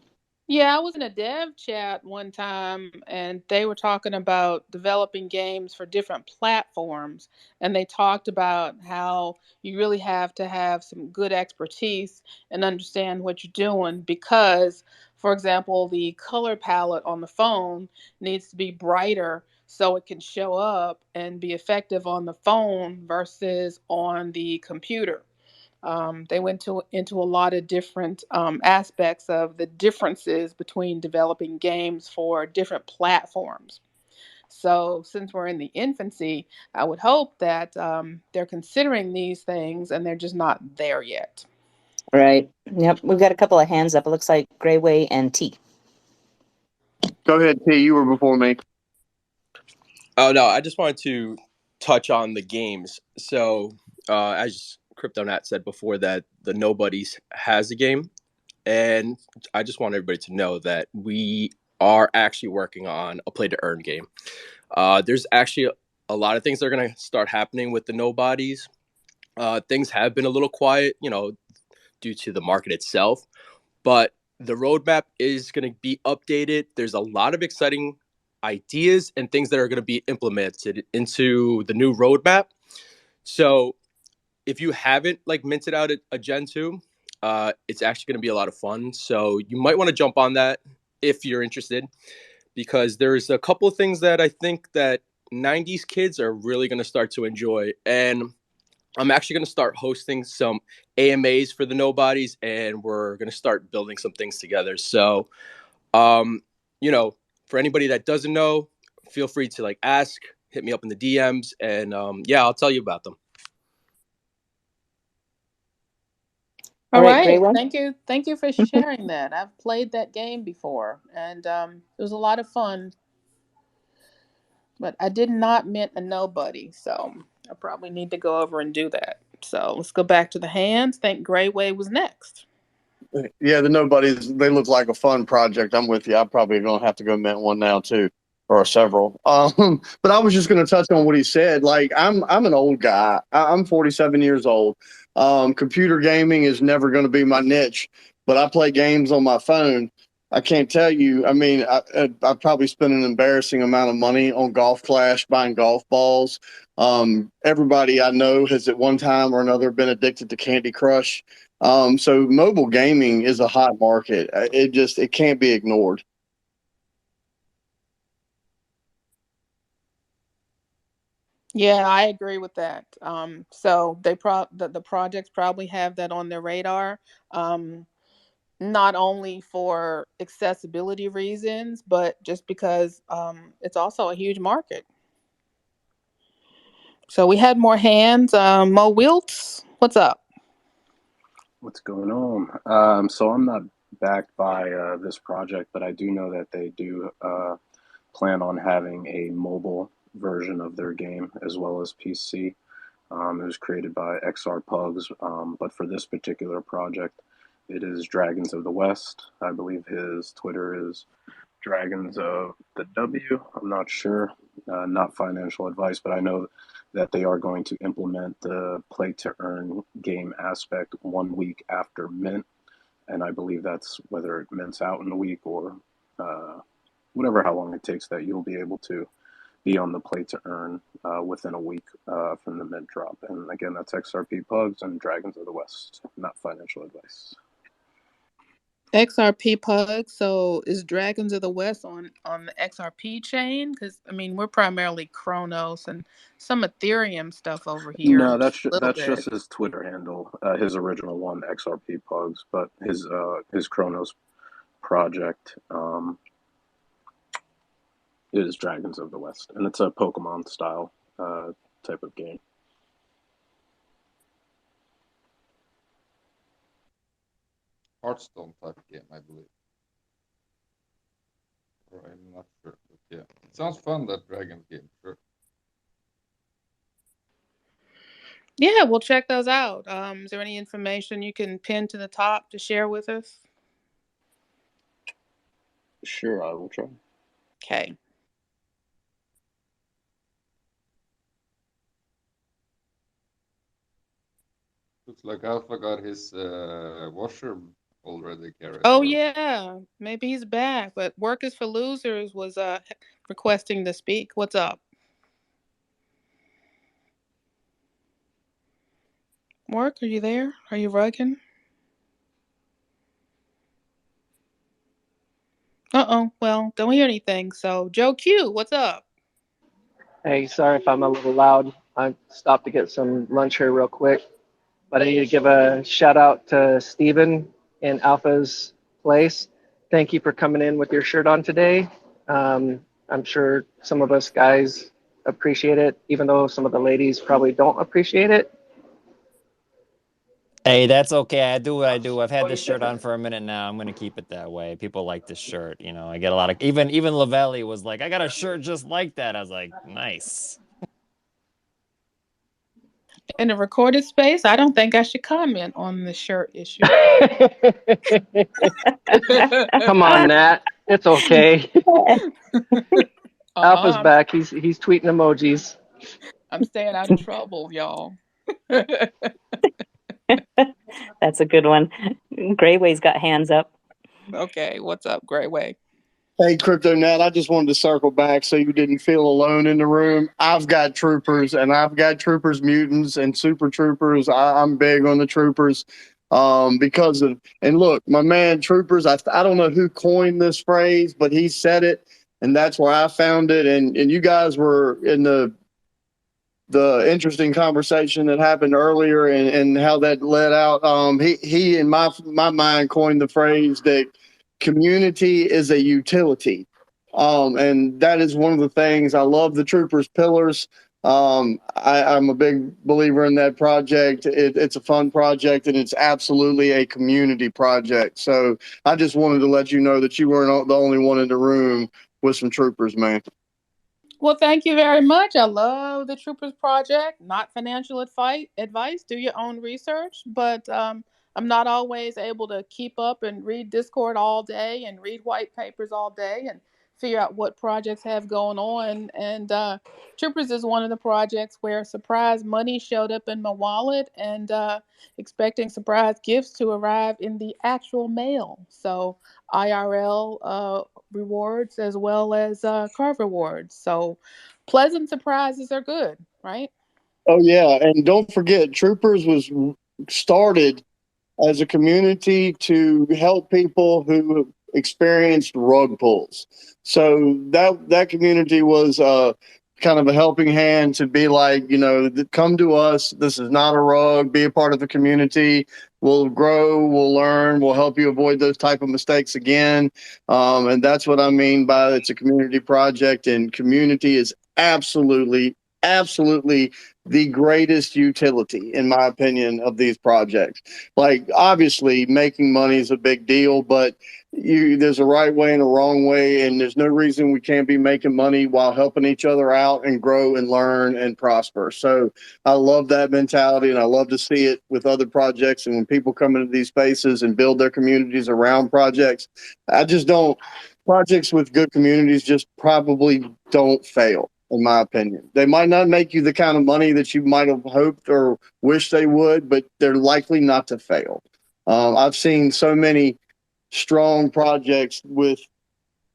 Yeah, I was in a dev chat one time and they were talking about developing games for different platforms. And they talked about how you really have to have some good expertise and understand what you're doing because, for example, the color palette on the phone needs to be brighter so it can show up and be effective on the phone versus on the computer. They went into a lot of different aspects of the differences between developing games for different platforms. So, since we're in the infancy, I would hope that they're considering these things and they're just not there yet. Right. Yep. We've got a couple of hands up. It looks like Grayway and T. Go ahead, T. You were before me. Oh no, I just wanted to touch on the games. So, as CryptoNat said before, that the Nobodies has a game, and I just want everybody to know that we are actually working on a play to earn game. There's actually a lot of things that are going to start happening with the Nobodies. Things have been a little quiet, due to the market itself, but the roadmap is going to be updated. There's a lot of exciting ideas and things that are going to be implemented into the new roadmap. So if you haven't like minted out a Gen 2, it's actually going to be a lot of fun. So you might want to jump on that if you're interested, because there's a couple of things that I think that 90s kids are really going to start to enjoy. And I'm actually going to start hosting some AMAs for the nobodies, and we're going to start building some things together. So, you know, for anybody that doesn't know, feel free to like ask, hit me up in the DMs, and yeah, I'll tell you about them. All right, right. Grayway. Thank you for sharing that. I've played that game before, and it was a lot of fun. But I did not mint a nobody, so I probably need to go over and do that. So let's go back to the hands. Think Greyway was next. Yeah, the nobodies, they look like a fun project. I'm with you. I'm probably going to have to go mint one now too, or several. But I was just going to touch on what he said. Like, I'm an old guy. I'm 47 years old. Computer gaming is never going to be my niche, but I play games on my phone. I can't tell you. I mean, I probably spent an embarrassing amount of money on Golf Clash, buying golf balls. Everybody I know has at one time or another been addicted to Candy Crush. So mobile gaming is a hot market. It can't be ignored. Yeah, I agree with that. So the projects probably have that on their radar. Not only for accessibility reasons, but just because it's also a huge market. So we had more hands. Mo Wiltz, what's up? What's going on? So I'm not backed by this project, but I do know that they do plan on having a mobile version of their game as well as PC. It was created by XR Pugs, but for this particular project, it is Dragons of the West. I believe his Twitter is Dragons of the W. I'm not sure, not financial advice, but I know that they are going to implement the play to earn game aspect 1 week after mint. And I believe that's whether it mints out in a week or whatever, how long it takes, that you'll be able to be on the play to earn within a week from the mint drop. And again, that's XRP Pugs and Dragons of the West, not financial advice. XRP Pug. So is Dragons of the West on the XRP chain? Because I mean, we're primarily Chronos and some Ethereum stuff over here. No, Just a little that's bit. just his Twitter handle, his original one, XRP Pugs, but his Chronos project is Dragons of the West, and it's a Pokemon style type of game. Hearthstone type game, I believe. Or I'm not sure, but yeah, it sounds fun, that Dragons game. Sure. Yeah, we'll check those out. Is there any information you can pin to the top to share with us? Sure, I will try. Okay. Looks like Alpha got his washer already, Garrett. Oh or- yeah, maybe he's back. But Work is for Losers was requesting to speak. What's up? Work, are you there? Are you rugging? Uh-oh. Well, don't hear anything. So Joe Q, what's up? Hey, sorry if I'm a little loud. I stopped to get some lunch here real quick. But I need to give a shout out to Steven in Alpha's place. Thank you for coming in with your shirt on today. I'm sure some of us guys appreciate it, even though some of the ladies probably don't appreciate it. Hey, that's okay. I do what I do. I've had this shirt on for a minute now. I'm gonna keep it that way. People like this shirt. You know, I get a lot of even Lavelli was like, I got a shirt just like that. I was like, nice. In a recorded space, I don't think I should comment on the shirt issue. Come on, Nat. It's okay. Alpha's I'm, back. He's tweeting emojis. I'm staying out of trouble, y'all. That's a good one. Grayway's got hands up. Okay, what's up, Greyway? Hey, Crypto Nat, I just wanted to circle back so you didn't feel alone in the room. I've got troopers, and I've got troopers mutants and super troopers. I'm big on the troopers because of, and look, my man, troopers, I don't know who coined this phrase, but he said it, and that's where I found it. And you guys were in the interesting conversation that happened earlier and how that led out. He in my mind coined the phrase that community is a utility. And that is one of the things I love the Troopers Pillars. I'm a big believer in that project. It's a fun project and it's absolutely a community project. So I just wanted to let you know that you weren't the only one in the room with some troopers, man. Well, thank you very much. I love the Troopers Project. Not financial advice. Do your own research. But I'm not always able to keep up and read Discord all day and read white papers all day and figure out what projects have going on. And Troopers is one of the projects where surprise money showed up in my wallet and expecting surprise gifts to arrive in the actual mail. So IRL rewards as well as car rewards. So pleasant surprises are good, right? Oh yeah, and don't forget, Troopers was started as a community to help people who experienced rug pulls. So that community was kind of a helping hand to be like, come to us. This is not a rug. Be a part of the community. We'll grow. We'll learn. We'll help you avoid those type of mistakes again. And that's what I mean by it's a community project. And community is absolutely the greatest utility, in my opinion, of these projects. Like, obviously, making money is a big deal, but there's a right way and a wrong way, and there's no reason we can't be making money while helping each other out and grow and learn and prosper. So I love that mentality, and I love to see it with other projects. And when people come into these spaces and build their communities around projects, I just don't. Projects with good communities just probably don't fail, in my opinion. They might not make you the kind of money that you might have hoped or wished they would, but they're likely not to fail. I've seen so many strong projects with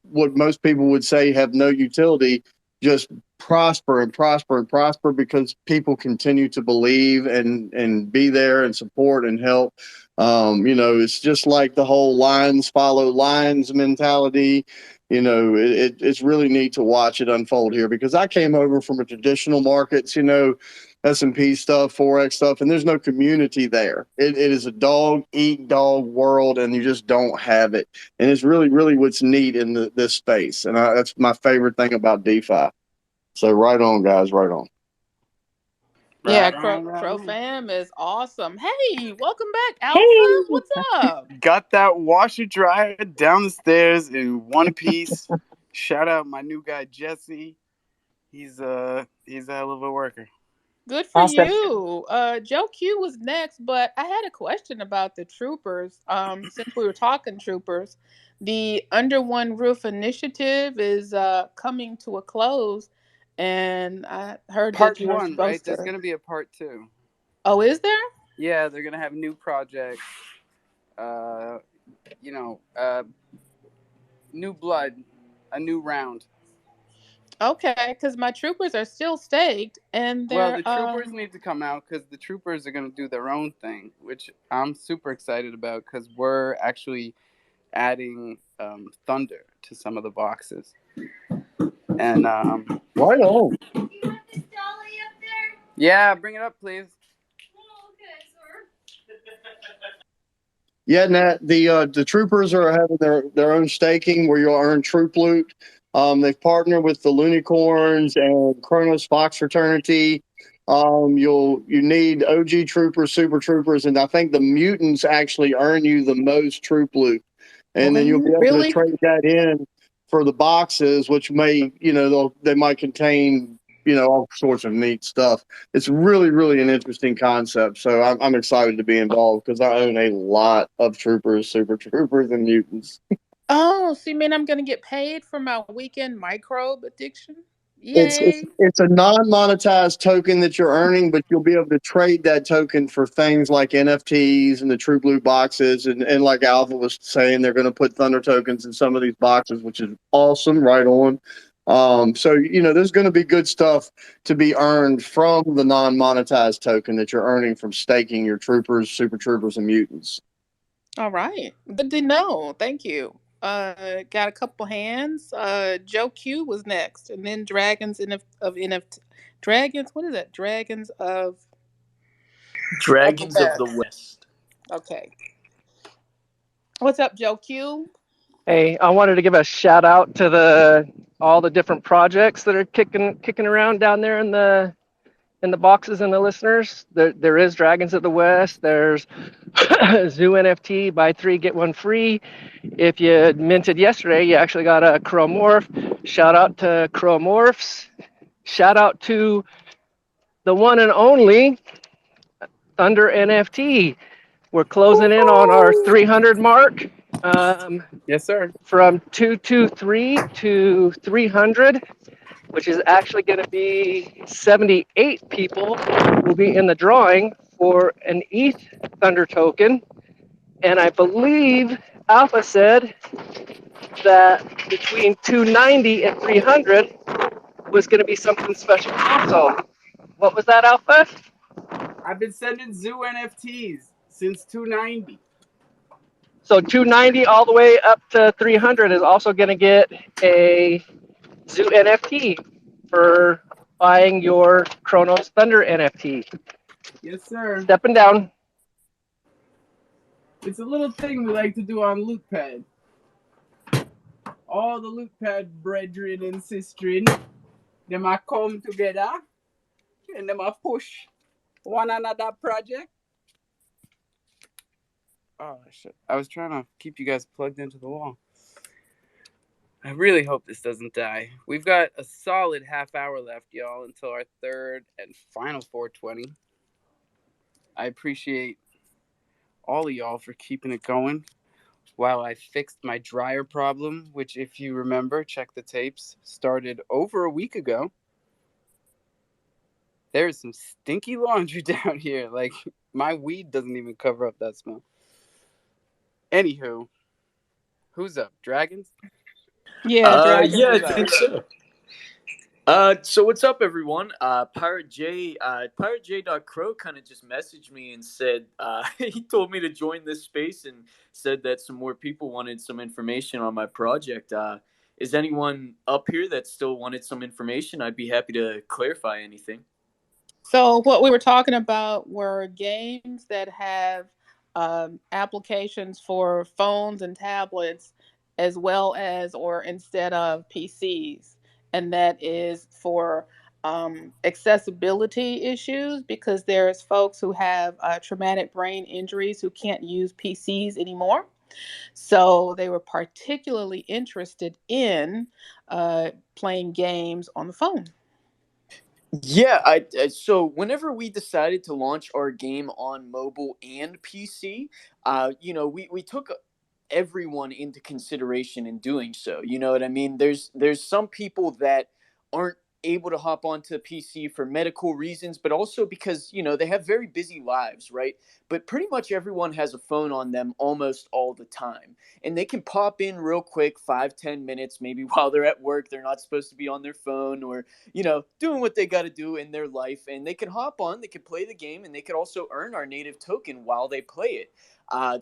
what most people would say have no utility just prosper and prosper and prosper because people continue to believe and be there and support and help. It's just like the whole lines follow lines mentality. It's really neat to watch it unfold here because I came over from a traditional markets, S&P stuff, Forex stuff, and there's no community there. It is a dog eat dog world, and you just don't have it. And it's really, really what's neat in this space. And that's my favorite thing about DeFi. So right on, guys, right on. Yeah, Right on, right on. crofam is awesome. Hey, welcome back, Alpha. Hey, What's up? Got that washer dryer down the stairs in one piece. Shout out my new guy Jesse. He's a hell of a worker. Good for you. Joe Q was next, but I had a question about the troopers. Since we were talking troopers, the Under One Roof initiative is coming to a close, and I heard that Part you were one, right? supposed There's to. gonna be a part two. Oh, is there? Yeah, they're gonna have new projects. Uh, new blood, a new round. Okay, because my troopers are still staked, and Well, they're the troopers need to come out because the troopers are gonna do their own thing, which I'm super excited about because we're actually adding thunder to some of the boxes. And right on. Yeah, bring it up, please. Yeah, Nat, the troopers are having their own staking where you'll earn troop loot. They've partnered with the Unicorns and Kronos Fox Fraternity. You need OG troopers, super troopers, and I think the mutants actually earn you the most troop loot. And then you'll be able to really. trade that in for the boxes, which may, they might contain, all sorts of neat stuff. It's really, really an interesting concept. So I'm excited to be involved because I own a lot of troopers, super troopers, and mutants. Oh, so you mean I'm gonna get paid for my weekend microbe addiction? Yay. It's a non-monetized token that you're earning, but you'll be able to trade that token for things like NFTs and the True Blue boxes, and like Alpha was saying, they're going to put Thunder tokens in some of these boxes, which is awesome. Right on. So there's going to be good stuff to be earned from the non-monetized token that you're earning from staking your troopers, super troopers, and mutants. All right. Good to know. Thank you. Got a couple hands. Joe Q was next, and then Dragons of NFT. Dragons. What is that? Dragons of Dragons of the West. West. Okay. What's up, Joe Q? Hey, I wanted to give a shout out to all the different projects that are kicking around down there in the boxes and the listeners. There is Dragons of the West. There's Zoo NFT, buy 3 get 1 free. If you minted yesterday, you actually got a Cromorph. Shout out to Cromorphs. Shout out to the one and only Thunder NFT. We're closing in on our 300 mark. Yes, sir. From 223 to 300, which is actually going to be 78 people will be in the drawing for an ETH Thunder token. And I believe Alpha said that between 290 and 300 was going to be something special also. What was that, Alpha? I've been sending Zoo NFTs since 290. So 290 all the way up to 300 is also going to get a Zoo NFT for buying your Chronos Thunder NFT. Yes, sir. Stepping down. It's a little thing we like to do on LootPad. All the LootPad brethren and sistren, them a come together and them a push one another project. Oh shit! I was trying to keep you guys plugged into the wall. I really hope this doesn't die. We've got a solid half hour left, y'all, until our third and final 420. I appreciate all of y'all for keeping it going while I fixed my dryer problem, which, if you remember, check the tapes, started over a week ago. There's some stinky laundry down here. Like, my weed doesn't even cover up that smell. Anywho, who's up? Dragons? Yeah, Dragons Yeah, I is up. think so. So what's up, everyone? Pirate J.Crow kind of just messaged me and said he told me to join this space and said that some more people wanted some information on my project. Is anyone up here that still wanted some information? I'd be happy to clarify anything. So what we were talking about were games that have applications for phones and tablets, as well as or instead of PCs, and that is for accessibility issues, because there's folks who have traumatic brain injuries who can't use PCs anymore. So they were particularly interested in playing games on the phone. Yeah, so whenever we decided to launch our game on mobile and PC, we took everyone into consideration in doing so. You know what I mean? There's some people that aren't able to hop onto PC for medical reasons, but also because they have very busy lives, right? But pretty much everyone has a phone on them almost all the time, and they can pop in real quick, 5-10 minutes, maybe while they're at work. They're not supposed to be on their phone, or doing what they got to do in their life, and they can hop on, they can play the game, and they could also earn our native token while they play it.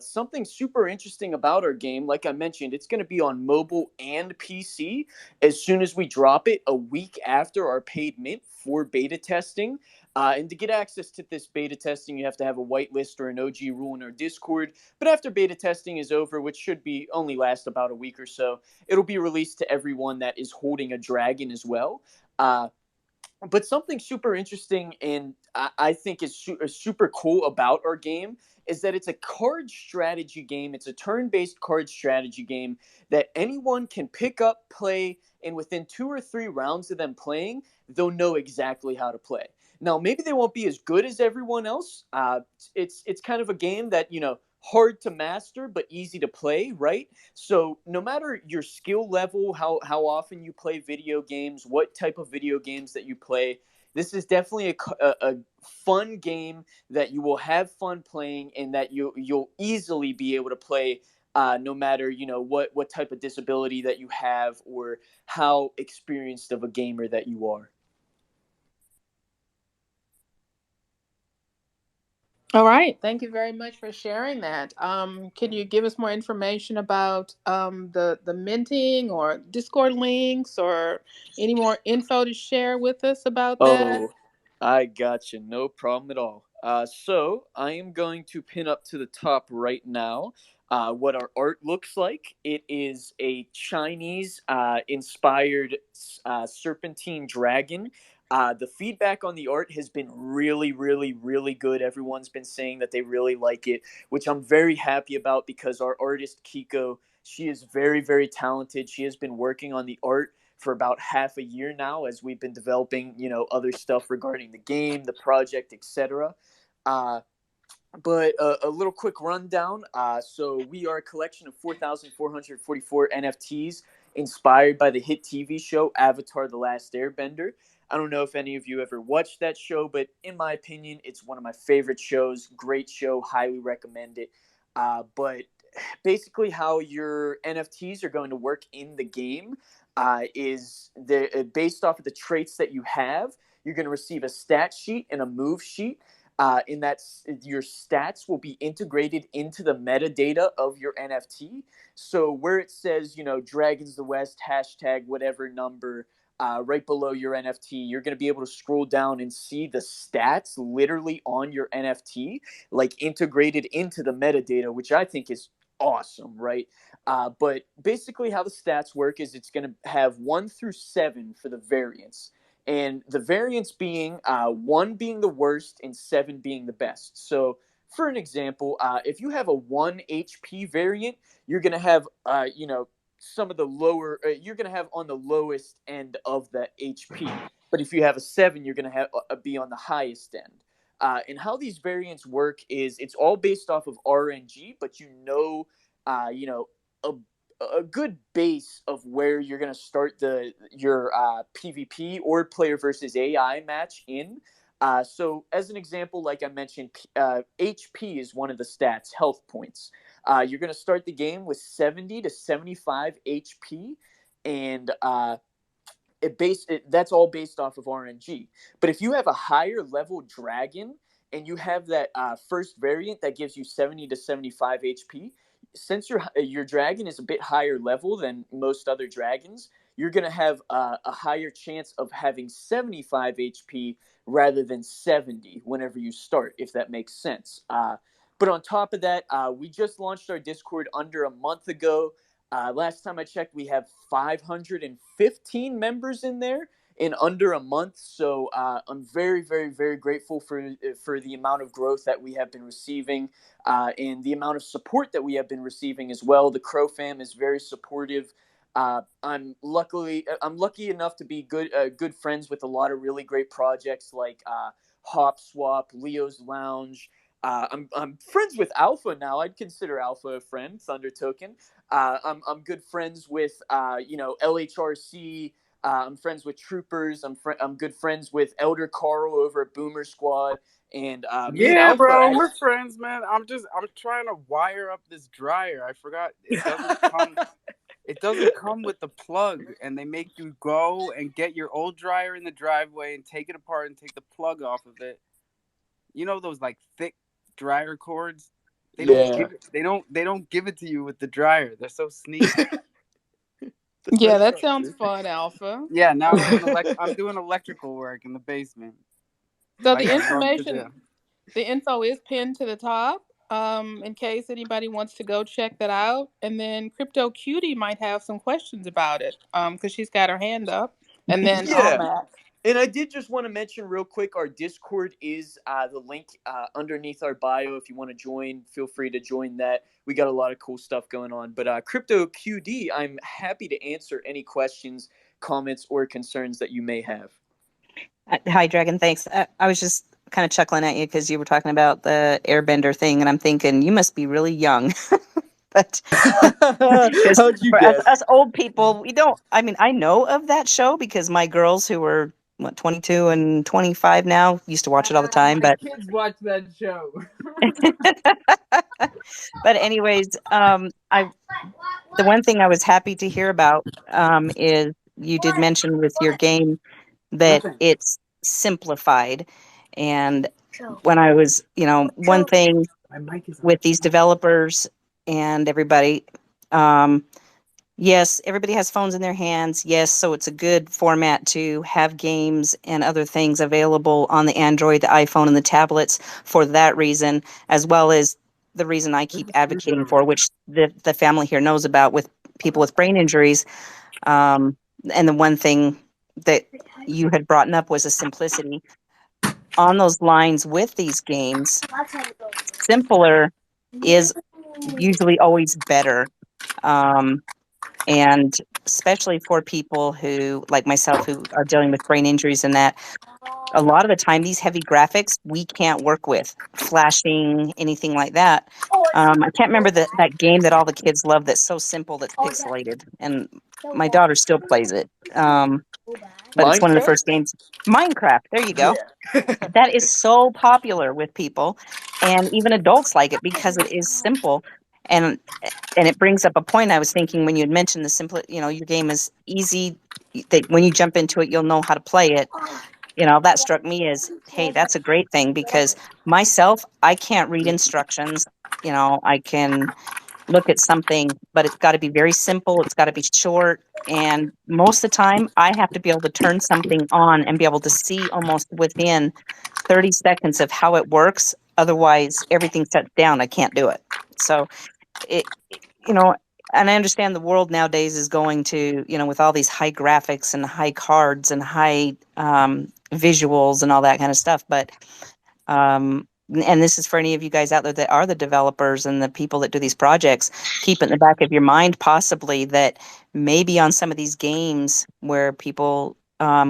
Something super interesting about our game, like I mentioned, it's going to be on mobile and PC as soon as we drop it a week after our paid mint for beta testing. And to get access to this beta testing, you have to have a whitelist or an OG rule in our Discord. But after beta testing is over, which should be only last about a week or so, it'll be released to everyone that is holding a dragon as well. But something super interesting and I think is super cool about our game is that it's a card strategy game. It's a turn-based card strategy game that anyone can pick up, play, and within 2 or 3 rounds of them playing, they'll know exactly how to play. Now, maybe they won't be as good as everyone else. It's kind of a game that, hard to master but easy to play, right? So no matter your skill level, how often you play video games, what type of video games that you play, this is definitely a fun game that you will have fun playing, and that you'll easily be able to play, no matter what type of disability that you have or how experienced of a gamer that you are. All right. Thank you very much for sharing that. Can you give us more information about the minting or Discord links, or any more info to share with us about that? Oh, I got you. No problem at all. So I am going to pin up to the top right now what our art looks like. It is a Chinese inspired serpentine dragon. The feedback on the art has been really, really, really good. Everyone's been saying that they really like it, which I'm very happy about, because our artist Kiko, she is very, very talented. She has been working on the art for about half a year now, as we've been developing, other stuff regarding the game, the project, etc. Uh, but a little quick rundown. So we are a collection of 4,444 NFTs inspired by the hit TV show Avatar: The Last Airbender. I don't know if any of you ever watched that show, but in my opinion, it's one of my favorite shows. Great show, highly recommend it. But basically, how your NFTs are going to work in the game is based off of the traits that you have. You're going to receive a stat sheet and a move sheet. In that, your stats will be integrated into the metadata of your NFT. So where it says, Dragons of the West, hashtag whatever number, right below your NFT, you're going to be able to scroll down and see the stats literally on your NFT, like integrated into the metadata, which I think is awesome, right? But basically, how the stats work is it's going to have 1 through 7 for the variance. And the variance being 1 being the worst and 7 being the best. So, for an example, if you have a 1 HP variant, you're going to have, some of the lower, you're going to have on the lowest end of the HP. But if you have a 7, you're going to have be on the highest end. And how these variants work is it's all based off of RNG, but a good base of where you're going to start your PvP or player versus AI match in. So, as an example, like I mentioned, HP is one of the stats, health points. You're going to start the game with 70 to 75 HP, and that's all based off of RNG. But if you have a higher level dragon and you have that first variant that gives you 70 to 75 HP, since your dragon is a bit higher level than most other dragons, you're going to have a higher chance of having 75 HP rather than 70 whenever you start, if that makes sense. But on top of that, we just launched our Discord under a month ago. Last time I checked, we have 515 members in there in under a month. So I'm very, very, very grateful for the amount of growth that we have been receiving, and the amount of support that we have been receiving as well. The crofam is very supportive. I'm lucky enough to be good friends with a lot of really great projects like Hop Swap, Leo's Lounge. I'm friends with Alpha now. I'd consider Alpha a friend. Thunder Token. I'm good friends with LHRC. I'm friends with Troopers. I'm good friends with Elder Carl over at Boomer Squad. And me and Yeah, Alpha. bro, we're friends, man. I'm trying to wire up this dryer. I forgot it doesn't come. It doesn't come with the plug, and they make you go and get your old dryer in the driveway and take it apart and take the plug off of it. You know those like thick dryer cords? They don't give it. They don't give it to you with the dryer. They're so sneaky. Yeah, that sounds fun, Alpha. Yeah, now I'm doing electrical work in the basement. So like the I love to information, do. the info is pinned to the top, in case anybody wants to go check that out. And then Crypto Cutie might have some questions about it, because she's got her hand up. And then Yeah. Matt. And I did just want to mention real quick, our Discord is the link underneath our bio. If you want to join, feel free to join that. We got a lot of cool stuff going on. But Crypto QD, I'm happy to answer any questions, comments, or concerns that you may have. Hi, Dragon. Thanks. I was just kind of chuckling at you because you were talking about the airbender thing, and I'm thinking you must be really young. But because How'd you for us, guess? us old people, we don't. I mean, I know of that show because my girls who were 22 and 25 now used to watch it all the time. My But kids watch that show. but anyways, I the one thing I was happy to hear about is you did mention with your game that Nothing. it's simplified. And when I was, one thing My mic is on. with these developers and everybody, um, yes, everybody has phones in their hands. Yes, so it's a good format to have games and other things available on the Android, the iPhone, and the tablets for that reason, as well as the reason I keep advocating for, which the family here knows about with people with brain injuries. Um, and the one thing that you had brought up was a simplicity. On those lines with these games, simpler is usually always better. Um, and especially for people who, like myself, who are dealing with brain injuries and that, a lot of the time, these heavy graphics we can't work with, flashing, anything like that. I can't remember that game that all the kids love that's so simple that's pixelated, and my daughter still plays it. But it's one of the Minecraft? first games. Minecraft, there you go. Yeah. That is so popular with people, and even adults like it because it is simple. And it brings up a point I was thinking when you had mentioned the simple, your game is easy. That when you jump into it, you'll know how to play it. That struck me as, hey, that's a great thing because myself, I can't read instructions. I can look at something, but it's got to be very simple. It's got to be short. And most of the time, I have to be able to turn something on and be able to see almost within 30 seconds of how it works. Otherwise, everything shuts down. I can't do it. So, you know, and I understand the world nowadays is going to, with all these high graphics and high cards and high visuals and all that kind of stuff. But and this is for any of you guys out there that are the developers and the people that do these projects, keep it in the back of your mind possibly that maybe on some of these games where people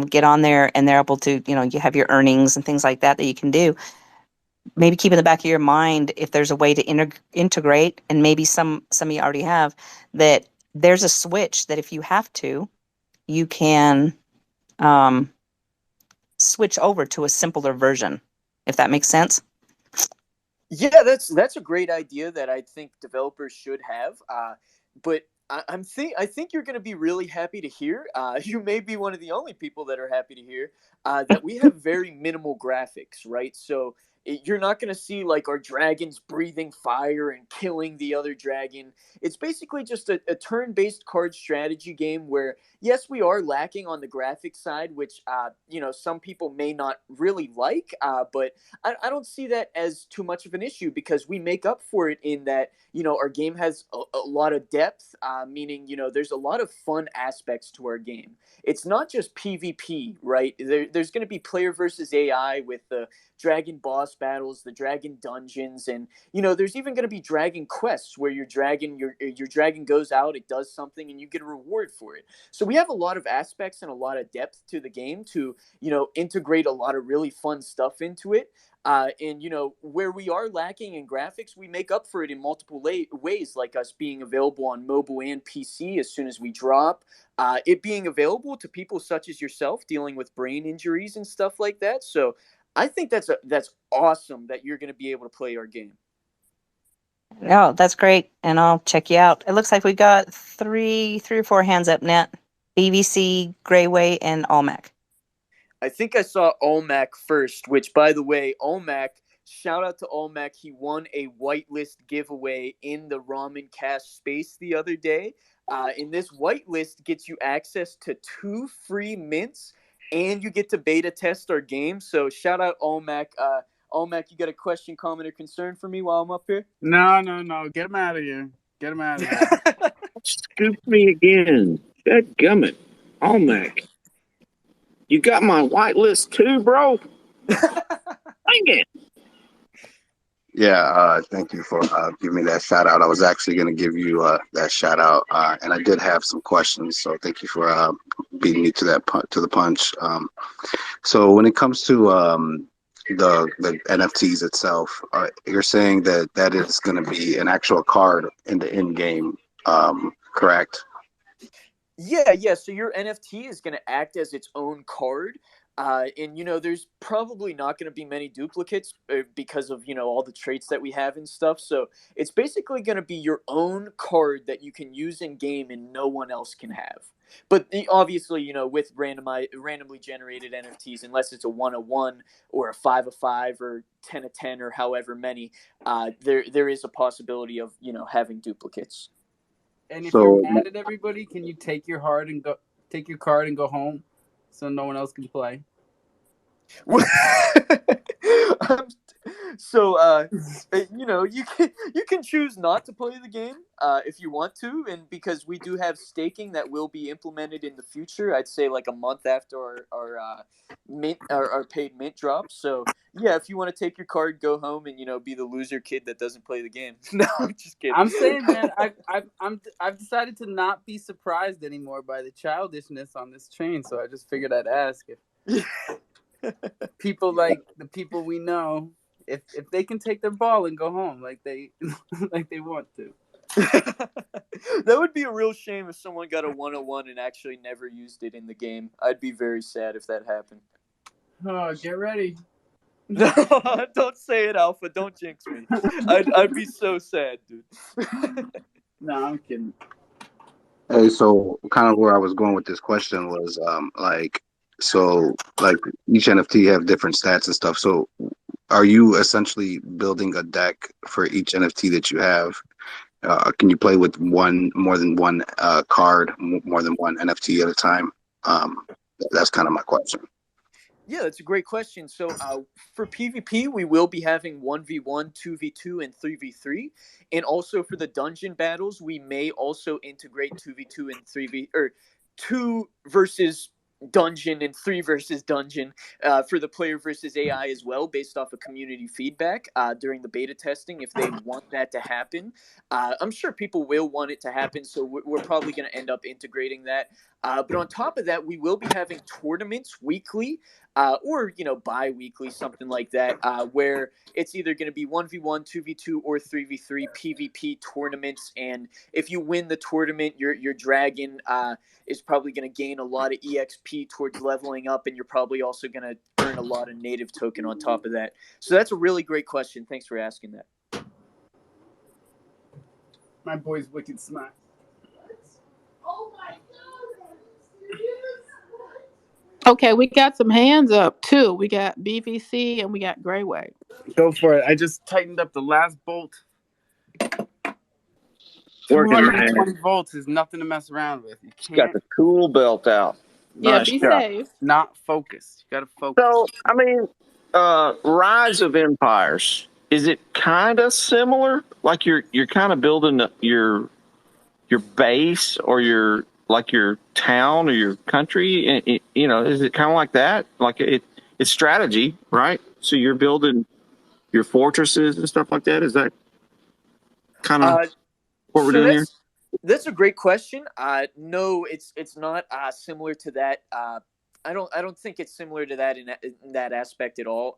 get on there and they're able to, you have your earnings and things like that you can do. Maybe keep in the back of your mind if there's a way to integrate, and maybe some of you already have, that there's a switch that if you have to, you can switch over to a simpler version, if that makes sense. Yeah, that's a great idea that I think developers should have. But I think you're going to be really happy to hear. You may be one of the only people that are happy to hear that we have very minimal graphics, right? So you're not going to see like our dragons breathing fire and killing the other dragon. It's basically just a turn-based card strategy game where, yes, we are lacking on the graphics side, which some people may not really like, but I don't see that as too much of an issue because we make up for it in that, our game has a lot of depth, meaning, there's a lot of fun aspects to our game. It's not just PvP, right? There's going to be player versus AI with the dragon boss battles, the dragon dungeons, and, there's even going to be dragon quests where your dragon goes out, it does something, and you get a reward for it. So we have a lot of aspects and a lot of depth to the game to, integrate a lot of really fun stuff into it. And where we are lacking in graphics, we make up for it in multiple ways, like us being available on mobile and PC as soon as we drop. It being available to people such as yourself dealing with brain injuries and stuff like that. So I think that's awesome that you're going to be able to play our game. No, that's great, and I'll check you out. It looks like we got three or four hands up, Nat. BBC, Greyway, and Almac. I think I saw Olmac first, which, by the way, Olmac, shout out to Olmac. He won a whitelist giveaway in the Ramen Cash space the other day. And this whitelist gets you access to 2 free mints, and you get to beta test our game. So shout out Olmac. Olmac, you got a question, comment, or concern for me while I'm up here? No. Get him out of here. Get him out of here. Scoop me again. That gummit. Almac. You got my whitelist too, bro? Dang it. Yeah, thank you for giving me that shout out. I was actually going to give you that shout out, and I did have some questions. So thank you for beating me to the punch. So when it comes to the NFTs itself, you're saying that that is going to be an actual card in the in game, correct? Yeah. So your NFT is going to act as its own card. And there's probably not going to be many duplicates because of all the traits that we have and stuff. So it's basically going to be your own card that you can use in game and no one else can have. But obviously, with randomly generated NFTs, unless it's a 1/1 or a 5/5 or 10/10 or however many, there is a possibility of having duplicates. And if you're So mad at everybody, can you take your card and go home, so no one else can play? So you can choose not to play the game if you want to, and because we do have staking that will be implemented in the future, I'd say like a month after our mint our paid mint drops. So yeah, if you want to take your card, go home, and be the loser kid that doesn't play the game. No, I'm just kidding. I'm saying, man, I've decided to not be surprised anymore by the childishness on this train. So I just figured I'd ask if people like the people we know, if they can take their ball and go home like they like they want to. That would be a real shame if someone got a 1/1 and actually never used it in the game. I'd be very sad if that happened. Oh, get ready. No, don't say it, Alpha. Don't jinx me. I'd be so sad, dude. No, I'm kidding. Hey, so kind of where I was going with this question was so like each NFT have different stats and stuff. So are you essentially building a deck for each NFT that you have? Can you play with more than one card, more than one NFT at a time? That's kind of my question. Yeah, that's a great question. So for PvP, we will be having 1v1, 2v2, and 3v3. And also for the dungeon battles, we may also integrate 2v2 and 3v or 2 versus dungeon and 3 versus dungeon for the player versus AI as well, based off of community feedback during the beta testing. If they want that to happen, I'm sure people will want it to happen. So we're probably going to end up integrating that. But on top of that, we will be having tournaments weekly or bi-weekly, something like that, where it's either going to be 1v1, 2v2, or 3v3 PvP tournaments. And if you win the tournament, your dragon is probably going to gain a lot of EXP towards leveling up, and you're probably also going to earn a lot of native token on top of that. So that's a really great question. Thanks for asking that. My boy's wicked smart. Oh my god! Okay, we got some hands up too. We got BVC and we got Greyway. Go for it. I just tightened up the last bolt. Working your 220 hand. volts is nothing to mess around with. You Got can't. the tool belt out. Yeah, Nice be job. safe. Not focused. You got to focus. So, I mean, Rise of Empires, is it kind of similar? Like you're kind of building your base or your town or your country? Is it kind of like that? Like it's strategy, right? So you're building your fortresses and stuff like that. Is that kind of what we're So doing here? that's a great question. No, it's not similar to that. I don't think it's similar to that in that aspect at all.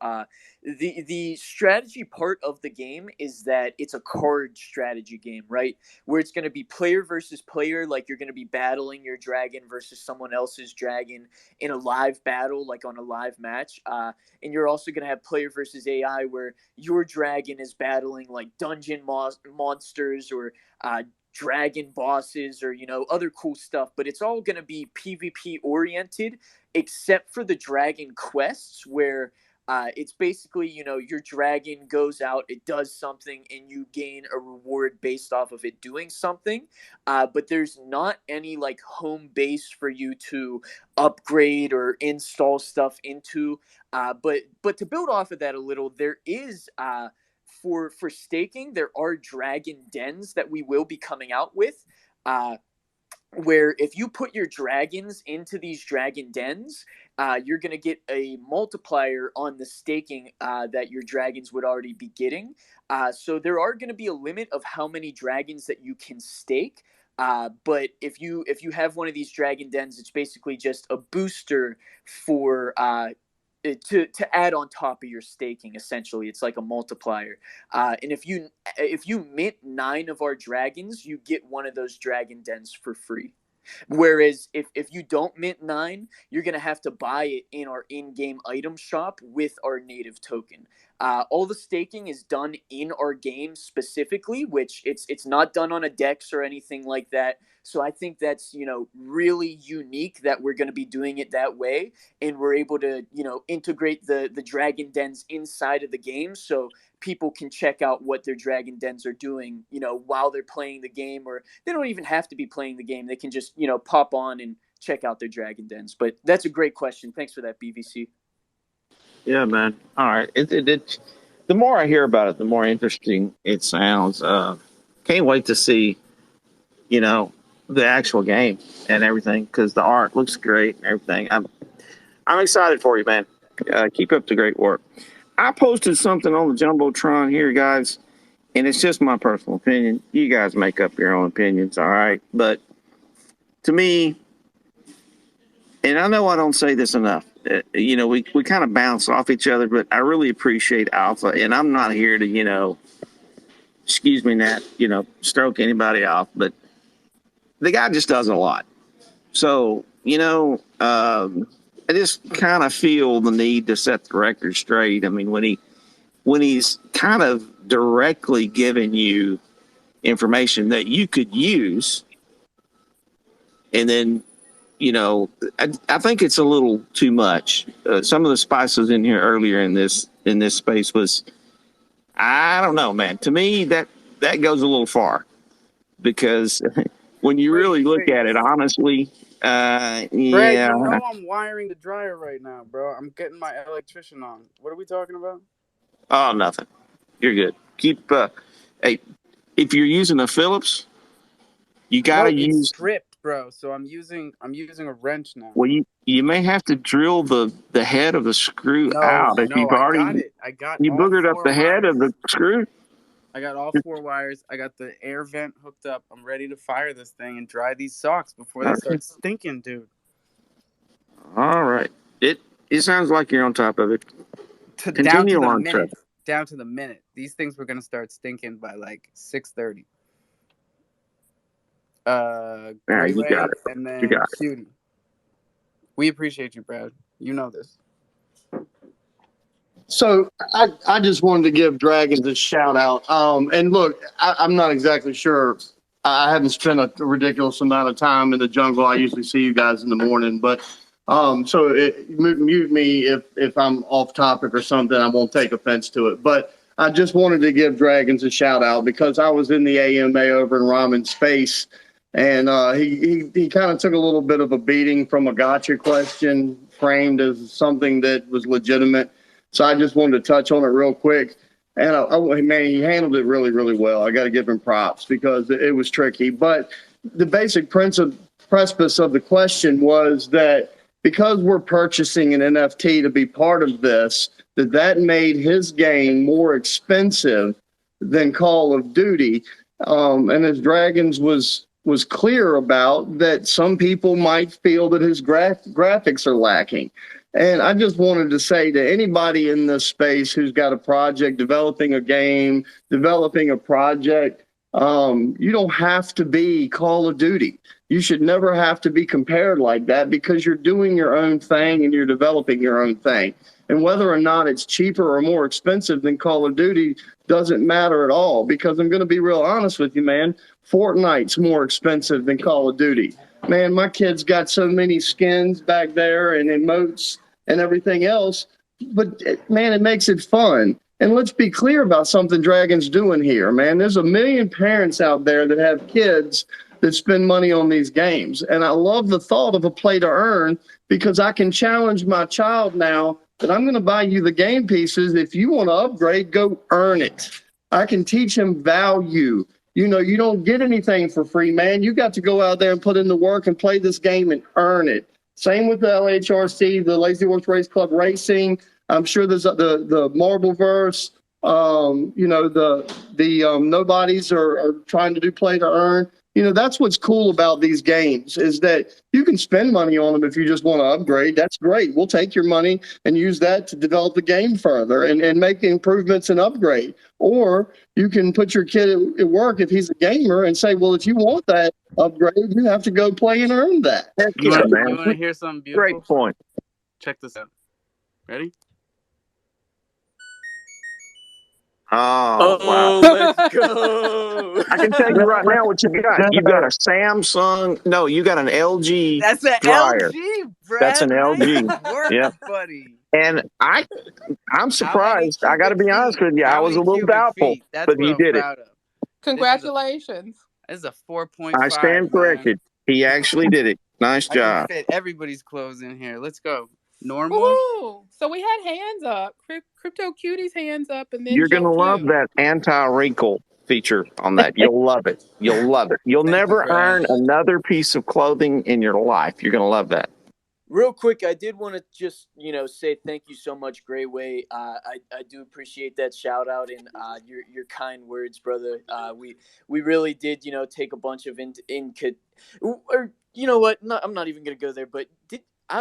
The strategy part of the game is that it's a card strategy game, right? Where it's going to be player versus player, like you're going to be battling your dragon versus someone else's dragon in a live battle, like on a live match. And you're also going to have player versus AI, where your dragon is battling like dungeon monsters or dragon bosses or other cool stuff, but it's all going to be PvP oriented except for the dragon quests, where it's basically your dragon goes out, it does something, and you gain a reward based off of it doing something. But there's not any like home base for you to upgrade or install stuff into. But to build off of that a little, there is for staking, there are dragon dens that we will be coming out with, where if you put your dragons into these dragon dens, you're going to get a multiplier on the staking that your dragons would already be getting. So there are going to be a limit of how many dragons that you can stake. But if you have one of these dragon dens, it's basically just a booster for to add on top of your staking. Essentially, it's like a multiplier. And if you mint 9 of our dragons, you get one of those dragon dens for free. Whereas if you don't mint 9, you're going to have to buy it in our in-game item shop with our native token. All the staking is done in our game specifically, which it's not done on a DEX or anything like that. So I think that's, really unique that we're going to be doing it that way. And we're able to, integrate the dragon dens inside of the game. So people can check out what their dragon dens are doing, while they're playing the game, or they don't even have to be playing the game. They can just, pop on and check out their dragon dens. But that's a great question. Thanks for that, BVC. Yeah, man. All right. The more I hear about it, the more interesting it sounds. Can't wait to see, the actual game and everything, because the art looks great and everything. I'm excited for you, man. Keep up the great work. I posted something on the Jumbotron here, guys, and it's just my personal opinion. You guys make up your own opinions, all right? But to me, and I know I don't say this enough, we kind of bounce off each other, but I really appreciate Alpha, and I'm not here to, excuse me, Nat, stroke anybody off, but the guy just does a lot. So, I just kind of feel the need to set the record straight. I mean, when he's kind of directly giving you information that you could use, and then, I think it's a little too much. Some of the spices in here earlier in this space was, I don't know, man. To me, that goes a little far, because when you really look at it honestly, Brad, yeah. I'm wiring the dryer right now, bro. I'm getting my electrician on. What are we talking about? Oh, nothing. You're good. Keep. Hey, if you're using a Phillips, you gotta it's use. stripped, bro. So I'm using a wrench now. Well, you may have to drill the head of the screw out if you've already. Got it. I got. You boogered up the head of the screw. I got all 4 wires. I got the air vent hooked up. I'm ready to fire this thing and dry these socks before they start stinking, dude. All right. It sounds like you're on top of it. Down to the minute. These things were gonna start stinking by like 6:30. Yeah, you got it. And then You got QD. We appreciate you, Brad. You know this. So I just wanted to give Dragons a shout out. And look, I'm not exactly sure. I haven't spent a ridiculous amount of time in the jungle. I usually see you guys in the morning, but mute me if I'm off topic or something. I won't take offense to it. But I just wanted to give Dragons a shout out because I was in the AMA over in Ramen Space, and he kind of took a little bit of a beating from a gotcha question framed as something that was legitimate. So I just wanted to touch on it real quick. And man, he handled it really, really well. I got to give him props because it was tricky. But the basic precipice of the question was that because we're purchasing an NFT to be part of this, that made his game more expensive than Call of Duty. And as Dragons was clear about that, some people might feel that his graphics are lacking. And I just wanted to say to anybody in this space who's got a project, developing a game, developing a project, you don't have to be Call of Duty. You should never have to be compared like that because you're doing your own thing and you're developing your own thing. And whether or not it's cheaper or more expensive than Call of Duty doesn't matter at all, because I'm going to be real honest with you, man. Fortnite's more expensive than Call of Duty. Man, my kid's got so many skins back there and emotes and everything else, but man, it makes it fun. And let's be clear about something Dragon's doing here, man. There's a million parents out there that have kids that spend money on these games. And I love the thought of a play to earn, because I can challenge my child now that I'm going to buy you the game pieces. If you want to upgrade, go earn it. I can teach him value. You don't get anything for free, man. You got to go out there and put in the work and play this game and earn it. Same with the LHRC, the Lazy Horse Race Club Racing. I'm sure there's the Marbleverse. The nobodies are trying to do play to earn. You know, that's what's cool about these games is that you can spend money on them if you just want to upgrade. That's great. We'll take your money and use that to develop the game further and make improvements and upgrade. Or you can put your kid at work if he's a gamer and say, well, if you want that upgrade, you have to go play and earn that. Heck You yeah, want man. you want to hear something Great beautiful? point. Check this out. Ready? Oh, wow. Oh, let's go. I can tell you right now what you got. You got a Samsung. No, you got an LG That's an dryer. LG, That's Brad. an LG. Nice work, Yep. buddy. And I'm How many surprised. I got to cubic be honest feet? with you. I How was many a little cubic doubtful, feet? That's but what he I'm did it. proud of. Congratulations. This is a I 4.5, stand man. corrected. He actually did it. Nice I can job. fit everybody's clothes in here. Let's go. Normal. Woohoo! So we had hands up. Crypto Cutie's hands up, and then You're going Joe to love Q. that anti-wrinkle feature on that. You'll love it. You'll love it. You'll Thank you, never Brad. earn another piece of clothing in your life. You're going to love that. Real quick, I did want to just say thank you so much, Greyway. I do appreciate that shout out and your kind words, brother. We really did take a bunch of or you know what? No, I'm not even gonna go there. But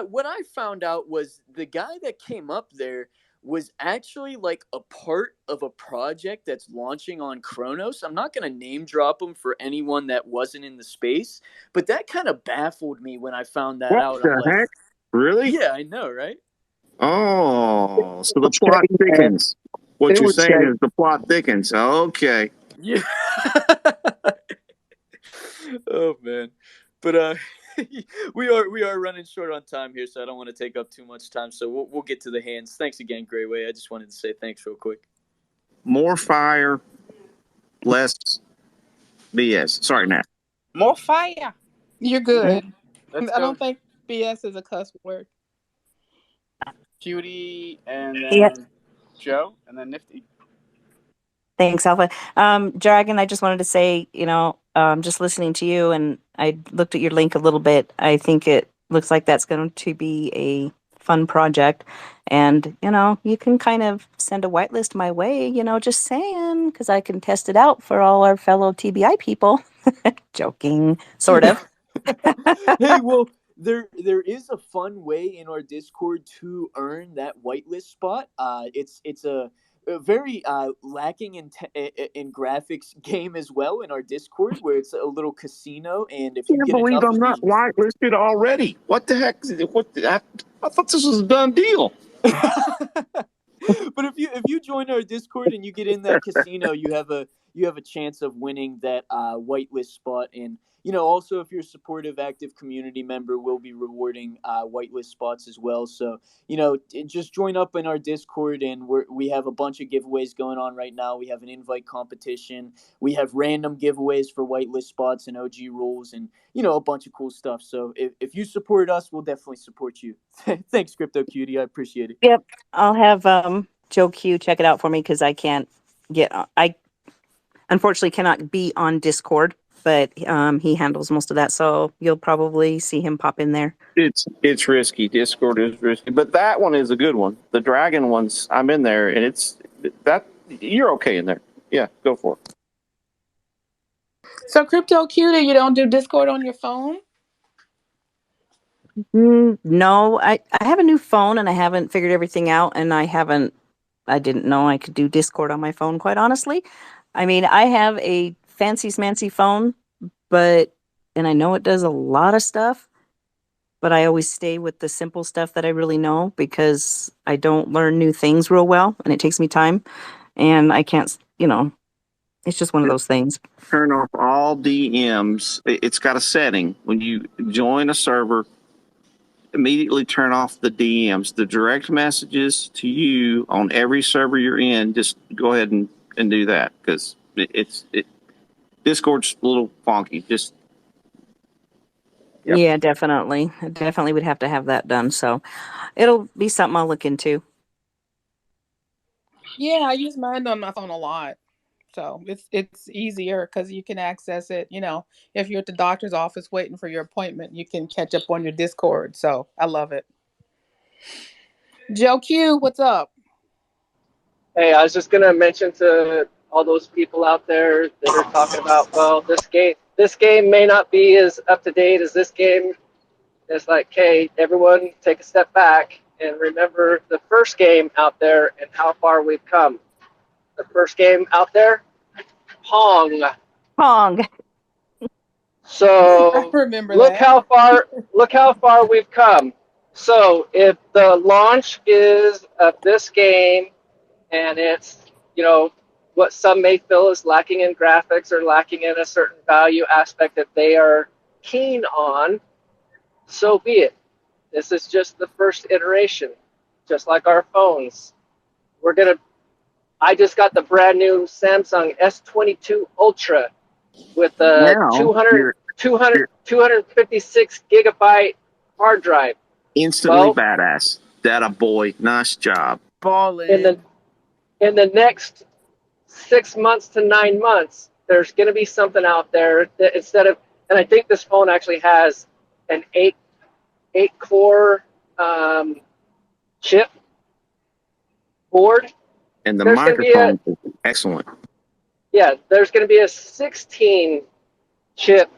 what I found out was the guy that came up there was actually like a part of a project that's launching on Kronos. I'm not going to name drop him for anyone that wasn't in the space, but that kind of baffled me when I found that What out. I'm the like, heck? Really? yeah, I know, right? Oh, so the plot thickens. What you're saying is the plot thickens. Okay. Yeah. Oh man. But we are running short on time here, so I don't want to take up too much time. So we'll get to the hands. Thanks again, Greyway. I just wanted to say thanks real quick. More fire, less BS. Sorry, Nat. More fire. You're good. Let's I go. don't think BS is a cuss word. Cutie, and Yeah. then Joe, and then Nifty. Thanks, Alpha. Dragon, I just wanted to say, just listening to you, and I looked at your link a little bit. I think it looks like that's going to be a fun project. And, you can kind of send a whitelist my way, just saying, because I can test it out for all our fellow TBI people. Joking, sort of. Hey, well, there is a fun way in our Discord to earn that whitelist spot. It's a very lacking in graphics game as well in our Discord, where it's a little casino, and if I you can't get believe enough I'm of not these, whitelisted already. What the heck? I thought this was a done deal. but if you join our Discord and you get in that casino, you have a chance of winning that whitelist spot. And also if you're a supportive, active community member, we'll be rewarding whitelist spots as well. So just join up in our Discord, and we have a bunch of giveaways going on right now. We have an invite competition. We have random giveaways for whitelist spots and OG rules, and a bunch of cool stuff. So if you support us, we'll definitely support you. Thanks, Crypto Cutie. I appreciate it. Yep. I'll have Joe Q check it out for me because I unfortunately cannot be on Discord, but he handles most of that. So you'll probably see him pop in there. It's risky. Discord is risky, but that one is a good one. The dragon ones, I'm in there, and you're okay in there. Yeah, go for it. So Crypto Cutie, you don't do Discord on your phone? No, I have a new phone and I haven't figured everything out, and I didn't know I could do Discord on my phone, quite honestly. I mean, I have a fancy smancy phone, and I know it does a lot of stuff, but I always stay with the simple stuff that I really know because I don't learn new things real well and it takes me time, and I can't, it's just one of those things. Turn off all DMs. It's got a setting when you join a server. Immediately turn off the DMs, the direct messages to you on every server you're in. Just go ahead and do that because Discord's a little funky. Just yep. Yeah, definitely. I definitely would have to have that done. So it'll be something I'll look into. Yeah, I use mine on my phone a lot. So it's easier because you can access it. If you're at the doctor's office waiting for your appointment, you can catch up on your Discord. So I love it. Joe Q, what's up? Hey, I was just going to mention to all those people out there that are talking about, well, this game this game may not be as up to date as this game. It's like, hey, everyone take a step back and remember the first game out there and how far we've come. The first game out there, Pong. Pong. I So remember look that. how far we've come. So if the launch is of this game and it's, you know, what some may feel is lacking in graphics or lacking in a certain value aspect that they are keen on, so be it. This is just the first iteration, just like our phones. I just got the brand new Samsung S22 Ultra with a Now 200, you're 256 gigabyte hard drive. instantly Well, badass. That a boy. Nice job. in the Ballin'. in the next 6 months to 9 months, there's going to be something out there that instead of, and I think this phone actually has an eight core chip board. And the There's going to be microphone is excellent. there's going to be a 16 chip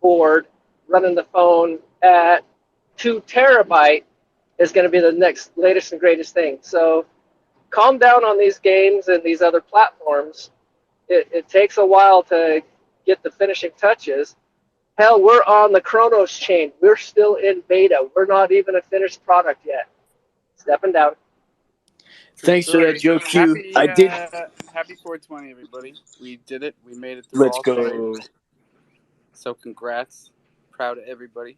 board running the phone at 2 terabyte is going to be the next latest and greatest thing. So calm down on these games and these other platforms. It takes a while to get the finishing touches. Hell, we're on the Kronos chain. We're still in beta. We're not even a finished product yet. Stepping down. True Thanks for that, story. Joe Q. I did. Happy 420, everybody. We did it. We made it through Let's all 3. go. So congrats. Proud of everybody.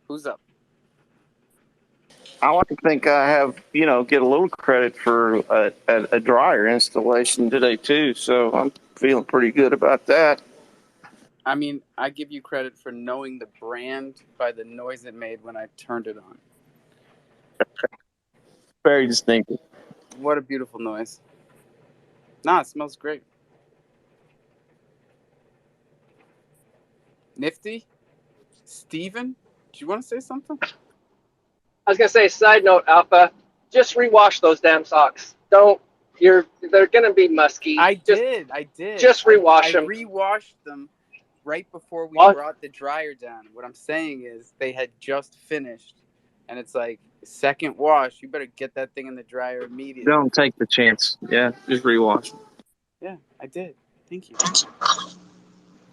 Who's up? I like to think I have, get a little credit for a dryer installation today too. So I'm feeling pretty good about that. I mean, I give you credit for knowing the brand by the noise it made when I turned it on. Very distinctive. What a beautiful noise. Nah, it smells great. Nifty? Steven? Do you want to say something? I was gonna say, side note, Alpha, just rewash those damn socks. They're gonna be musky. I did. Just rewash them. I rewashed them right before we brought the dryer down. What I'm saying is they had just finished, and it's like, second wash, you better get that thing in the dryer immediately. Don't take the chance. Yeah, just rewash. Yeah, I did. Thank you.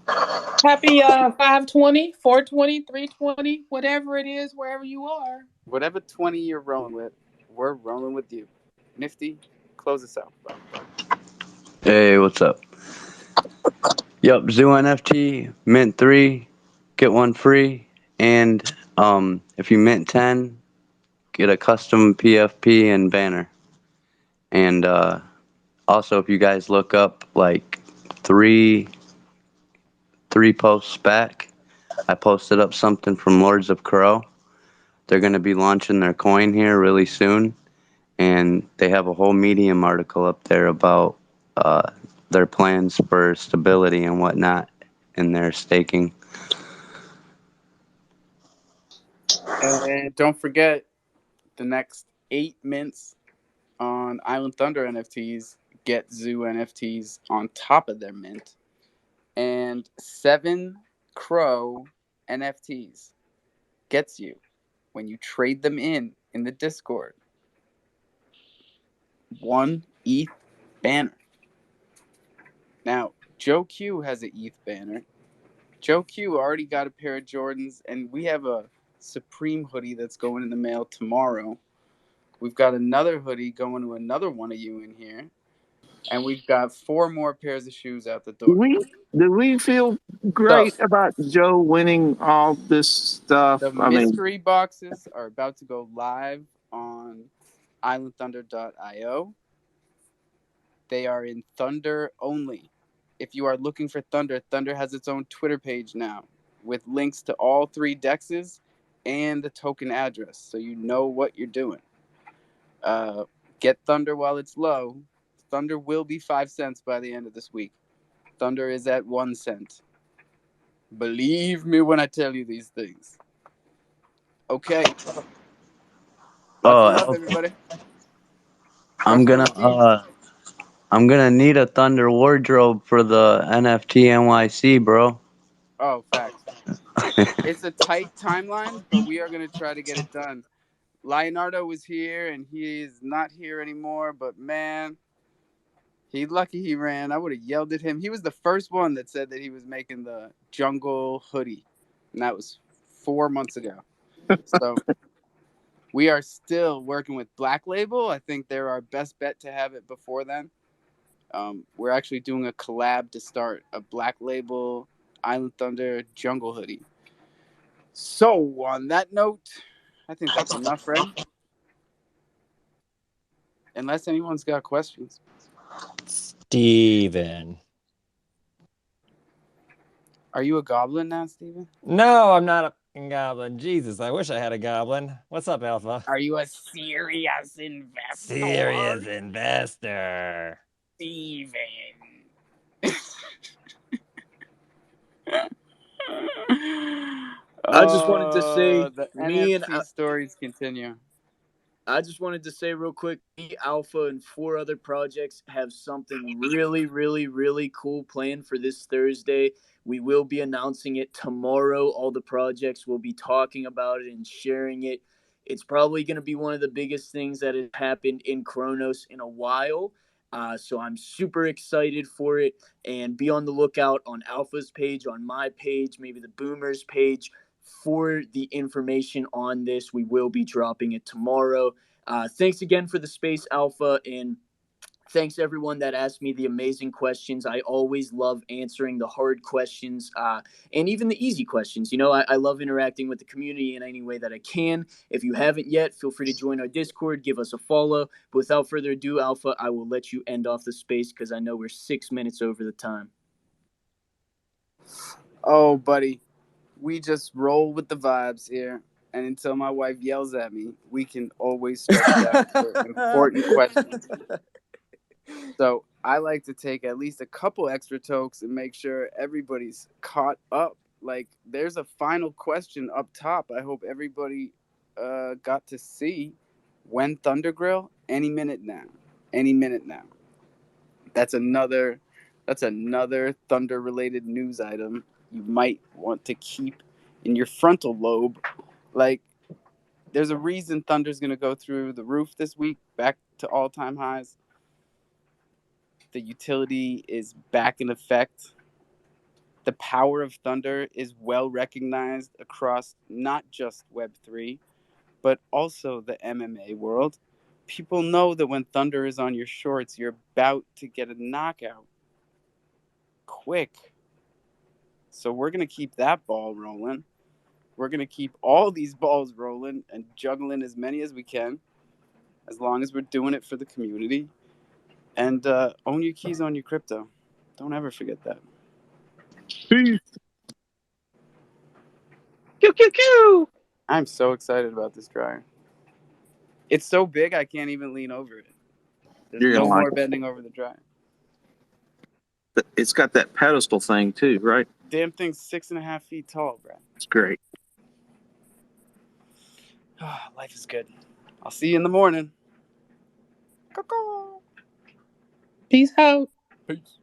Happy 520, 420, 320, whatever it is, wherever you are. Whatever 20 you're rolling with, we're rolling with you. Nifty, close us out, bro. Hey, what's up? Yup, Zoo NFT, mint 3, get 1 free. And if you mint 10, get a custom PFP and banner. And also, if you guys look up like three posts back, I posted up something from Lords of Crow. They're going to be launching their coin here really soon. And they have a whole Medium article up there about their plans for stability and whatnot in their staking. And don't forget, the next 8 mints on Island Thunder NFTs get Zoo NFTs on top of their mint. And 7 Crow NFTs gets you, when you trade them in the Discord, 1 ETH banner. Now, Joe Q has an ETH banner. Joe Q already got a pair of Jordans, and we have a Supreme hoodie that's going in the mail tomorrow. We've got another hoodie going to another one of you in here. And we've got 4 more pairs of shoes out the door. Do we feel great about Joe winning all this stuff? The mystery boxes are about to go live on islandthunder.io. They are in Thunder only. If you are looking for Thunder, Thunder has its own Twitter page now with links to all 3 dexes and the token address, so you know what you're doing. Get Thunder while it's low. Thunder will be 5 cents by the end of this week. Thunder is at 1 cent. Believe me when I tell you these things. Okay. Button up, everybody. I'm gonna need a Thunder wardrobe for the NFT NYC, bro. Oh, facts. It's a tight timeline, but we are going to try to get it done. Leonardo was here, and he is not here anymore. But man, he lucky he ran. I would have yelled at him. He was the first one that said that he was making the jungle hoodie, and that was 4 months ago. So we are still working with Black Label. I think they're our best bet to have it before then. We're actually doing a collab to start a Black Label Island Thunder jungle hoodie. So on that note, I think that's enough, right? Unless anyone's got questions. Steven. Are you a goblin now, Steven? No, I'm not a fucking goblin. Jesus, I wish I had a goblin. What's up, Alpha? Are you a serious investor? Serious investor. Steven. I just wanted to say, the me and NFT stories continue. I just wanted to say real quick, me, Alpha, and 4 other projects have something really, really, really cool planned for this Thursday. We will be announcing it tomorrow. All the projects will be talking about it and sharing it. It's probably going to be one of the biggest things that has happened in Kronos in a while. So I'm super excited for it. And be on the lookout on Alpha's page, on my page, maybe the Boomers page, for the information on this. We will be dropping it tomorrow. Thanks again for the space, Alpha, and thanks everyone that asked me the amazing questions. I always love answering the hard questions and even the easy questions. You know, I love interacting with the community in any way that I can. If you haven't yet, feel free to join our Discord, give us a follow. But without further ado, Alpha, I will let you end off the space because I know we're 6 minutes over the time. Oh, buddy. We just roll with the vibes here. And until my wife yells at me, we can always stretch it out for important questions. So I like to take at least a couple extra tokes and make sure everybody's caught up. Like, there's a final question up top. I hope everybody got to see when Thunder Grill. Any minute now. Any minute now. That's another Thunder related news item you might want to keep in your frontal lobe. Like, there's a reason Thunder's going to go through the roof this week, back to all-time highs. The utility is back in effect. The power of Thunder is well recognized across not just Web3, but also the MMA world. People know that when Thunder is on your shorts, you're about to get a knockout. Quick. So we're going to keep that ball rolling. We're going to keep all these balls rolling and juggling as many as we can, as long as we're doing it for the community. And own your keys, own your crypto. Don't ever forget that. Peace. Q. I'm so excited about this dryer. It's so big I can't even lean over it. There's You're gonna no like more it. bending over the dryer. It's got that pedestal thing too, right? Damn thing's 6.5 feet tall, bro. It's great. Life is good. I'll see you in the morning. Peace out. Peace.